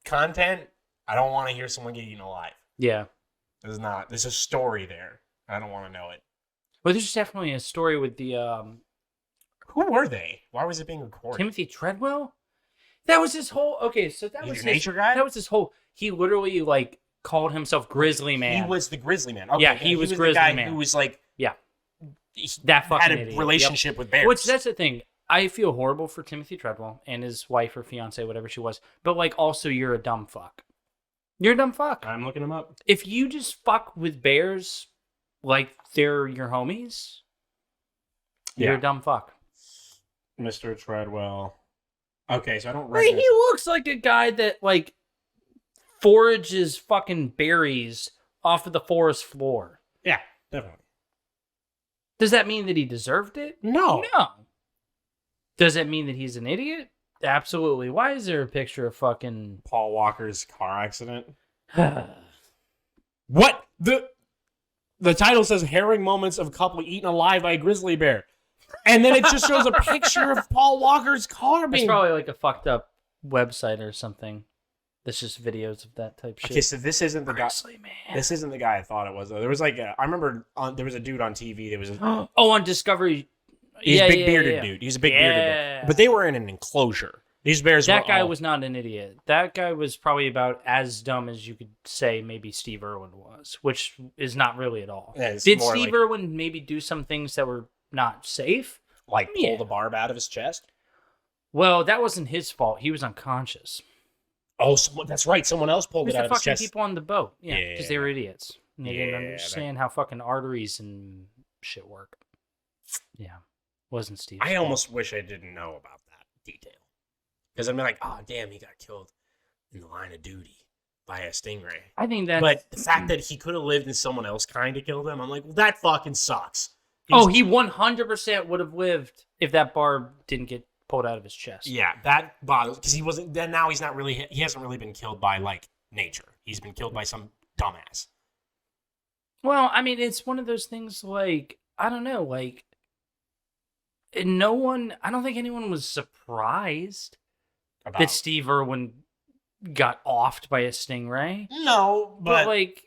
[SPEAKER 2] content. I don't want to hear someone get eaten alive.
[SPEAKER 1] Yeah.
[SPEAKER 2] There's a story there. I don't want to know it.
[SPEAKER 1] Well, there's definitely a story with the
[SPEAKER 2] Who were they? Why was it being recorded?
[SPEAKER 1] Timothy Treadwell. That was his whole. Okay, so that was
[SPEAKER 2] your nature guy.
[SPEAKER 1] That was his whole. He literally called himself Grizzly Man.
[SPEAKER 2] He was the Grizzly Man. Okay,
[SPEAKER 1] yeah, he was
[SPEAKER 2] Grizzly
[SPEAKER 1] the guy
[SPEAKER 2] Man. Who was
[SPEAKER 1] that fucking
[SPEAKER 2] had a
[SPEAKER 1] idiot.
[SPEAKER 2] relationship with bears.
[SPEAKER 1] Which that's the thing. I feel horrible for Timothy Treadwell and his wife or fiance, whatever she was. But also, you're a dumb fuck. You're a dumb fuck.
[SPEAKER 2] I'm looking him up.
[SPEAKER 1] If you just fuck with bears like they're your homies, you're a dumb fuck.
[SPEAKER 2] Mr. Treadwell. Okay, so I don't
[SPEAKER 1] Right, he looks like a guy that forages fucking berries off of the forest floor.
[SPEAKER 2] Yeah, definitely.
[SPEAKER 1] Does that mean that he deserved it?
[SPEAKER 2] No.
[SPEAKER 1] No. Does it mean that he's an idiot? Absolutely. Why is there a picture of fucking
[SPEAKER 2] Paul Walker's car accident? What? The title says harrowing moments of couple eaten alive by a grizzly bear. And then it just shows a picture of Paul Walker's car being...
[SPEAKER 1] It's probably a fucked up website or something. That's just videos of that type shit.
[SPEAKER 2] Okay, so this isn't the guy.
[SPEAKER 1] Man.
[SPEAKER 2] This isn't the guy I thought it was, though. There was I remember there was a dude on TV that was...
[SPEAKER 1] on Discovery.
[SPEAKER 2] He's a big bearded dude. He's a big bearded dude. But they were in an enclosure. These bears
[SPEAKER 1] That guy was not an idiot. That guy was probably about as dumb as you could say maybe Steve Irwin was, which is not really at all.
[SPEAKER 2] Yeah,
[SPEAKER 1] Did Steve Irwin maybe do some things that were not safe?
[SPEAKER 2] Pull the barb out of his chest?
[SPEAKER 1] Well, that wasn't his fault. He was unconscious.
[SPEAKER 2] Oh, that's right. Someone else pulled it out of his chest.
[SPEAKER 1] The fucking people on the boat. Yeah, because they were idiots. And they didn't understand how fucking arteries and shit work. Yeah. Wasn't Steve.
[SPEAKER 2] I almost wish I didn't know about that detail. Because I'd be like, oh, damn, he got killed in the line of duty by a stingray.
[SPEAKER 1] I think that.
[SPEAKER 2] But the fact that he could have lived and someone else kind of killed him, I'm like, well, that fucking sucks.
[SPEAKER 1] He 100% would have lived if that barb didn't get pulled out of his chest.
[SPEAKER 2] Yeah, that bothers, because he wasn't. Then now he's not really. He hasn't really been killed by like nature. He's been killed by some dumbass.
[SPEAKER 1] Well, I mean, it's one of those things. Like, I don't know. Like, no one. I don't think anyone was surprised that Steve Irwin got offed by a stingray.
[SPEAKER 2] No, but
[SPEAKER 1] like,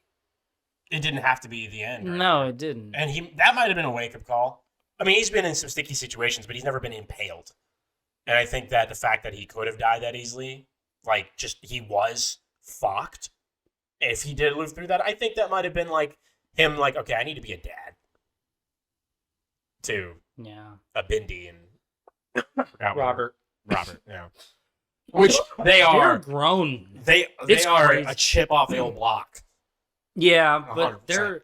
[SPEAKER 2] it didn't have to be the end. Right?
[SPEAKER 1] No, it didn't.
[SPEAKER 2] And that might have been a wake-up call. I mean, he's been in some sticky situations, but he's never been impaled. And I think that the fact that he could have died that easily, like, just he was fucked. If he did live through that, I think that might have been like him, like, okay, I need to be a dad to a Bindi and
[SPEAKER 1] Robert,
[SPEAKER 2] yeah. Which they are
[SPEAKER 1] grown.
[SPEAKER 2] They are crazy. A chip off the old block.
[SPEAKER 1] Yeah, but
[SPEAKER 2] 100%.
[SPEAKER 1] they're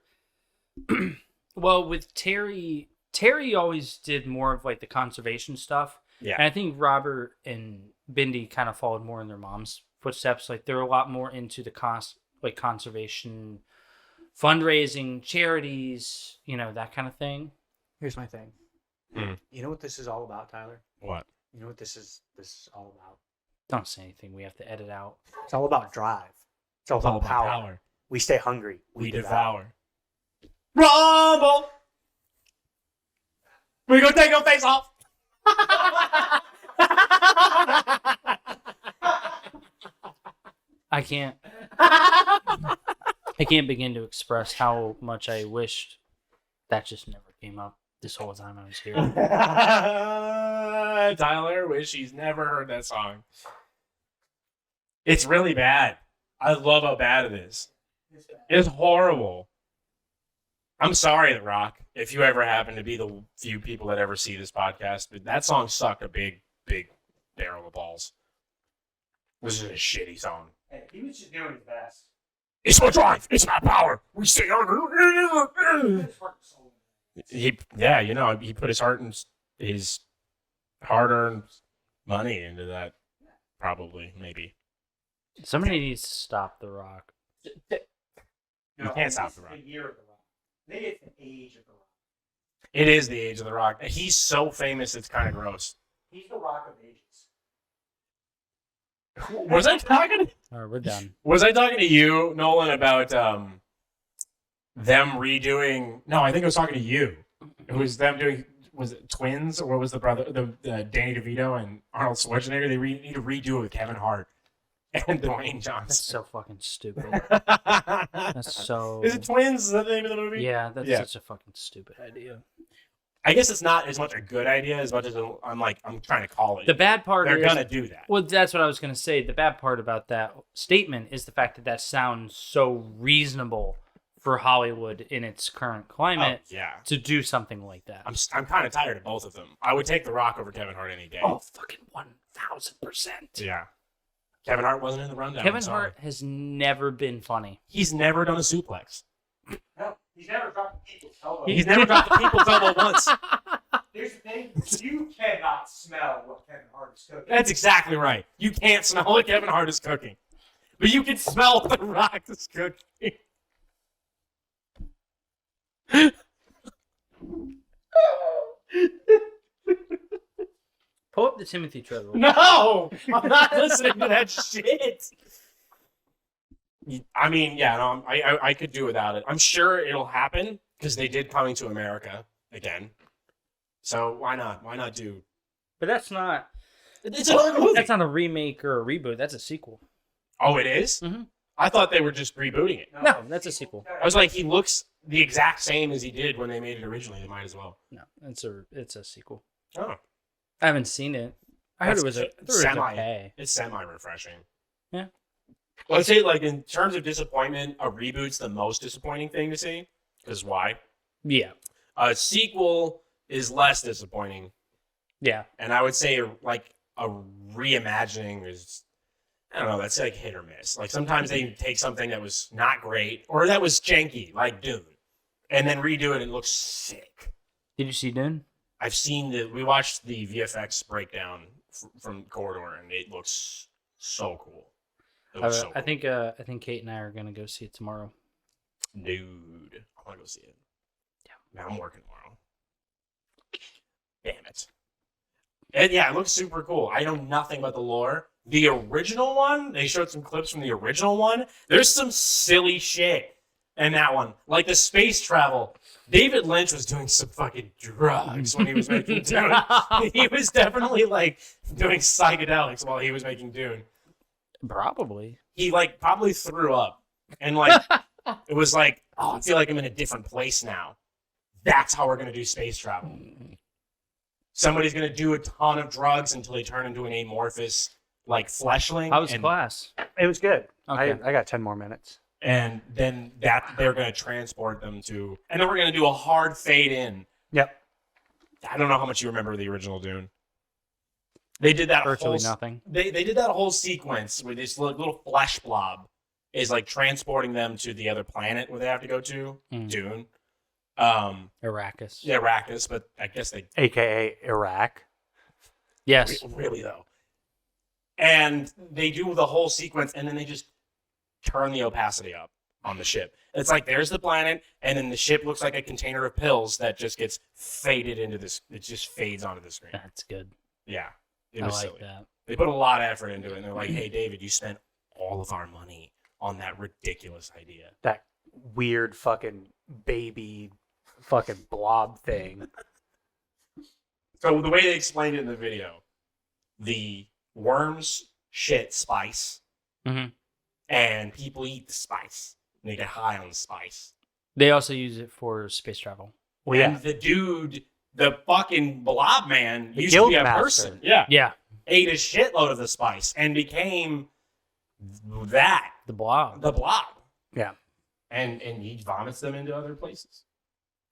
[SPEAKER 1] well with Terry always did more of like the conservation stuff.
[SPEAKER 2] Yeah.
[SPEAKER 1] And I think Robert and Bindi kind of followed more in their mom's footsteps. Like they're a lot more into the conservation, fundraising, charities, that kind of thing.
[SPEAKER 3] Here's my thing. You know what this is all about, Tyler?
[SPEAKER 2] What?
[SPEAKER 3] You know what this is all about?
[SPEAKER 1] Don't say anything we have to edit out.
[SPEAKER 3] It's all about drive. It's all about power. We stay hungry. We devour.
[SPEAKER 2] Rumble! We gonna take your face off!
[SPEAKER 1] I can't begin to express how much I wished that just never came up this whole time I was here.
[SPEAKER 2] Tyler wish he's never heard that song. It's really bad. I love how bad it is. It's horrible. I'm sorry, The Rock, if you ever happen to be the few people that ever see this podcast, but that song sucked a big, big barrel of balls. This is a shitty song.
[SPEAKER 3] Hey, he was just doing his best.
[SPEAKER 2] It's my drive. It's my power. We stay on. He put his heart and his hard-earned money into that. Probably, maybe.
[SPEAKER 1] Somebody needs to stop The Rock.
[SPEAKER 2] You can't stop The Rock.
[SPEAKER 3] It's the year of The Rock. Maybe it's the age of The Rock.
[SPEAKER 2] It is the age of The Rock. He's so famous, it's kind of gross.
[SPEAKER 3] He's the Rock of ages.
[SPEAKER 2] Was I talking?
[SPEAKER 1] All right, we're done.
[SPEAKER 2] Was I talking to you, Nolan, about them redoing? No, I think I was talking to you. It was them doing. Was it Twins, or was the brother, the Danny DeVito and Arnold Schwarzenegger? They need to redo it with Kevin Hart and Dwayne Johnson.
[SPEAKER 1] That's so fucking stupid. That's so.
[SPEAKER 2] Is it Twins? Is that the name of the movie?
[SPEAKER 1] Yeah, that's such a fucking stupid idea.
[SPEAKER 2] I guess it's not as much a good idea as much as I'm trying to call it.
[SPEAKER 1] The bad part
[SPEAKER 2] they're gonna do that.
[SPEAKER 1] Well, that's what I was gonna say. The bad part about that statement is the fact that sounds so reasonable for Hollywood in its current climate. To do something like that.
[SPEAKER 2] I'm kind of tired of both of them. I would take The Rock over Kevin Hart any day.
[SPEAKER 1] Oh, fucking 1,000%.
[SPEAKER 2] Yeah. Kevin Hart wasn't in the rundown.
[SPEAKER 1] Kevin Hart has never been funny.
[SPEAKER 2] He's never done a suplex.
[SPEAKER 3] No, he's never dropped a people's elbow.
[SPEAKER 2] He's never dropped a people's elbow once.
[SPEAKER 3] Here's the thing. You cannot smell what Kevin Hart is cooking.
[SPEAKER 2] That's exactly right. You can't smell what Kevin Hart is cooking. But you can smell what The Rock is cooking.
[SPEAKER 1] Pull up the Timothy Trejo.
[SPEAKER 2] No! I'm not listening to that shit. I mean, yeah, no, I could do without it. I'm sure it'll happen because they did Coming to America again. So why not? Why not do?
[SPEAKER 1] But that's not.
[SPEAKER 2] It's another movie.
[SPEAKER 1] That's not a remake or a reboot. That's a sequel.
[SPEAKER 2] Oh, it is?
[SPEAKER 1] Mm-hmm.
[SPEAKER 2] I thought they were just rebooting it.
[SPEAKER 1] No, that's a sequel.
[SPEAKER 2] I was like, he looks the exact same as he did when they made it originally. They might as well.
[SPEAKER 1] No, it's a sequel.
[SPEAKER 2] Oh,
[SPEAKER 1] I haven't seen it. I heard it was okay.
[SPEAKER 2] It's semi-refreshing.
[SPEAKER 1] Yeah.
[SPEAKER 2] Well, I'd say, like, in terms of disappointment, a reboot's the most disappointing thing to see. Because why?
[SPEAKER 1] Yeah.
[SPEAKER 2] A sequel is less disappointing.
[SPEAKER 1] Yeah.
[SPEAKER 2] And I would say, like, a reimagining is, I don't know, that's like hit or miss. Like, sometimes they take something that was not great, or that was janky, like Dune, and then redo it and it looks sick.
[SPEAKER 1] Did you see Dune?
[SPEAKER 2] I've seen we watched the VFX breakdown from Corridor, and it looks so cool.
[SPEAKER 1] I think Kate and I are gonna go see it tomorrow.
[SPEAKER 2] Dude, I want to go see it. Yeah, I'm working tomorrow. Damn it. And yeah, it looks super cool. I know nothing about the lore. The original one, they showed some clips from the original one. There's some silly shit in that one. Like the space travel. David Lynch was doing some fucking drugs when he was making Dune. He was definitely like doing psychedelics while he was making Dune.
[SPEAKER 1] Probably.
[SPEAKER 2] He like probably threw up. And like it was like, oh, I feel like I'm in a different place now. That's how we're gonna do space travel. Somebody's gonna do a ton of drugs until they turn into an amorphous like fleshling.
[SPEAKER 1] How was class?
[SPEAKER 3] It was good.
[SPEAKER 1] Okay.
[SPEAKER 3] I got 10 more minutes.
[SPEAKER 2] And then they're gonna transport them to, and then we're gonna do a hard fade in.
[SPEAKER 3] Yep.
[SPEAKER 2] I don't know how much you remember the original Dune. They did that
[SPEAKER 1] Virtually nothing.
[SPEAKER 2] They did that whole sequence where this little flesh blob is like transporting them to the other planet where they have to go to, Dune.
[SPEAKER 1] Arrakis.
[SPEAKER 2] Yeah, Arrakis, but I guess they
[SPEAKER 3] AKA Iraq.
[SPEAKER 1] Yes.
[SPEAKER 2] really though. And they do the whole sequence, and then they just turn the opacity up on the ship. It's like there's the planet, and then the ship looks like a container of pills that just gets faded into this. It just fades onto the screen.
[SPEAKER 1] That's good.
[SPEAKER 2] Yeah, it
[SPEAKER 1] I
[SPEAKER 2] was
[SPEAKER 1] like
[SPEAKER 2] silly.
[SPEAKER 1] that.
[SPEAKER 2] They put a lot of effort into it, and they're like, "Hey, David, you spent all of our money on that ridiculous idea."
[SPEAKER 3] That weird fucking baby fucking blob thing.
[SPEAKER 2] So the way they explained it in the video, the worms shit spice, and people eat the spice. And they get high on the spice.
[SPEAKER 1] They also use it for space travel.
[SPEAKER 3] Well,
[SPEAKER 2] And
[SPEAKER 3] yeah.
[SPEAKER 2] the dude, the fucking blob man,
[SPEAKER 3] The
[SPEAKER 2] used to be
[SPEAKER 3] guild
[SPEAKER 2] a
[SPEAKER 3] master.
[SPEAKER 2] person. Yeah.
[SPEAKER 1] Yeah.
[SPEAKER 2] Ate a shitload of the spice and became that,
[SPEAKER 1] The blob.
[SPEAKER 2] the blob.
[SPEAKER 3] Yeah.
[SPEAKER 2] And he vomits them into other places.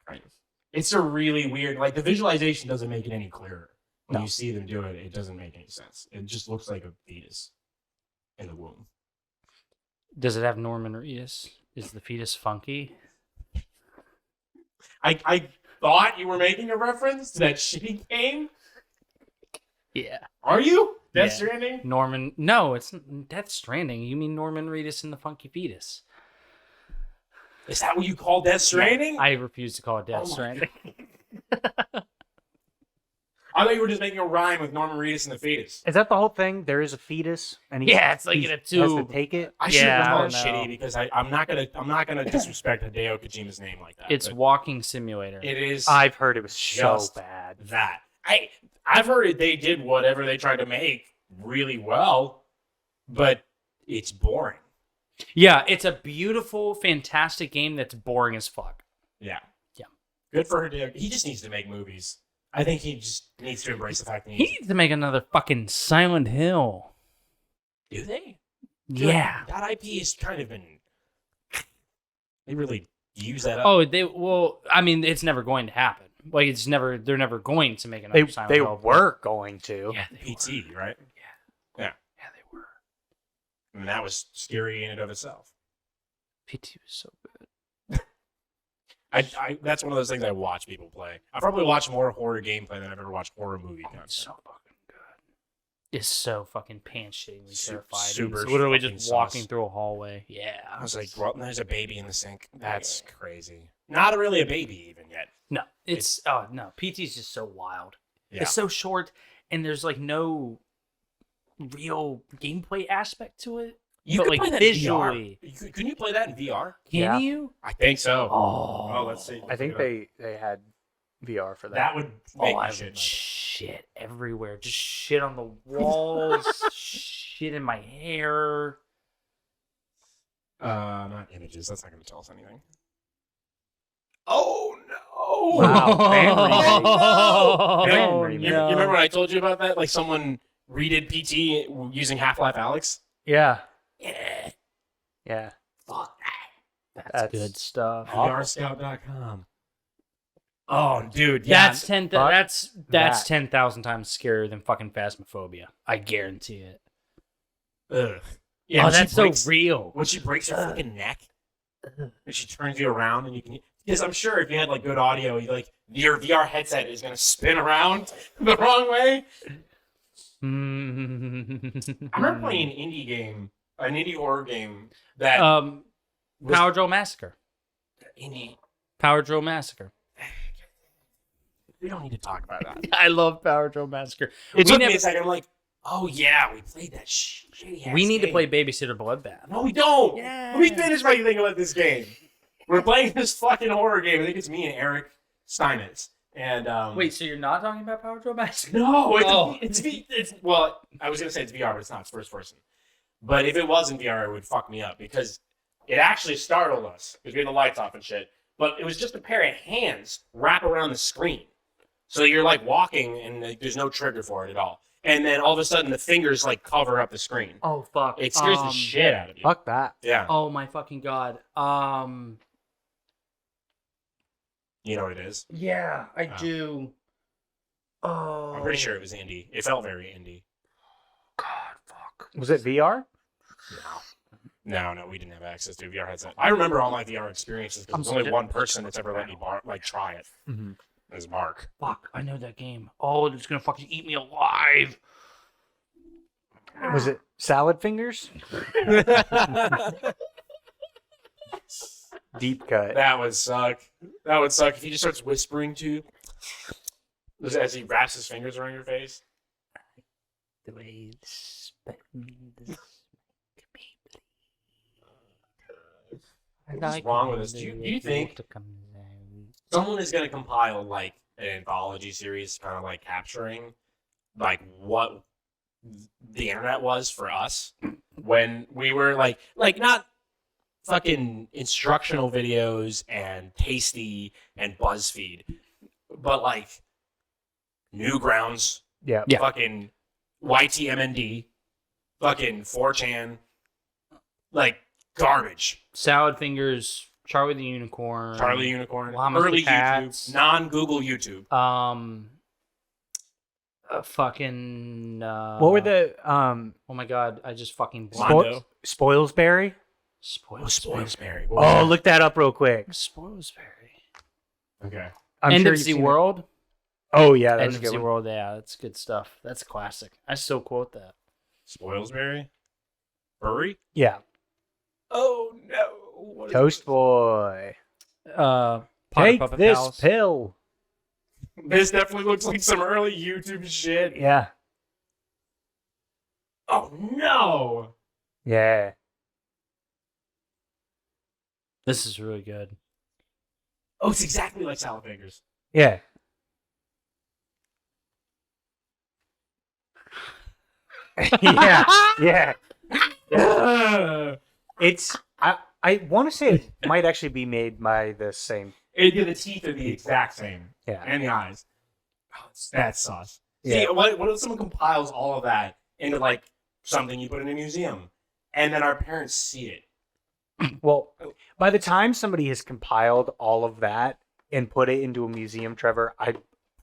[SPEAKER 2] Kind of. It's a really weird, like the visualization doesn't make it any clearer. When you see them do it, it doesn't make any sense. It just looks like a fetus in the womb.
[SPEAKER 1] Does it have Norman Reedus? Is the fetus funky?
[SPEAKER 2] I thought you were making a reference to that shitty game.
[SPEAKER 1] Yeah.
[SPEAKER 2] Are you? Death
[SPEAKER 1] Yeah.
[SPEAKER 2] Stranding?
[SPEAKER 1] Norman. No, it's Death Stranding. You mean Norman Reedus and the funky fetus?
[SPEAKER 2] Is that what you call Death Stranding?
[SPEAKER 1] I refuse to call it Death
[SPEAKER 2] Oh my
[SPEAKER 1] Stranding.
[SPEAKER 2] I thought you were just making a rhyme with Norman Reedus and the fetus.
[SPEAKER 3] Is that the whole thing? There is a fetus, and
[SPEAKER 1] Yeah, it's like in a
[SPEAKER 3] has to
[SPEAKER 1] tube.
[SPEAKER 3] take it.
[SPEAKER 2] I shouldn't
[SPEAKER 1] Yeah,
[SPEAKER 2] have
[SPEAKER 1] I
[SPEAKER 2] called it
[SPEAKER 1] don't know.
[SPEAKER 2] shitty because I'm not gonna disrespect Hideo Kojima's name like that.
[SPEAKER 1] It's
[SPEAKER 2] but
[SPEAKER 1] walking simulator.
[SPEAKER 2] it is
[SPEAKER 3] I've heard it was so
[SPEAKER 2] just
[SPEAKER 3] bad.
[SPEAKER 2] that. I've heard they did whatever they tried to make really well, but it's boring.
[SPEAKER 1] Yeah, it's a beautiful, fantastic game that's boring as fuck.
[SPEAKER 2] Yeah.
[SPEAKER 1] Yeah.
[SPEAKER 2] Good for Hideo. He just needs to make movies. I think he just needs to embrace the fact that
[SPEAKER 1] He needs to make another fucking Silent Hill.
[SPEAKER 2] Do they?
[SPEAKER 1] Yeah.
[SPEAKER 2] That IP has kind of been. They really use that up.
[SPEAKER 1] Oh, I mean, it's never going to happen. Like, they're never going to make another Silent
[SPEAKER 3] They
[SPEAKER 1] Hill.
[SPEAKER 3] were going to.
[SPEAKER 1] Yeah, they
[SPEAKER 2] PT,
[SPEAKER 1] were.
[SPEAKER 2] right?
[SPEAKER 1] Yeah.
[SPEAKER 2] Yeah.
[SPEAKER 1] Yeah, they were.
[SPEAKER 2] And that was scary in and of itself.
[SPEAKER 1] PT was so good.
[SPEAKER 2] I that's one of those things I watch people play. I probably watch more horror gameplay than I've ever watched horror movie content.
[SPEAKER 1] It's so fucking good. It's so fucking pants-shittingly terrified.
[SPEAKER 2] Super
[SPEAKER 1] It's literally
[SPEAKER 2] fucking
[SPEAKER 1] just walking
[SPEAKER 2] sus.
[SPEAKER 1] through a hallway. Yeah.
[SPEAKER 2] I was like, well, there's a baby in the sink. That's crazy. Not really a baby even yet.
[SPEAKER 1] No, no. PT's just so wild.
[SPEAKER 2] Yeah.
[SPEAKER 1] It's so short, and there's like no real gameplay aspect to it.
[SPEAKER 2] You
[SPEAKER 1] but
[SPEAKER 2] could
[SPEAKER 1] like
[SPEAKER 2] play that
[SPEAKER 1] visually,
[SPEAKER 2] in VR. Can you play that in VR?
[SPEAKER 1] can
[SPEAKER 3] Yeah.
[SPEAKER 1] you?
[SPEAKER 2] I think so.
[SPEAKER 1] Oh,
[SPEAKER 2] let's see.
[SPEAKER 3] I think they had VR for that.
[SPEAKER 2] That would make
[SPEAKER 1] I
[SPEAKER 2] me
[SPEAKER 1] would
[SPEAKER 2] shit.
[SPEAKER 1] shit everywhere. Just shit on the walls, shit in my hair.
[SPEAKER 2] Not images. That's not going to tell us anything. Oh no!
[SPEAKER 3] Wow, fan remake.
[SPEAKER 1] Oh,
[SPEAKER 3] Fan
[SPEAKER 1] no.
[SPEAKER 3] remake.
[SPEAKER 2] You remember when I told you about that? Like someone redid PT using Half-Life Alyx?
[SPEAKER 3] Yeah.
[SPEAKER 2] Yeah.
[SPEAKER 3] Yeah.
[SPEAKER 2] Fuck that.
[SPEAKER 1] That's good stuff.
[SPEAKER 2] VRScout.com. Oh, dude. Yeah.
[SPEAKER 1] That's
[SPEAKER 3] fuck
[SPEAKER 1] that's
[SPEAKER 3] that.
[SPEAKER 1] 10,000 times scarier than fucking Phasmophobia. I guarantee it.
[SPEAKER 2] Ugh. Yeah,
[SPEAKER 1] Oh,
[SPEAKER 2] when she
[SPEAKER 1] that's so
[SPEAKER 2] breaks-
[SPEAKER 1] real.
[SPEAKER 2] When she breaks your fucking neck, and she turns you around, and you can Because I'm sure if you had like good audio, your VR headset is gonna spin around the wrong way. I remember playing an indie horror game that
[SPEAKER 1] Powerdrill Massacre. Powerdrill Massacre.
[SPEAKER 2] We don't need to talk about that.
[SPEAKER 1] I love Powerdrill Massacre.
[SPEAKER 2] It took me a second. I'm like, oh yeah, we played that shitty.
[SPEAKER 1] We need to play Babysitter Bloodbath.
[SPEAKER 2] No, we don't.
[SPEAKER 1] Yeah.
[SPEAKER 2] Let me finish my thing about this game. We're playing this fucking horror game. I think it's me and Eric Steinitz. And
[SPEAKER 1] wait, so you're not talking about Powerdrill Massacre?
[SPEAKER 2] No, it's well, I was gonna say it's VR, but it's not. It's first person. But if it was in VR, it would fuck me up because it actually startled us because we had the lights off and shit. But it was just a pair of hands wrap around the screen. So you're like walking and there's no trigger for it at all. And then all of a sudden the fingers like cover up the screen.
[SPEAKER 1] Oh fuck!
[SPEAKER 2] It scares the shit out of you.
[SPEAKER 3] Fuck that.
[SPEAKER 2] Yeah.
[SPEAKER 1] Oh my fucking god.
[SPEAKER 2] You know what it is?
[SPEAKER 1] Yeah, I do. Oh.
[SPEAKER 2] I'm pretty sure it was indie. It felt very indie.
[SPEAKER 1] God, fuck.
[SPEAKER 3] Was it VR?
[SPEAKER 2] No, we didn't have access to a VR headset. I remember all my VR experiences because there's only one person that's ever let me try it.
[SPEAKER 3] Mm-hmm.
[SPEAKER 2] It was Mark.
[SPEAKER 1] Fuck, I know that game. Oh, it's gonna fucking eat me alive.
[SPEAKER 3] Was it Salad Fingers? Deep cut.
[SPEAKER 2] That would suck. That would suck if he just starts whispering to you as he wraps his fingers around your face.
[SPEAKER 1] The way
[SPEAKER 2] What's wrong with us? Do you think someone is going to compile like an anthology series, kind of like capturing like what the internet was for us when we were like not fucking instructional videos and Tasty and BuzzFeed, but like Newgrounds,
[SPEAKER 3] Yeah.
[SPEAKER 2] fucking YTMND, fucking 4chan, like garbage.
[SPEAKER 1] Salad Fingers, Charlie the Unicorn,
[SPEAKER 2] Llamas early
[SPEAKER 1] with Cats.
[SPEAKER 2] YouTube, non-Google YouTube.
[SPEAKER 1] Fucking.
[SPEAKER 3] What were the
[SPEAKER 1] Oh my god! I just fucking
[SPEAKER 2] Londo.
[SPEAKER 3] Spoilsbury?
[SPEAKER 2] Spoilsbury.
[SPEAKER 3] Oh, look that up real quick.
[SPEAKER 1] Spoilsbury.
[SPEAKER 2] Okay.
[SPEAKER 3] I'm
[SPEAKER 1] End
[SPEAKER 3] sure
[SPEAKER 1] of
[SPEAKER 3] you've
[SPEAKER 1] the
[SPEAKER 3] seen it.
[SPEAKER 1] World.
[SPEAKER 3] Oh yeah,
[SPEAKER 1] End
[SPEAKER 3] that's a
[SPEAKER 1] of
[SPEAKER 3] good
[SPEAKER 1] the
[SPEAKER 3] one.
[SPEAKER 1] World. Yeah, that's good stuff. That's classic. I still quote that.
[SPEAKER 2] Spoilsbury? Furry?
[SPEAKER 3] Yeah.
[SPEAKER 2] Oh no. What is
[SPEAKER 3] Toast
[SPEAKER 2] this?
[SPEAKER 3] Boy.
[SPEAKER 1] Potter
[SPEAKER 3] Take
[SPEAKER 1] Puppet
[SPEAKER 3] this
[SPEAKER 1] Pals.
[SPEAKER 3] pill.
[SPEAKER 2] This definitely looks like some early YouTube shit.
[SPEAKER 3] Yeah.
[SPEAKER 2] Oh no.
[SPEAKER 3] Yeah.
[SPEAKER 1] This is really good.
[SPEAKER 2] Oh, it's exactly like Salad Fingers.
[SPEAKER 3] Yeah. Yeah. Yeah. It's I want to say it might actually be made by the same.
[SPEAKER 2] The teeth are the exact same.
[SPEAKER 3] Yeah.
[SPEAKER 2] And the eyes. Oh, that's sus.
[SPEAKER 3] Yeah.
[SPEAKER 2] See, what if someone compiles all of that into like something you put in a museum, and then our parents see it?
[SPEAKER 3] Well, by the time somebody has compiled all of that and put it into a museum, Trevor, I'm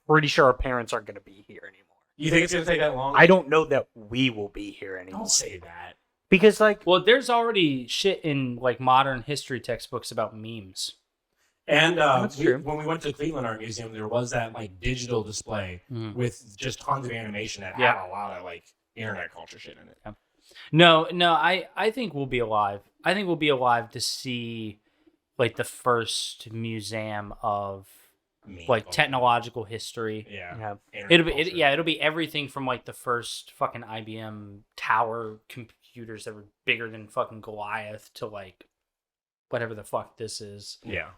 [SPEAKER 3] pretty sure our parents aren't going to be here anymore.
[SPEAKER 2] You think it's gonna take that long?
[SPEAKER 3] I don't know that we will be here anymore.
[SPEAKER 2] Don't say that.
[SPEAKER 3] Because, like,
[SPEAKER 1] Well, there's already shit in like modern history textbooks about memes.
[SPEAKER 2] And
[SPEAKER 3] That's true.
[SPEAKER 2] when we went to the Cleveland Art Museum, there was that like digital display with just tons of animation that had a lot of like internet culture shit in it.
[SPEAKER 1] No, I think we'll be alive. I think we'll be alive to see like the first museum of like technological history.
[SPEAKER 2] Yeah.
[SPEAKER 1] It'll be everything from like the first fucking IBM tower computers that were bigger than fucking Goliath to like whatever the fuck this is.
[SPEAKER 2] Yeah.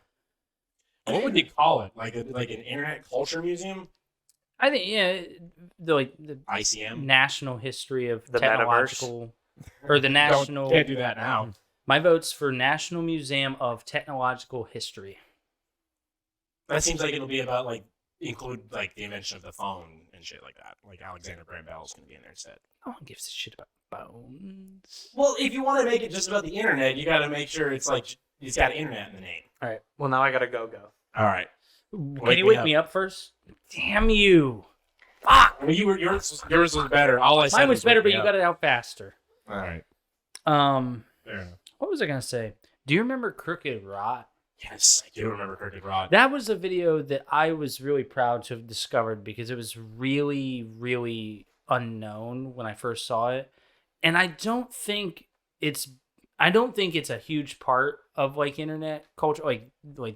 [SPEAKER 2] What would you call it? Like an internet culture museum?
[SPEAKER 1] I think the
[SPEAKER 2] ICM?
[SPEAKER 1] national history of
[SPEAKER 3] The
[SPEAKER 1] technological or the national.
[SPEAKER 2] Can't do that now.
[SPEAKER 1] My vote's for National Museum of Technological History.
[SPEAKER 2] That seems like it'll be about like include like the invention of the phone and shit like that. Like Alexander Graham Bell's gonna be in there instead.
[SPEAKER 1] No one gives a shit about bones.
[SPEAKER 2] Well, if you want to make it just about the internet, you got to make sure it's like it's got internet in the name.
[SPEAKER 3] all right. Well, now I got to go.
[SPEAKER 2] All right.
[SPEAKER 1] Can you wake me up first? Damn you! Fuck!
[SPEAKER 2] Well, yours was better. All I said
[SPEAKER 1] Mine was better,
[SPEAKER 2] wake
[SPEAKER 1] but
[SPEAKER 2] me
[SPEAKER 1] you
[SPEAKER 2] up.
[SPEAKER 1] got it out faster.
[SPEAKER 2] All right.
[SPEAKER 1] Um,
[SPEAKER 2] Fair enough.
[SPEAKER 1] what was I gonna say? Do you remember Crooked Rot?
[SPEAKER 2] Yes, I do remember Crooked Rod.
[SPEAKER 1] That was a video that I was really proud to have discovered because it was really, really unknown when I first saw it. And I don't think it's a huge part of like internet culture, like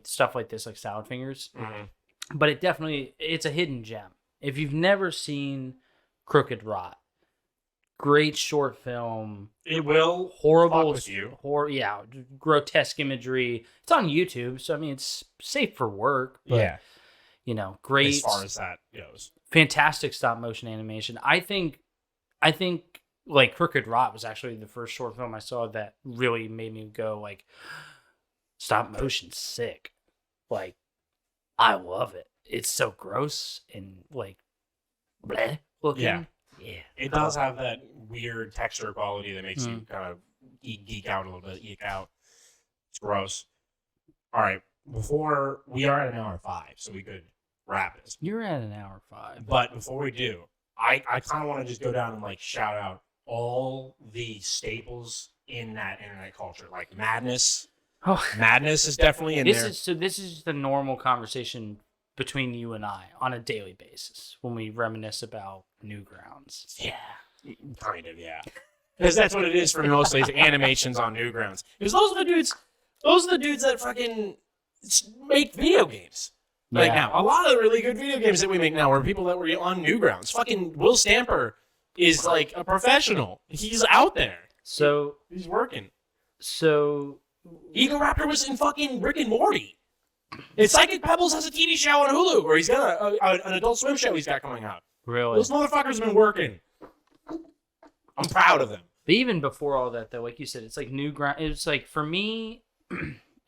[SPEAKER 1] stuff like this, like Salad Fingers.
[SPEAKER 2] Mm-hmm.
[SPEAKER 1] But it's a hidden gem. If you've never seen Crooked Rot, great short film.
[SPEAKER 2] It will
[SPEAKER 1] horrible
[SPEAKER 2] fuck with you.
[SPEAKER 1] Grotesque imagery. It's on YouTube, so I mean it's safe for work. But, great
[SPEAKER 2] as far as that goes.
[SPEAKER 1] Fantastic stop motion animation. I think like Crooked Rot was actually the first short film I saw that really made me go like, stop motion's sick. Like, I love it. It's so gross and like bleh looking.
[SPEAKER 2] Yeah.
[SPEAKER 1] Yeah.
[SPEAKER 2] It does have that weird texture quality that makes you kind of geek out a little bit, eek out. It's gross. All right. Before we are at an hour 5, so we could wrap this.
[SPEAKER 1] You're at an hour 5.
[SPEAKER 2] But before we do, I kind of want to just go down and like shout out all the staples in that internet culture, like Madness.
[SPEAKER 1] Oh,
[SPEAKER 2] Madness is definitely in there.
[SPEAKER 1] This is the normal conversation between you and I on a daily basis when we reminisce about Newgrounds.
[SPEAKER 2] Yeah, kind of, yeah. Because that's what it is for mostly is animations on Newgrounds. Because those are the dudes that fucking make video games. Like now, a lot of the really good video games that we make now are people that were on Newgrounds. Fucking Will Stamper is like a professional. He's out there.
[SPEAKER 1] So
[SPEAKER 2] he's working.
[SPEAKER 1] So
[SPEAKER 2] Eagle Raptor was in fucking Rick and Morty. And Psychic Pebbles has a TV show on Hulu, or he's got an Adult Swim show he's got coming out.
[SPEAKER 1] Really?
[SPEAKER 2] Those motherfuckers have been working. I'm proud of them.
[SPEAKER 1] But even before all that, though, like you said, it's like Newgrounds. It's like, for me,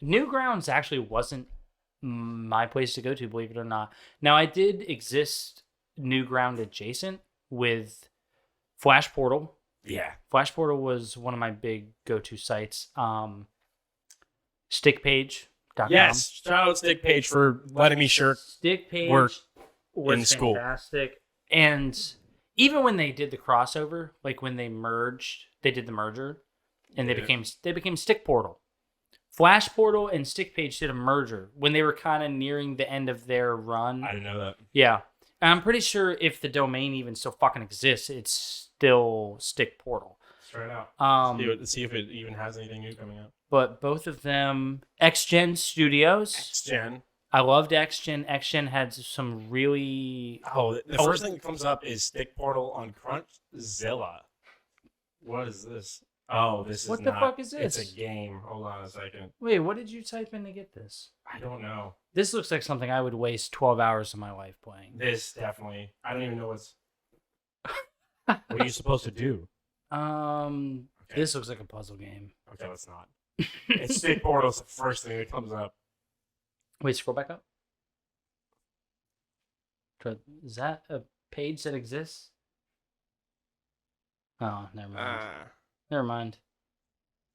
[SPEAKER 1] Newgrounds actually wasn't my place to go to, believe it or not. Now, I did exist Newground adjacent with Flash Portal.
[SPEAKER 2] Yeah.
[SPEAKER 1] Flash Portal was one of my big go-to sites. Stickpage.com.
[SPEAKER 2] Yes, shout out Stickpage for letting me
[SPEAKER 1] Stickpage
[SPEAKER 2] work
[SPEAKER 1] was
[SPEAKER 2] in school.
[SPEAKER 1] Fantastic. And even when they did the crossover, like when they did the merger, and they became Stick Portal. Flash Portal and Stickpage did a merger when they were kind of nearing the end of their run.
[SPEAKER 2] I didn't know that.
[SPEAKER 1] Yeah. And I'm pretty sure if the domain even still fucking exists, it's still Stick Portal.
[SPEAKER 2] Try it out. See if it even has anything new coming out.
[SPEAKER 1] But both of them, XGen Studios.
[SPEAKER 2] XGen.
[SPEAKER 1] I loved XGen. XGen had some really...
[SPEAKER 2] The first thing that comes up is Stick Portal on Crunchzilla. What is this? Oh, this is
[SPEAKER 1] What the fuck is this?
[SPEAKER 2] It's a game. Hold on a second.
[SPEAKER 1] Wait, what did you type in to get this?
[SPEAKER 2] I don't know.
[SPEAKER 1] This looks like something I would waste 12 hours of my life playing.
[SPEAKER 2] This definitely. I don't even know what's... What are you supposed to do?
[SPEAKER 1] Okay. This looks like a puzzle game.
[SPEAKER 2] Okay, let's not. It's Stick Portal's the first thing that comes up.
[SPEAKER 1] Wait, scroll back up. Is that a page that exists? Oh, never mind. Never mind.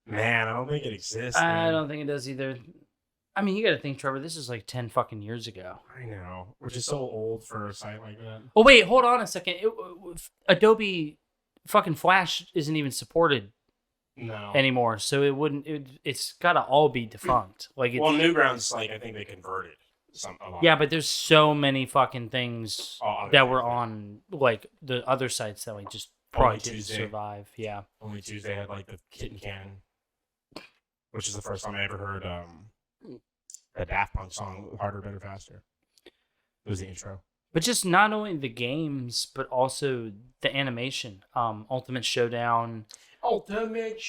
[SPEAKER 2] Man, I don't think it exists.
[SPEAKER 1] I don't think it does either. I mean, you got to think, Trevor, this is like 10 fucking years ago.
[SPEAKER 2] I know. Which is so old for a site like that.
[SPEAKER 1] Oh, wait, hold on a second. Adobe fucking Flash isn't even supported anymore, so it's got to all be defunct. Like,
[SPEAKER 2] Newgrounds, like, I think they converted a lot.
[SPEAKER 1] Yeah, but there's so many fucking things that were on, like, the other sites that, like, just probably didn't survive. Yeah.
[SPEAKER 2] Only Tuesday had, like, the Kitten Cannon, which is the first time I ever heard the Daft Punk song, Harder, Better, Faster. It was the intro.
[SPEAKER 1] But just not only the games, but also the animation. Ultimate Showdown.
[SPEAKER 2] Ultimate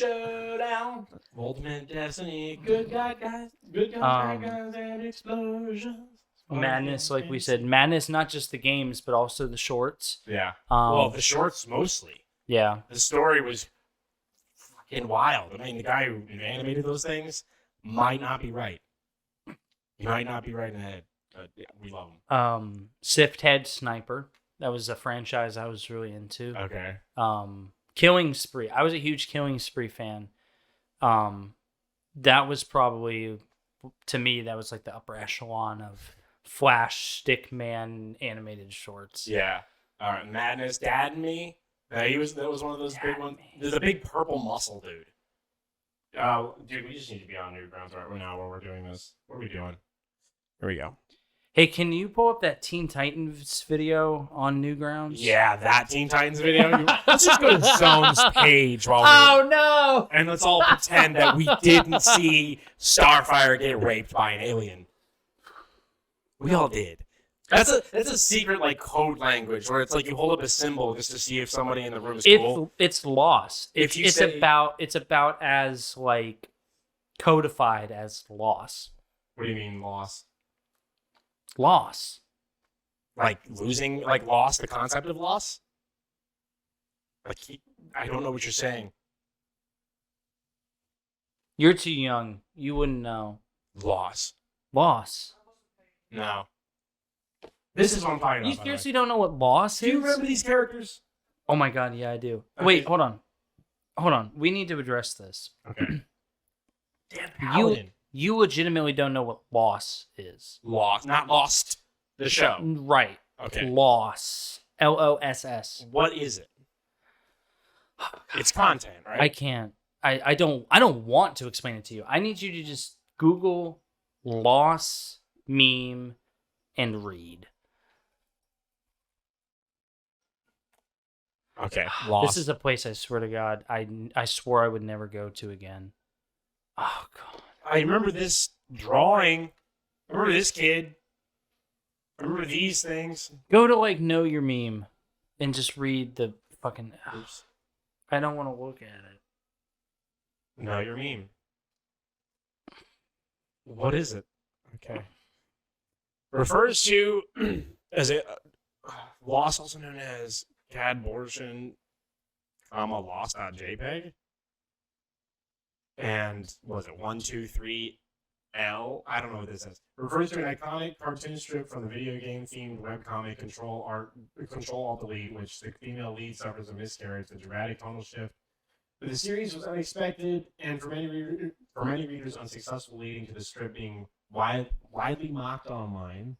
[SPEAKER 2] Destiny. Good guys, bad guys, and explosions.
[SPEAKER 1] Madness, like we said. Madness, not just the games, but also the shorts.
[SPEAKER 2] Yeah. Well, the shorts mostly.
[SPEAKER 1] Yeah.
[SPEAKER 2] The story was fucking wild. I mean, the guy who animated those things might not be right. He might not be right in the head. We love him.
[SPEAKER 1] Sift Head Sniper. That was a franchise I was really into.
[SPEAKER 2] Okay.
[SPEAKER 1] Killing Spree. I was a huge Killing Spree fan. That was probably, to me, that was like the upper echelon of Flash Stickman animated shorts.
[SPEAKER 2] Yeah. All right. Madness, Dad and Me. That was one of those big ones. There's a big purple muscle dude. Dude, we just need to be on Newgrounds right now while we're doing this. What are we doing? Here we go.
[SPEAKER 1] Hey, can you pull up that Teen Titans video on Newgrounds?
[SPEAKER 2] Yeah, that Teen Titans video. Let's just go to Zone's page while
[SPEAKER 1] Oh no!
[SPEAKER 2] and let's all pretend that we didn't see Starfire get raped by an alien. We all did. That's a secret like code language where it's like you hold up a symbol just to see if somebody in the room is cool.
[SPEAKER 1] It's loss.
[SPEAKER 2] If you
[SPEAKER 1] It's
[SPEAKER 2] say-
[SPEAKER 1] about as like codified as loss.
[SPEAKER 2] What do you mean loss?
[SPEAKER 1] Loss.
[SPEAKER 2] Like losing, like loss, the concept of loss? Like, I don't know what you're saying.
[SPEAKER 1] You're too young. You wouldn't know.
[SPEAKER 2] Loss.
[SPEAKER 1] Loss.
[SPEAKER 2] No. This is what I'm talking about.
[SPEAKER 1] You seriously don't know what loss
[SPEAKER 2] Do
[SPEAKER 1] is?
[SPEAKER 2] you remember these characters?
[SPEAKER 1] Oh my god, yeah, I do.
[SPEAKER 2] Okay.
[SPEAKER 1] Wait, hold on. We need to address this.
[SPEAKER 2] Okay. Damn Paladin.
[SPEAKER 1] You legitimately don't know what loss is.
[SPEAKER 2] Lost. Not lost. The show.
[SPEAKER 1] Right.
[SPEAKER 2] Okay.
[SPEAKER 1] Loss. LOSS.
[SPEAKER 2] What is it? It's content, right?
[SPEAKER 1] I can't. I don't want to explain it to you. I need you to just Google loss meme and read.
[SPEAKER 2] Okay. Lost.
[SPEAKER 1] This is a place I swear to God I swore I would never go to again. Oh god.
[SPEAKER 2] I remember this drawing. I remember this kid. I remember these things.
[SPEAKER 1] Go to like Know Your Meme and just read the fucking.
[SPEAKER 2] Oops.
[SPEAKER 1] I don't want to look at it.
[SPEAKER 2] No, your meme. What is it? Okay. Refers to as a loss, also known as cadbortion, loss.jpg. And was it 123L? I don't know what this is. Refers to an iconic cartoon strip from the video game themed webcomic Control Alt Delete, which the female lead suffers a miscarriage, the dramatic tonal shift. The series was unexpected and for many readers unsuccessful, leading to the strip being widely mocked online.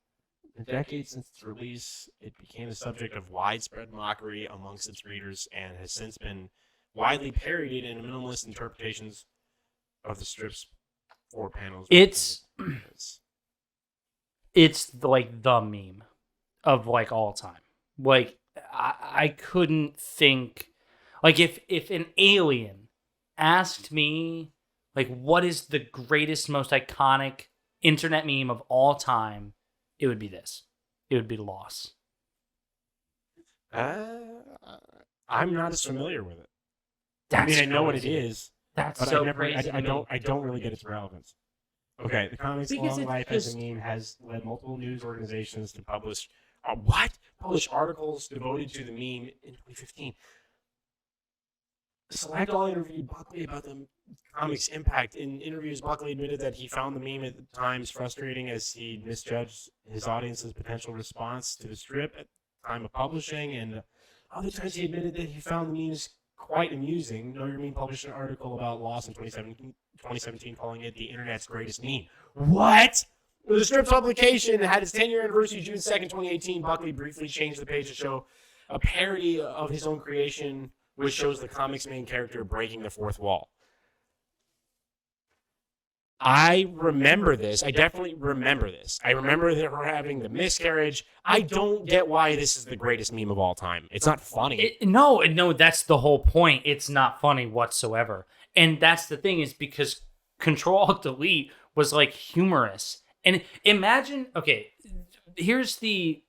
[SPEAKER 2] In decades since its release, it became the subject of widespread mockery amongst its readers and has since been widely parodied in minimalist interpretations of the strip's 4 panels.
[SPEAKER 1] It's like the meme of like all time. Like I couldn't think, like if an alien asked me like what is the greatest, most iconic internet meme of all time, it would be this. It would be loss.
[SPEAKER 2] I'm not as familiar with it.
[SPEAKER 1] That's
[SPEAKER 2] I know what it
[SPEAKER 1] crazy.
[SPEAKER 2] is,
[SPEAKER 1] That's
[SPEAKER 2] but
[SPEAKER 1] so
[SPEAKER 2] I never.
[SPEAKER 1] crazy.
[SPEAKER 2] I don't really get its relevance. Okay, the comic's
[SPEAKER 1] Because
[SPEAKER 2] long
[SPEAKER 1] it's
[SPEAKER 2] life as
[SPEAKER 1] just-
[SPEAKER 2] a meme has led multiple news organizations to publish articles devoted to the meme in 2015. Select All interviewed Buckley about the comic's impact. In interviews, Buckley admitted that he found the meme at times frustrating as he misjudged his audience's potential response to the strip at the time of publishing, and other times he admitted that he found the memes quite amusing. Know Your Meme published an article about Lost in 2017, calling it the internet's greatest meme. What? The strip's publication had its 10-year anniversary June 2nd, 2018. Buckley briefly changed the page to show a parody of his own creation, which shows the comic's main character breaking the fourth wall. I remember this. I definitely remember this. I remember her having the miscarriage. I don't get why this is the greatest meme of all time. It's not funny.
[SPEAKER 1] No, that's the whole point. It's not funny whatsoever. And that's the thing, is because Control-Alt-Delete was like humorous. And imagine, okay, here's the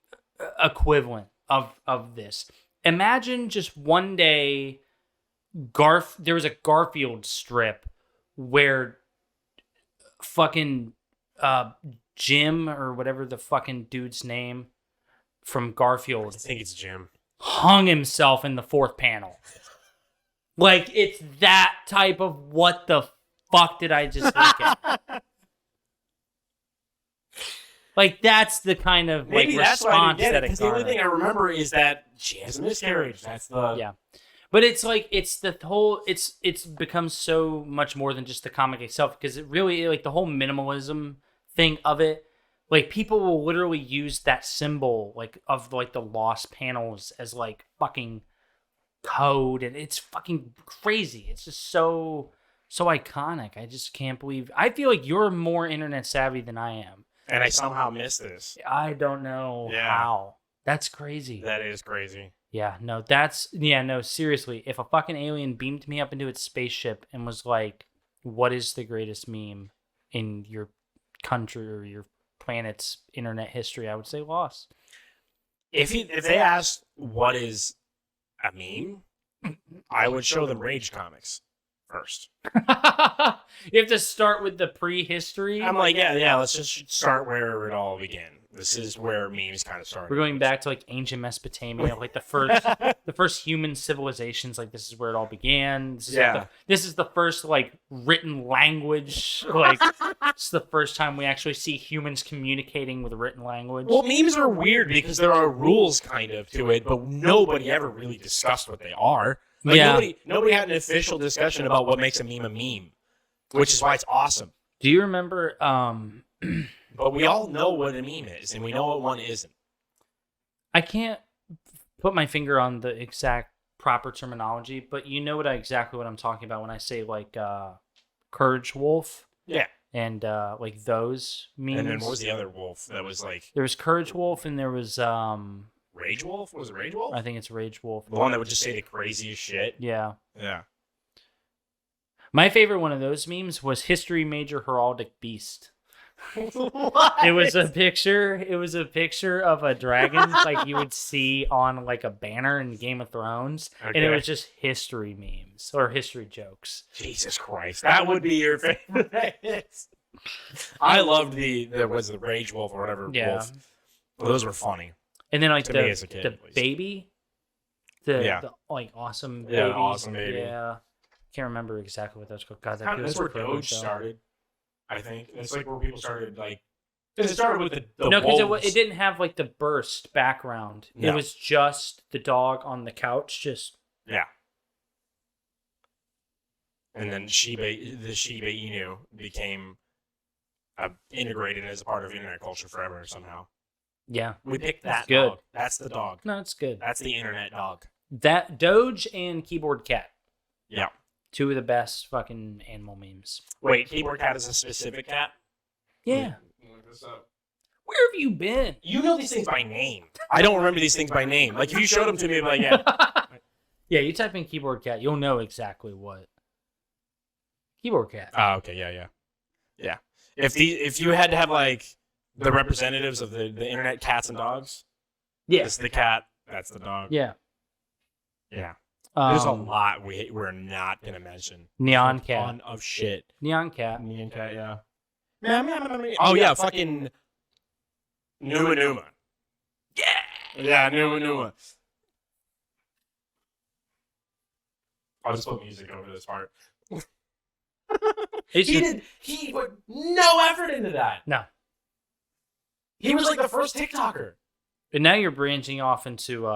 [SPEAKER 1] equivalent of this. Imagine just one day there was a Garfield strip where fucking Jim, or whatever the fucking dude's name from Garfield,
[SPEAKER 2] I think it's Jim.
[SPEAKER 1] hung himself in the 4th panel. Like, it's that type of what the fuck did I just look at? Like, that's the kind of like
[SPEAKER 2] Maybe that's why I
[SPEAKER 1] response
[SPEAKER 2] didn't get it,
[SPEAKER 1] that it
[SPEAKER 2] because the only
[SPEAKER 1] garnered.
[SPEAKER 2] thing I remember is that she has a miscarriage. That's the...
[SPEAKER 1] Yeah. But it's like, it's the whole, it's become so much more than just the comic itself, because it really, like, the whole minimalism thing of it, like, people will literally use that symbol, like, of, like, the lost panels as, like, fucking code, and it's fucking crazy. It's just so so iconic. I just can't believe. I feel like you're more internet savvy than I am.
[SPEAKER 2] And I somehow missed this.
[SPEAKER 1] I don't know how. That's crazy.
[SPEAKER 2] That is crazy.
[SPEAKER 1] Yeah, no, no, seriously. If a fucking alien beamed me up into its spaceship and was like, what is the greatest meme in your country or your planet's internet history, I would say Lost.
[SPEAKER 2] If they asked what is a meme, I would show them Rage comics first.
[SPEAKER 1] You have to start with the prehistory.
[SPEAKER 2] I'm like, yeah, let's just start where it all began. This is where memes kind of started.
[SPEAKER 1] We're going back to like ancient Mesopotamia, like the first human civilizations. Like this is where it all began. This is the first like written language. Like it's the first time we actually see humans communicating with written language.
[SPEAKER 2] Well, memes are weird because there are rules kind of to it, but nobody ever really discussed what they are. Like, nobody had an official discussion about what makes a meme, which is why it's awesome.
[SPEAKER 1] Do you remember?
[SPEAKER 2] But we all know what a meme is, and we know what one isn't.
[SPEAKER 1] I can't put my finger on the exact proper terminology, but you know exactly what I'm talking about when I say like Courage Wolf.
[SPEAKER 2] Yeah.
[SPEAKER 1] And like those memes.
[SPEAKER 2] And then what was the other wolf that was like?
[SPEAKER 1] There was Courage Wolf, and there was
[SPEAKER 2] Rage Wolf. Was it Rage Wolf?
[SPEAKER 1] I think it's Rage Wolf.
[SPEAKER 2] The one that would just say the craziest shit.
[SPEAKER 1] Yeah.
[SPEAKER 2] Yeah.
[SPEAKER 1] My favorite one of those memes was History Major Heraldic Beast.
[SPEAKER 2] What?
[SPEAKER 1] It was a picture of a dragon like you would see on like a banner in Game of Thrones, and it was just history memes or history jokes.
[SPEAKER 2] Jesus Christ, that would be your favorite. I loved the Rage Wolf or whatever wolf. Well, those were funny.
[SPEAKER 1] And then like
[SPEAKER 2] to me as a kid,
[SPEAKER 1] the baby, the like awesome baby.
[SPEAKER 2] Yeah, awesome baby.
[SPEAKER 1] Yeah, can't remember exactly what that's called. God,
[SPEAKER 2] that's where Doge started. I think it's like where people started like because it started with the no, because
[SPEAKER 1] it didn't have like the burst background. No. It was just the dog on the couch, just
[SPEAKER 2] And then the Shiba Inu became integrated as a part of internet culture forever somehow.
[SPEAKER 1] Yeah,
[SPEAKER 2] we picked that
[SPEAKER 1] good.
[SPEAKER 2] Dog. That's the dog.
[SPEAKER 1] No, it's good.
[SPEAKER 2] That's the internet dog.
[SPEAKER 1] That Doge and Keyboard Cat.
[SPEAKER 2] Yeah.
[SPEAKER 1] Two of the best fucking animal memes.
[SPEAKER 2] Wait, Keyboard Cat is a specific cat?
[SPEAKER 1] Yeah.
[SPEAKER 2] Look this up.
[SPEAKER 1] Where have you been?
[SPEAKER 2] You know these things by name. I don't remember these things by name. Like, if you showed them to me, I'd be like, yeah.
[SPEAKER 1] Yeah, you type in Keyboard Cat, you'll know exactly what. Keyboard Cat.
[SPEAKER 2] Oh, okay, yeah. If you had to have, like, the representatives of the internet cats and dogs, it's the cat, that's the dog.
[SPEAKER 1] Yeah.
[SPEAKER 2] Yeah. There's a lot we're not going to mention.
[SPEAKER 1] Neon Cat.
[SPEAKER 2] Ton of shit.
[SPEAKER 1] Neon Cat.
[SPEAKER 2] Neon Cat, yeah. Oh, yeah, fucking Numa Numa. Yeah, Numa Numa. I'll just put music over this part. He put no effort into that.
[SPEAKER 1] No.
[SPEAKER 2] He was like the first TikToker.
[SPEAKER 1] But now you're branching off into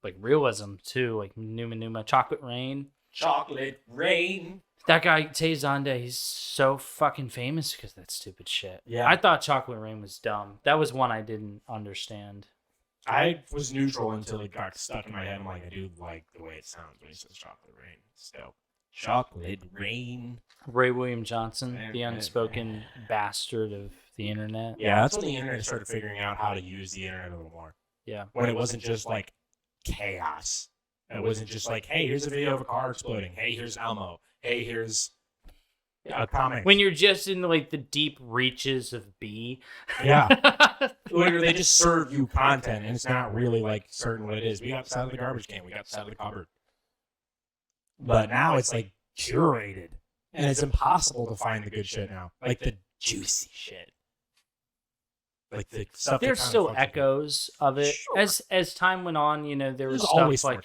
[SPEAKER 1] like realism too, like Numa Numa, Chocolate Rain.
[SPEAKER 2] Chocolate Rain.
[SPEAKER 1] That guy Tay Zonda, he's so fucking famous because of that stupid shit.
[SPEAKER 2] Yeah.
[SPEAKER 1] I thought Chocolate Rain was dumb. That was one I didn't understand.
[SPEAKER 2] I was neutral until it got stuck in my head. I'm like, I do like the way it sounds when he says Chocolate Rain. Still. Chocolate Rain.
[SPEAKER 1] Ray William Johnson, the unspoken bastard of the internet.
[SPEAKER 2] Yeah, that's when the internet started figuring out how to use the internet a little more.
[SPEAKER 1] Yeah.
[SPEAKER 2] When it wasn't just like chaos. It wasn't just like, hey, here's a video of a car exploding. Hey, here's Elmo. Hey, here's a comic.
[SPEAKER 1] When you're just in like the deep reaches of B.
[SPEAKER 2] Yeah. Where they just serve you content and it's not really like certain what it is. We got the side of the garbage can. We got the side of the cupboard. But now it's like curated. And it's impossible to find the good shit now. Like the juicy shit. Like the stuff.
[SPEAKER 1] There's still echoes of it. Sure. As time went on, you know, there was stuff like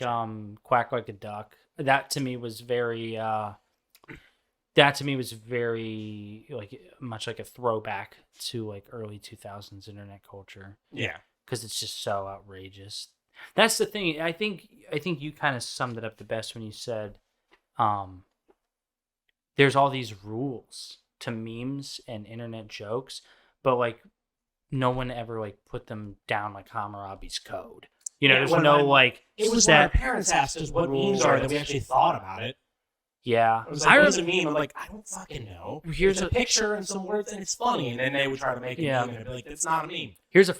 [SPEAKER 1] Quack Like a Duck. That to me was very like much like a throwback to like early 2000s internet culture.
[SPEAKER 2] Yeah.
[SPEAKER 1] Because it's just so outrageous. That's the thing. I think you kind of summed it up the best when you said there's all these rules to memes and internet jokes, but like no one ever like put them down like Hammurabi's code. You know, there's no like.
[SPEAKER 2] It was when our parents asked us what memes are that we actually thought about it.
[SPEAKER 1] Yeah.
[SPEAKER 2] I was like, what is a meme? I'm like, I don't fucking know. Here's a picture and some words and it's funny. And then they would try to make a meme and I'd be like, it's not a meme.
[SPEAKER 1] Here's a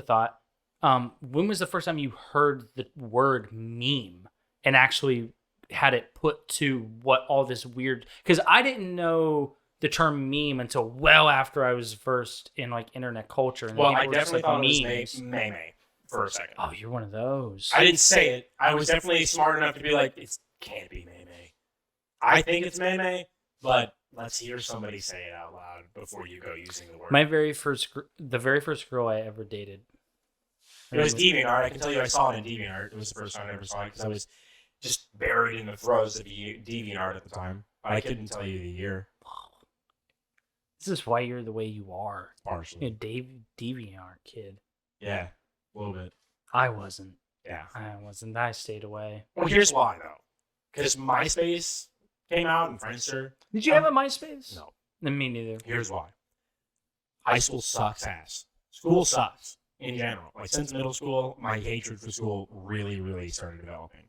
[SPEAKER 1] thought. When was the first time you heard the word meme and actually had it put to what all this weird? Because I didn't know the term meme until well after I was versed in like internet culture. And
[SPEAKER 2] well, I definitely thought it was meme for a second.
[SPEAKER 1] Oh, you're one of those.
[SPEAKER 2] I didn't say it. I was definitely smart enough to be like, it can't be meme. I think it's meme, but let's hear somebody say it out loud before you go using the word.
[SPEAKER 1] The very first girl I ever dated.
[SPEAKER 2] It was DeviantArt. I can tell you I saw it in DeviantArt. It was the first time I ever saw it because I was just buried in the throes of DeviantArt at the time. I couldn't tell you the year.
[SPEAKER 1] This is why you're the way you are.
[SPEAKER 2] Partially.
[SPEAKER 1] You're a DeviantArt kid.
[SPEAKER 2] Yeah, a little bit.
[SPEAKER 1] I wasn't.
[SPEAKER 2] Yeah.
[SPEAKER 1] I wasn't. I stayed away.
[SPEAKER 2] Well, here's why, though. Because MySpace came out and Friendster.
[SPEAKER 1] Did you have a MySpace?
[SPEAKER 2] No.
[SPEAKER 1] Me neither.
[SPEAKER 2] Here's why. High school sucks ass. School sucks in general. Like, since middle school, my hatred for school really, really started developing.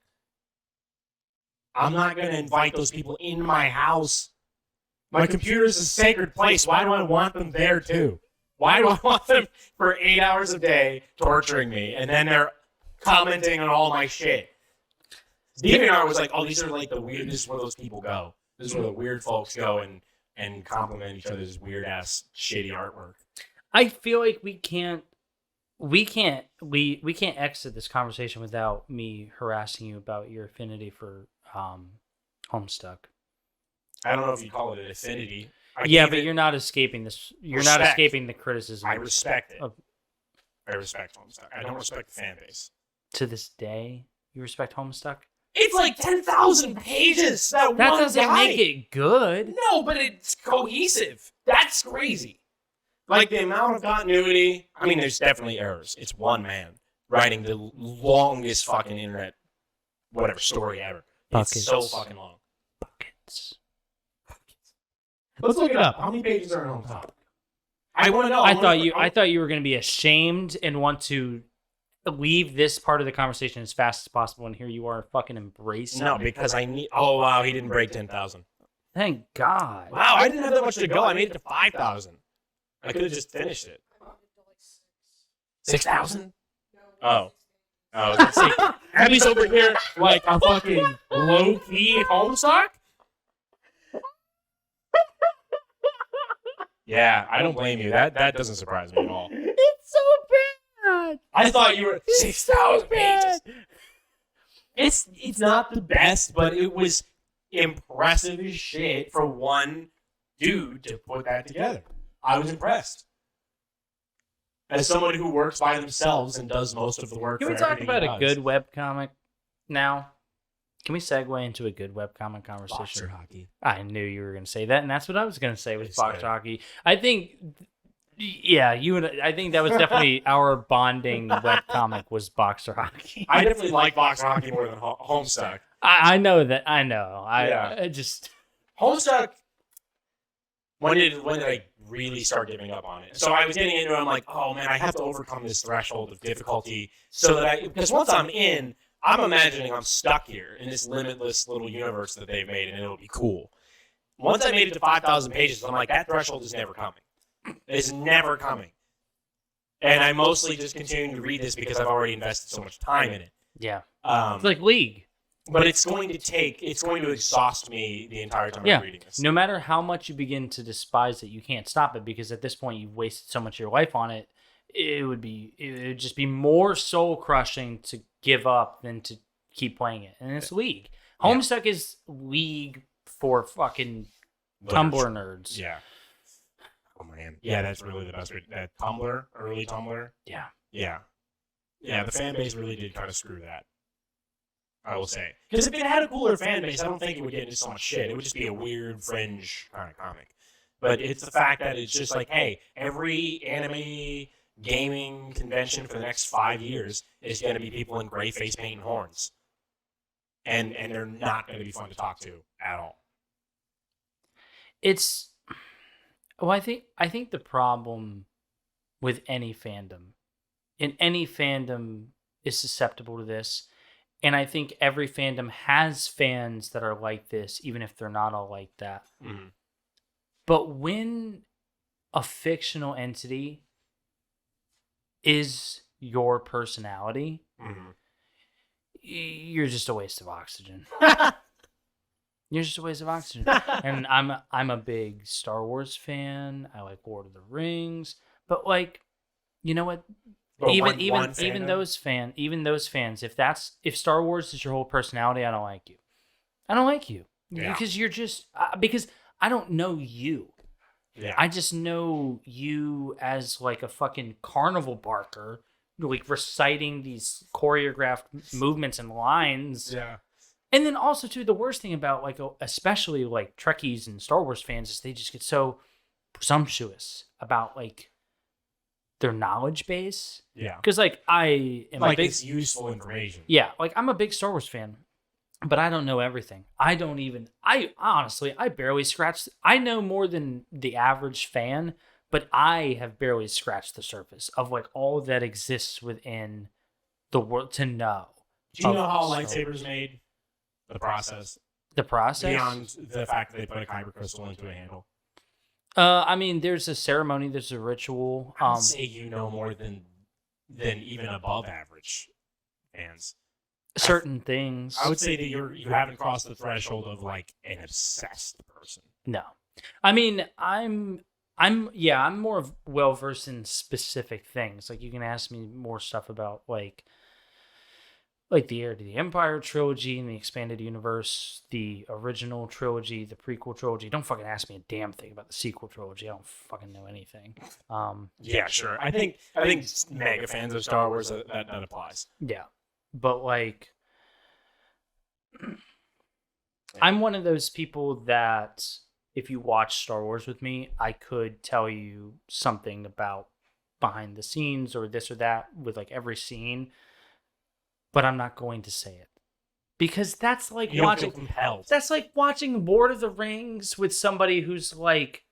[SPEAKER 2] I'm not going to invite those people in my house. My computer is a sacred place. Why do I want them there, too? Why do I want them for 8 hours a day torturing me, and then they're commenting on all my shit? DeviantArt was like, oh, these are like the weird, this is where those people go. This is where the weird folks go and compliment each other's weird ass shitty artwork.
[SPEAKER 1] I feel like we can't exit this conversation without me harassing you about your affinity for Homestuck.
[SPEAKER 2] I don't know if you call it an affinity.
[SPEAKER 1] But you're not escaping this. You're not escaping the criticism.
[SPEAKER 2] I respect it. I respect Homestuck. I don't respect the fan base.
[SPEAKER 1] To this day, you respect Homestuck?
[SPEAKER 2] It's like 10,000 pages. That
[SPEAKER 1] doesn't make it good.
[SPEAKER 2] No, but it's cohesive. That's crazy. Like the amount of continuity. I mean, there's definitely errors. It's one man writing the longest fucking internet, whatever story ever.
[SPEAKER 1] Buckets.
[SPEAKER 2] It's so fucking long.
[SPEAKER 1] Buckets.
[SPEAKER 2] Let's look it up. How many pages are on top? I want to know.
[SPEAKER 1] I thought you were going to be ashamed and want to leave this part of the conversation as fast as possible, and here you are fucking embracing.
[SPEAKER 2] No, because I need. Oh wow, he didn't break 10,000.
[SPEAKER 1] Thank God.
[SPEAKER 2] Wow, I didn't have that much to go. I made it to 5,000. I could have just finished it. 6,000? Oh. I was gonna say, Abby's over here like a fucking low-key Homestuck? Yeah, I don't blame you. That doesn't surprise me at all.
[SPEAKER 1] It's so bad.
[SPEAKER 2] I thought you were 6,000 pages. It's not the best, but it was impressive as shit for one dude to put that together. I was impressed. As someone who works by themselves and does most of the work.
[SPEAKER 1] Can we talk about a good webcomic now? Can we segue into a good webcomic conversation?
[SPEAKER 2] Boxer hockey.
[SPEAKER 1] I knew you were going to say that, and that's what I was going to say with boxer hockey. I think, I think that was definitely our bonding webcomic was boxer hockey.
[SPEAKER 2] I definitely like boxer hockey more than Homestuck.
[SPEAKER 1] I know that. I know. I just
[SPEAKER 2] Homestuck. When did I really start giving up on it? So I was getting into it. I'm like, oh man, I have to overcome this threshold of difficulty so that because once I'm in, I'm imagining I'm stuck here in this limitless little universe that they've made, and it'll be cool. Once I made it to 5,000 pages, I'm like, that threshold is never coming. It's never coming. And I'm mostly just continuing to read this because I've already invested so much time in it.
[SPEAKER 1] Yeah. It's like League.
[SPEAKER 2] But it's going to exhaust me the entire time I'm reading this.
[SPEAKER 1] No matter how much you begin to despise it, you can't stop it because at this point you've wasted so much of your life on it. It would just be more soul crushing to give up than to keep playing it. And it's League. Homestuck is League for fucking Tumblr nerds.
[SPEAKER 2] Yeah. Oh man. Yeah, that's really the best. That Tumblr, early Tumblr.
[SPEAKER 1] Yeah.
[SPEAKER 2] Yeah. Yeah, the fan base really did kind of screw that. I will say. Because if it had a cooler fan base, I don't think it would get into so much shit. It would just be a weird fringe kind of comic. But it's the fact that it's just like, hey, every anime gaming convention for the next 5 years is going to be people in gray face paint and horns. And they're not going to be fun to talk to at all.
[SPEAKER 1] I think the problem with any fandom, is susceptible to this, And I think every fandom has fans that are like this, even if they're not all like that.
[SPEAKER 2] Mm-hmm.
[SPEAKER 1] But when a fictional entity is your personality, you're just a waste of oxygen. You're just a waste of oxygen. And I'm a big Star Wars fan. I like Lord of the Rings. But like, you know what?
[SPEAKER 2] But
[SPEAKER 1] even those fans, if Star Wars is your whole personality, I don't like you. I don't like you.
[SPEAKER 2] Yeah.
[SPEAKER 1] Because you're just because I don't know you.
[SPEAKER 2] Yeah.
[SPEAKER 1] I just know you as like a fucking carnival barker, like reciting these choreographed movements and lines.
[SPEAKER 2] Yeah.
[SPEAKER 1] And then also too, the worst thing about like especially like Trekkies and Star Wars fans is they just get so presumptuous about like their knowledge base.
[SPEAKER 2] Yeah.
[SPEAKER 1] Because like I am
[SPEAKER 2] like
[SPEAKER 1] a big,
[SPEAKER 2] it's useful information.
[SPEAKER 1] yeah, like I'm a big Star Wars fan, but I don't know everything. I honestly barely scratched. I know more than the average fan, but I have barely scratched the surface of like all that exists within the world to know.
[SPEAKER 2] Do you know how a lightsaber's made? The process.
[SPEAKER 1] The process?
[SPEAKER 2] Beyond the fact that they put a kyber crystal into a handle.
[SPEAKER 1] I mean, there's a ceremony, there's a ritual.
[SPEAKER 2] I'd say you know more than even above average fans.
[SPEAKER 1] Certain things.
[SPEAKER 2] I would say that you haven't crossed the threshold of like an obsessed person.
[SPEAKER 1] No. I mean, I'm more well versed in specific things. Like you can ask me more stuff about like the Heir to the Empire trilogy and the expanded universe, the original trilogy, the prequel trilogy. Don't fucking ask me a damn thing about the sequel trilogy. I don't fucking know anything.
[SPEAKER 2] Yeah, sure. I think mega fans of Star Wars that applies.
[SPEAKER 1] Yeah. But like I'm one of those people that if you watch Star Wars with me, I could tell you something about behind the scenes or this or that with like every scene. But I'm not going to say it because that's like watching. That's like watching Lord of the Rings with somebody who's like,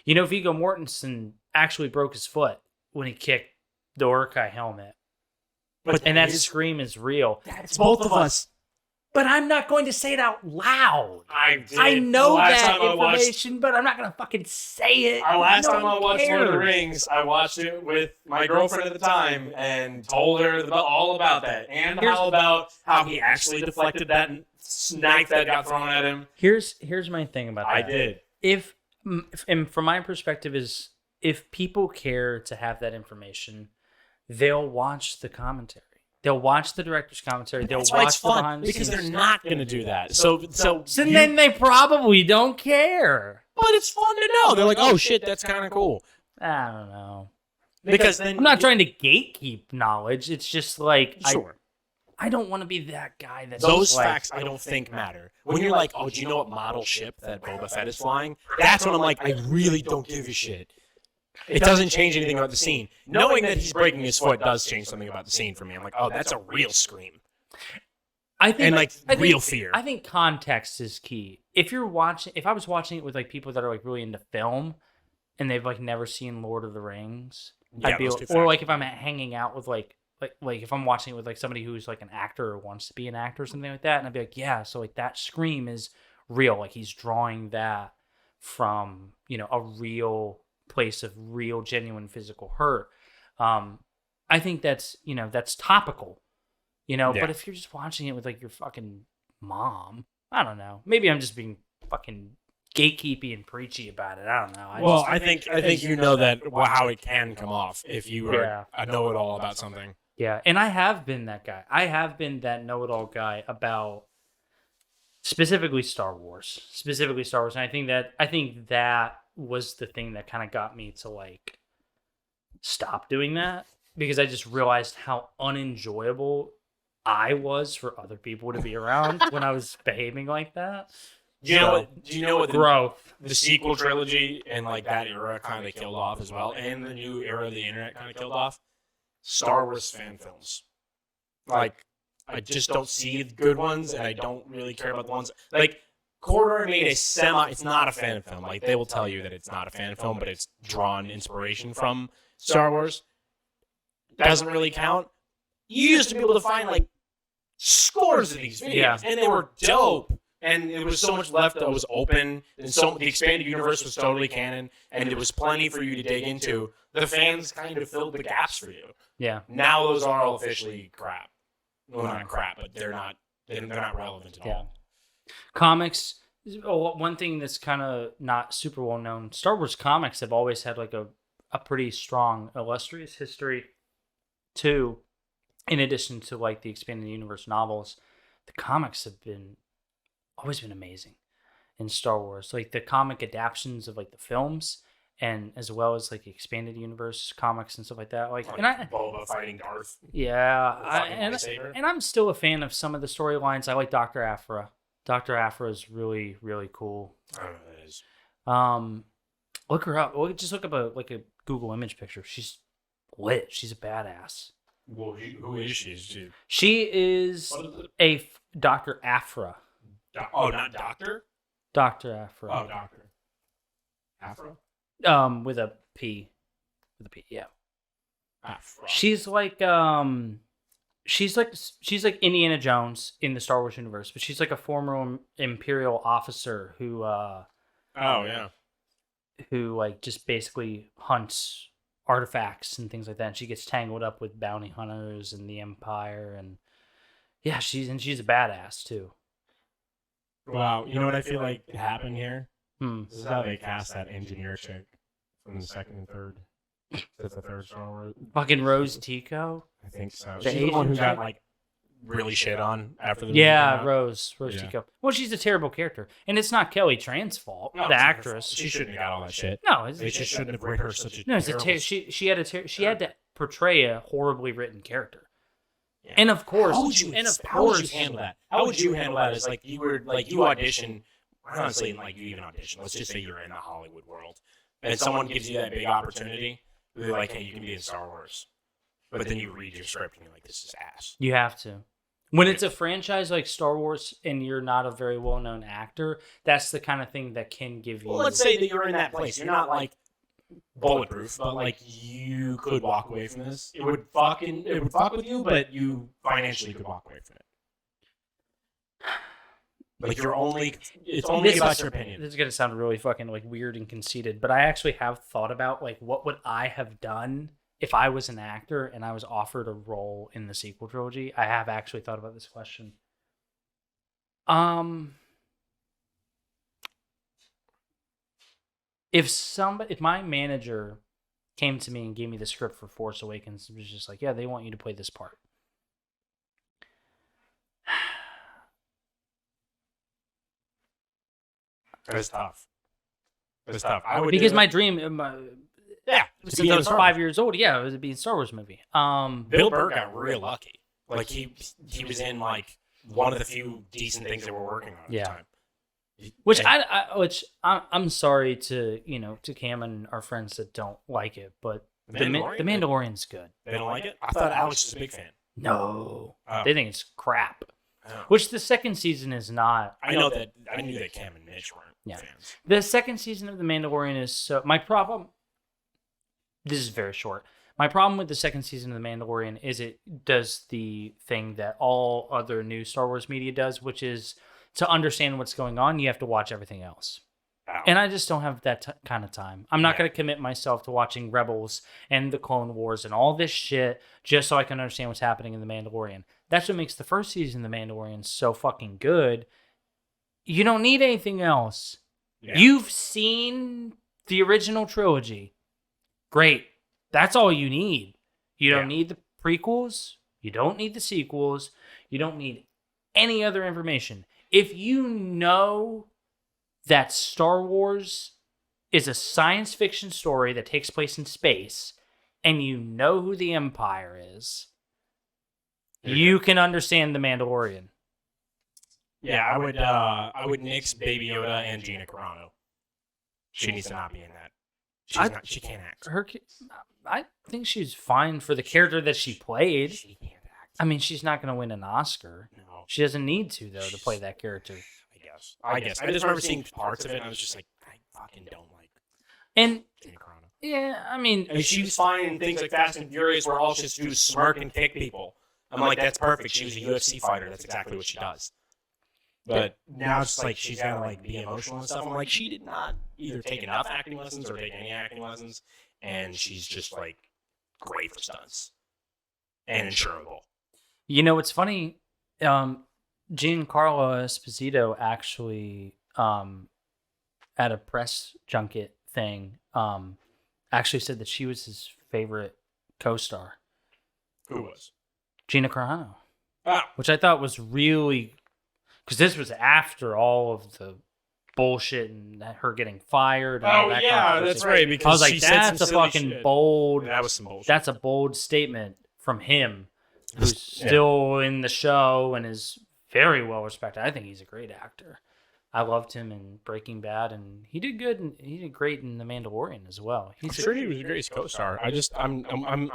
[SPEAKER 1] Viggo Mortensen actually broke his foot when he kicked the Urkai helmet, and that scream is real.
[SPEAKER 2] It's both of us.
[SPEAKER 1] But I'm not going to say it out loud.
[SPEAKER 2] I did.
[SPEAKER 1] I know that information, but I'm not going to fucking say it.
[SPEAKER 2] Last time I watched Lord of the Rings, I watched it with my girlfriend at the time and told her all about that. And how he actually deflected that knife that got thrown at him.
[SPEAKER 1] Here's my thing about that.
[SPEAKER 2] I did.
[SPEAKER 1] And from my perspective is, if people care to have that information, they'll watch the commentary. They'll watch the director's commentary. They'll watch the behind the scenes.
[SPEAKER 2] Because they're not going to do that. So
[SPEAKER 1] then they probably don't care.
[SPEAKER 2] But it's fun to know. They're like, oh shit, that's kind of cool.
[SPEAKER 1] I don't know.
[SPEAKER 2] Because then
[SPEAKER 1] I'm not trying to gatekeep knowledge. It's just like
[SPEAKER 2] sure.
[SPEAKER 1] I don't want to be that guy that's
[SPEAKER 2] those
[SPEAKER 1] like,
[SPEAKER 2] facts I don't think matter. When you're like, oh, do you know what model ship that Boba Fett is flying? That's when I'm like, I really don't give a shit. It doesn't change anything about the scene. Knowing that he's breaking his foot does change something about the scene for me. I'm like, oh, that's a real scream. Real fear.
[SPEAKER 1] I think context is key. If I was watching it with like people that are like really into film and they've like never seen Lord of the Rings,
[SPEAKER 2] yeah,
[SPEAKER 1] or like if I'm hanging out with like if I'm watching it with like somebody who's like an actor or wants to be an actor or something like that, and I'd be like, yeah, so like that scream is real. Like he's drawing that from, a real place of real genuine physical hurt. I think that's topical,
[SPEAKER 2] Yeah.
[SPEAKER 1] But if you're just watching it with like your fucking mom, I don't know, maybe I'm just being fucking gatekeepy and preachy about it. I don't know.
[SPEAKER 2] I think that how it can come off if you are a know-it-all about something.
[SPEAKER 1] Yeah, and I have been that guy. I have been that know-it-all guy about specifically Star Wars. And I think that was the thing that kind of got me to like stop doing that, because I just realized how unenjoyable I was for other people to be around when I was behaving like that.
[SPEAKER 2] Do you know what
[SPEAKER 1] growth?
[SPEAKER 2] The sequel trilogy and like that era kind of killed off as well, and the new era of the internet kind of killed off? Star Wars fan films. Like, I just don't see the good ones, and I don't really care about the ones like Corridor made it's not a fan film. Like, they will tell you that it's not a fan film, but it's drawn inspiration from Star Wars. Doesn't really count. You used to be able to find like scores of these videos, and they were dope. And it was so much left that was open, and so the expanded universe was totally canon, and there was plenty for you to dig into. The fans kind of filled the gaps for you.
[SPEAKER 1] Yeah.
[SPEAKER 2] Now those are all officially crap. Well, not crap, but they're not relevant at all.
[SPEAKER 1] Comics. One thing that's kind of not super well known. Star Wars comics have always had like a pretty strong, illustrious history. Too, in addition to like the expanded universe novels, the comics have always been amazing in Star Wars. Like the comic adaptations of like the films, and as well as like the expanded universe comics and stuff like that. Like,
[SPEAKER 2] Boba fighting Darth.
[SPEAKER 1] Yeah, and I'm still a fan of some of the storylines. I like Dr. Aphra. Dr. Aphra is really, really cool.
[SPEAKER 2] I don't know who that is.
[SPEAKER 1] Look her up. Just look up a Google image picture. She's lit. She's a badass.
[SPEAKER 2] Well, who is she?
[SPEAKER 1] She is a Dr. Aphra.
[SPEAKER 2] Not Doctor?
[SPEAKER 1] Dr. Aphra.
[SPEAKER 2] Oh, Doctor. Aphra?
[SPEAKER 1] With a P. With a P, yeah.
[SPEAKER 2] Aphra.
[SPEAKER 1] She's like Indiana Jones in the Star Wars universe, but she's like a former Imperial officer who who like just basically hunts artifacts and things like that. And she gets tangled up with bounty hunters and the Empire, and yeah, she's a badass too.
[SPEAKER 2] Wow, you know what I feel like happened here? This is how they cast that engineer chick from the second and third. That's the third Star Wars.
[SPEAKER 1] Fucking Rose Tico.
[SPEAKER 2] I think so.
[SPEAKER 1] The
[SPEAKER 2] She's the one who got like really shit on after the movie came out.
[SPEAKER 1] Rose Tico. Well, she's a terrible character, and it's not Kelly Tran's fault.
[SPEAKER 2] No,
[SPEAKER 1] the actress.
[SPEAKER 2] She shouldn't have got all that shit.
[SPEAKER 1] No,
[SPEAKER 2] they just shouldn't have written her such a.
[SPEAKER 1] No, it's she had to portray a horribly written character. Yeah. And of course,
[SPEAKER 2] how would you handle that? How would you handle that? As like you audition. Honestly, like you even audition. Let's just say you're in the Hollywood world, and someone gives you that big opportunity. They're like, "Hey, you can be in Star Wars," but then you read your script and you're like, "This is ass."
[SPEAKER 1] You have to. When it's a franchise like Star Wars and you're not a very well-known actor, that's the kind of thing that can give you.
[SPEAKER 2] Well, let's say that you're in that place. You're not like bulletproof, but like you could walk away from this. It would fuck with you, but you financially could walk away from it. Like it's only about your opinion.
[SPEAKER 1] This is gonna sound really fucking like weird and conceited, but I actually have thought about like what would I have done if I was an actor and I was offered a role in the sequel trilogy. I have actually thought about this question. If my manager came to me and gave me the script for Force Awakens, it was just like, yeah, they want you to play this part.
[SPEAKER 2] It's tough.
[SPEAKER 1] Because my dream, since I was 5 years old, it was to be a Star Wars movie.
[SPEAKER 2] Bill Burr got real lucky. Like he was in like one of the few decent things they were working on at the time.
[SPEAKER 1] Which I'm sorry to Cam and our friends that don't like it, but the Mandalorian's good.
[SPEAKER 2] They don't like it? I thought Alex was a big fan.
[SPEAKER 1] No, they think it's crap. Oh. Which the second season is not.
[SPEAKER 2] I knew that Cam and Mitch weren't fans.
[SPEAKER 1] The second season of The Mandalorian is so. My problem. This is very short. My problem with the second season of The Mandalorian is it does the thing that all other new Star Wars media does, which is to understand what's going on, you have to watch everything else. Wow. And I just don't have that kind of time. I'm not going to commit myself to watching Rebels and the Clone Wars and all this shit just so I can understand what's happening in The Mandalorian. That's what makes the first season of The Mandalorian so fucking good. You don't need anything else. Yeah. You've seen the original trilogy. Great. That's all you need. You don't need the prequels. You don't need the sequels. You don't need any other information. If you know that Star Wars is a science fiction story that takes place in space, and you know who the Empire is, you can understand The Mandalorian.
[SPEAKER 2] Yeah, I would nix Baby Yoda and Gina Carano. She needs to not be in that. She can't act.
[SPEAKER 1] I think she's fine for the character that she played.
[SPEAKER 2] She can't act.
[SPEAKER 1] I mean, she's not going to win an Oscar. No. She doesn't need to, though, to play that character.
[SPEAKER 2] I guess. I just remember seeing parts of it, and I was just like, I fucking don't like Gina Carano.
[SPEAKER 1] Yeah, I mean...
[SPEAKER 2] She was fine in things like Fast and Furious, where all she has to do is smirk and kick people. I'm like, that's perfect. She was a UFC fighter. That's exactly what she does. But now it's like she's got to like be emotional and stuff. I'm like, she did not either take enough acting lessons or take any acting lessons, and she's just like great for stunts and insurable.
[SPEAKER 1] You know, it's funny. Giancarlo Esposito actually, at a press junket thing, actually said that she was his favorite co-star.
[SPEAKER 2] Who was?
[SPEAKER 1] Gina Carano.
[SPEAKER 2] Ah.
[SPEAKER 1] Which I thought was really... Because this was after all of the bullshit and her getting fired. And all that
[SPEAKER 2] that's right. Because
[SPEAKER 1] I was like, that's a fucking bold...
[SPEAKER 2] That was some bullshit.
[SPEAKER 1] That's a bold statement from him, who's still in the show and is very well respected. I think he's a great actor. I loved him in Breaking Bad, and he did good. And he did great in The Mandalorian as well.
[SPEAKER 2] I'm sure he was a great co-star. I'm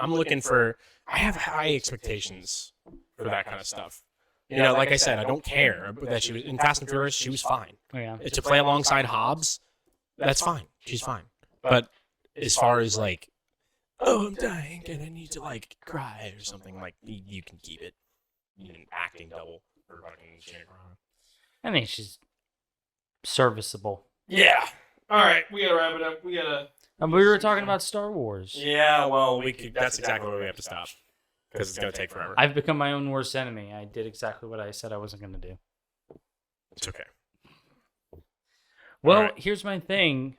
[SPEAKER 2] looking for... I have high expectations for that kind of stuff. You know, like I said, I don't care that she was in Fast and Furious. She was fine.
[SPEAKER 1] Oh, yeah.
[SPEAKER 2] To play alongside Hobbs, that's fine. She's fine. But as far as like, oh, I'm dying and I need to like cry or something, like you can keep it. You can acting double for fucking Gina Carano.
[SPEAKER 1] I think she's serviceable.
[SPEAKER 2] Yeah. All right, we gotta wrap it up. We
[SPEAKER 1] were talking about Star Wars.
[SPEAKER 2] Yeah. Well, that's exactly where we have to stop. Because it's going to take forever.
[SPEAKER 1] I've become my own worst enemy. I did exactly what I said I wasn't going to do.
[SPEAKER 2] It's okay.
[SPEAKER 1] Well, Here's my thing.